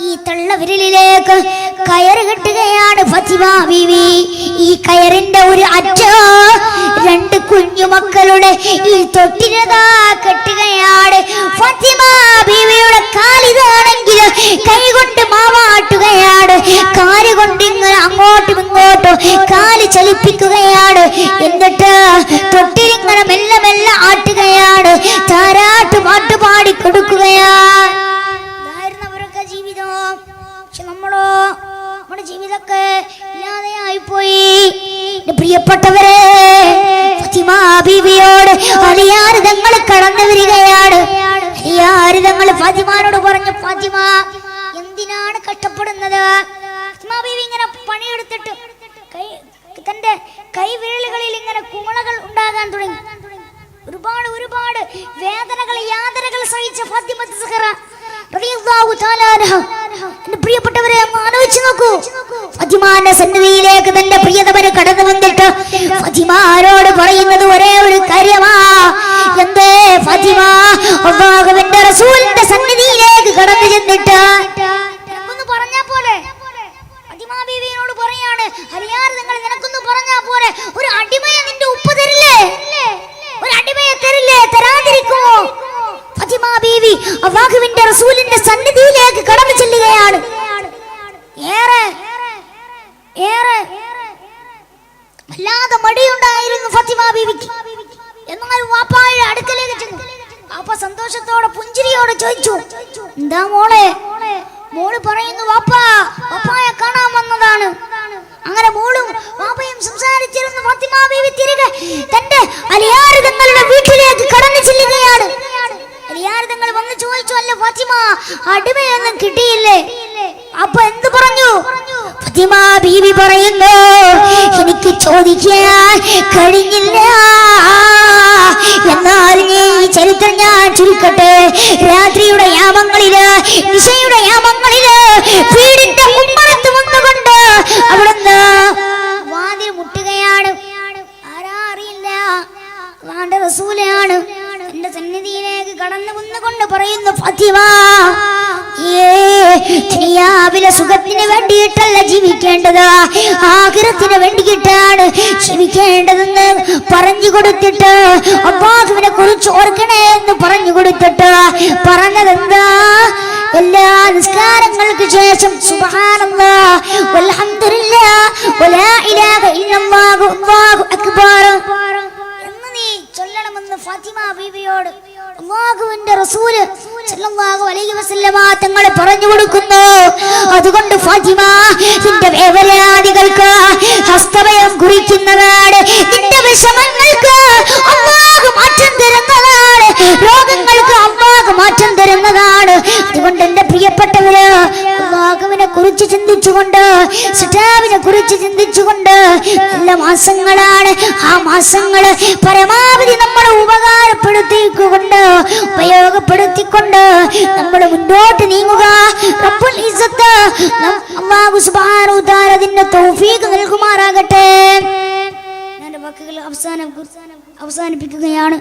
ഈ തള്ളവിരലിലേക്ക് കയറ് കെട്ടുകയാണ് ഫാത്തിമ ബീവി. ഈ കയറിന്റെ ഒരു അറ്റം 2 കുഞ്ഞുമക്കളുടെ ഈ തൊട്ടിലതാ കെട്ടുകയാണ്. ഫാത്തിമ ബീവിയുടെ കാലിതാണെങ്കിൽ കൈകൊണ്ട് മാവാട്ടുകയാണ്. കാല് കൊണ്ട് ഇങ്ങനെ അങ്ങോട്ടും ഇങ്ങോട്ടും കാല് ചലിപ്പിക്കുകയാണ്. എന്നിട്ട് തൊട്ടിലിങ്ങനെ മെല്ലെ മെല്ലെ ആട്ടുകയാണ്. താരാട്ട് പാട്ട് പാടി കൊടുക്കുകയാണ്. അവരൊക്കെ ജീവിതം. പക്ഷെ നമ്മുടെ ജീവിതമൊക്കെ ഇല്ലാതെയായി പോയി. പ്രിയപ്പെട്ടവരെ, ഫാത്തിമ ബീവിയോട് അലി ഫാത്തിമാനോട് പറഞ്ഞു, ഫാത്തിമ എന്തിനാണ് കഷ്ടപ്പെടുന്നത്? ഫാത്തിമ ബീവി ഇങ്ങനെ പണിയെടുത്തിട്ട് തന്റെ കൈവിരലുകളിൽ ഇങ്ങനെ കുമളകൾ ഉണ്ടാകാൻ തുടങ്ങി. ഒരുപാട് ഒരുപാട് വേദനകൾ യാതനകൾ സഹിച്ച ഫാത്തിമത്ത് സഹറ റളിയല്ലാഹു തആല അൻഹ. എന്റെ പ്രിയപ്പെട്ടവരെ, ആലോചിച്ച് നോക്കൂ. ഫാത്തിമാന്റെ സന്നിധിയിലേക്ക് തന്റെ പ്രിയതമന് കടന്നു വന്നിട്ട് ഫാത്തിമാരോട് പറയുന്നത് ഒരേ ഒരു കാര്യമാ. എന്തേ ഫാത്തിമ? അല്ലാഹുവിന്റെ റസൂലിന്റെ സന്നിധിയിലേക്ക് കടന്നു ചെന്നിട്ട് ഒന്ന് പറഞ്ഞാ പോലെ. ഫാത്തിമ ബീവിയോട് പറയാണ്, ഹരിയാർ നിങ്ങൾ നിനക്കൊന്ന് പറഞ്ഞാ പോലെ, ഒരു അടിമയെ നിന്റെ ഉപ്പ തരില്ലേ? ഒരു അടിമയെ തരില്ലേ? തരാതിരിക്കുമോ? ഫാത്തിമ ബീവി അല്ലാഹുവിന്റെ റസൂലിന്റെ സന്നിധിയിലേക്ക് കടന്നു ചെല്ലുകയാണ്. ഏറെ ഏറെ വല്ലാതെ മടിയുണ്ടായിരുന്നു ഫാത്തിമ ബീവിക്ക്. എന്നാൽ വാപ്പായുടെ അടുക്കലേക്ക് ചെന്നു. വാപ്പ സന്തോഷത്തോടെ പുഞ്ചിരിയോടെ ചോദിച്ചു, എന്താ മോളെ? മോള് പറയുന്നു, വാപ്പായെ കാണാൻ വന്നതാണ്. അങ്ങനെ മോളും വാപ്പയും സംസാരിച്ചിരുന്നു. ഫാത്തിമ ബീവി തിരികെ തന്റെ അലിയാർ തങ്ങളുടെ വീട്ടിലേക്ക് കടന്നു ചെല്ലുകയാണ്. അലിയാർ തങ്ങൾ വന്ന് ചോദിച്ചു, അല്ല ഫാത്തിമ, അടിമയൊന്നും കിട്ടിയില്ലേ? അപ്പൊ എന്ത് പറഞ്ഞു? ഫാത്തിമ ബീവി പറയുന്നു, എനിക്ക് ചോദിക്കാൻ കഴിഞ്ഞില്ല. എന്നാൽ ഈ ചരിത്രം ഞാൻ ചുരുക്കട്ടെ. രാത്രിയുടെ യാമങ്ങളില്, നിശയുടെ യാമങ്ങളില് വീടിന്റെ ഉമ്മറത്ത് വന്നുകൊണ്ട് അവിടുന്ന് വാതിൽ മുട്ടുകയാണ്. ആരാ അറിയില്ല, അള്ളാഹുവിന്റെ റസൂലാണ്. എന്റെ സന്നിധിയിലേക്ക് കടന്നു വന്നുകൊണ്ട് പറയുന്നു, ഫാത്തിമ, ദുനിയാവിലെ സുഖത്തിന് വേണ്ടിയിട്ടല്ല ജീവിക്കേണ്ടത്, ആഖിറത്തിന് വേണ്ടിയിട്ടാണ് ജീവിക്കേണ്ടതെന്ന് പറഞ്ഞു കൊടുത്തിട്ട്, അല്ലാഹുവിനെ കുറിച്ച് ഓർക്കണേ എന്ന് പറഞ്ഞു കൊടുത്തിട്ട് പറഞ്ഞതെന്താ? എല്ലാ നിസ്കാരങ്ങൾക്ക് ശേഷം സുബ്ഹാനല്ലാഹ് വൽഹംദുലില്ലാഹ് വലാ ഇലാഹ ഇല്ലല്ലാഹു അല്ലാഹു അക്ബർ എന്ന് നീ ചൊല്ലണമെന്ന് ഫാത്തിമ ബീവിയോട് അല്ലാഹുവിന്റെ റസൂൽ സല്ലല്ലാഹു അലൈഹി വസല്ലമ തങ്ങൾ പറഞ്ഞു കൊടുക്കുന്നു. അതുകൊണ്ട് ഫാത്തിമ, നിന്റെ വേവലാദികൾക്ക് ഹസ്തഭയം കുറിക്കുന്നതാണ്. നിന്റെ വിഷമങ്ങൾക്ക് അല്ലാഹു മാറ്റം തരുന്നതാണ്. രോഗങ്ങൾക്ക് അല്ലാഹു മാറ്റം തരുന്നതാണ്. അതുകൊണ്ട് എന്റെ പ്രിയപ്പെട്ടവര്, അല്ലാഹുവിനെ കുറിച്ച് ചിന്തിച്ചുകൊണ്ട്, സിറ്റാവിനെ കുറിച്ച് ചിന്തിച്ചുകൊണ്ട് നല്ല മാസങ്ങളാണ്. ആ മാസങ്ങള് പരമാവധി നമ്മൾ ഉപയോഗപ്പെടുത്തിക്കൊണ്ട് നമ്മൾ മുന്നോട്ട് നീങ്ങുക. റബ്ബുൽ ഇസ്സത്ത് അല്ലാഹു സുബ്ഹാനഹു വ തആല അതിന്റെ തൗഫീഖ് നൽകുമാറാകട്ടെ. ഞാൻ വാക്കുകൾ അവസാനിപ്പിക്കുകയാണ്.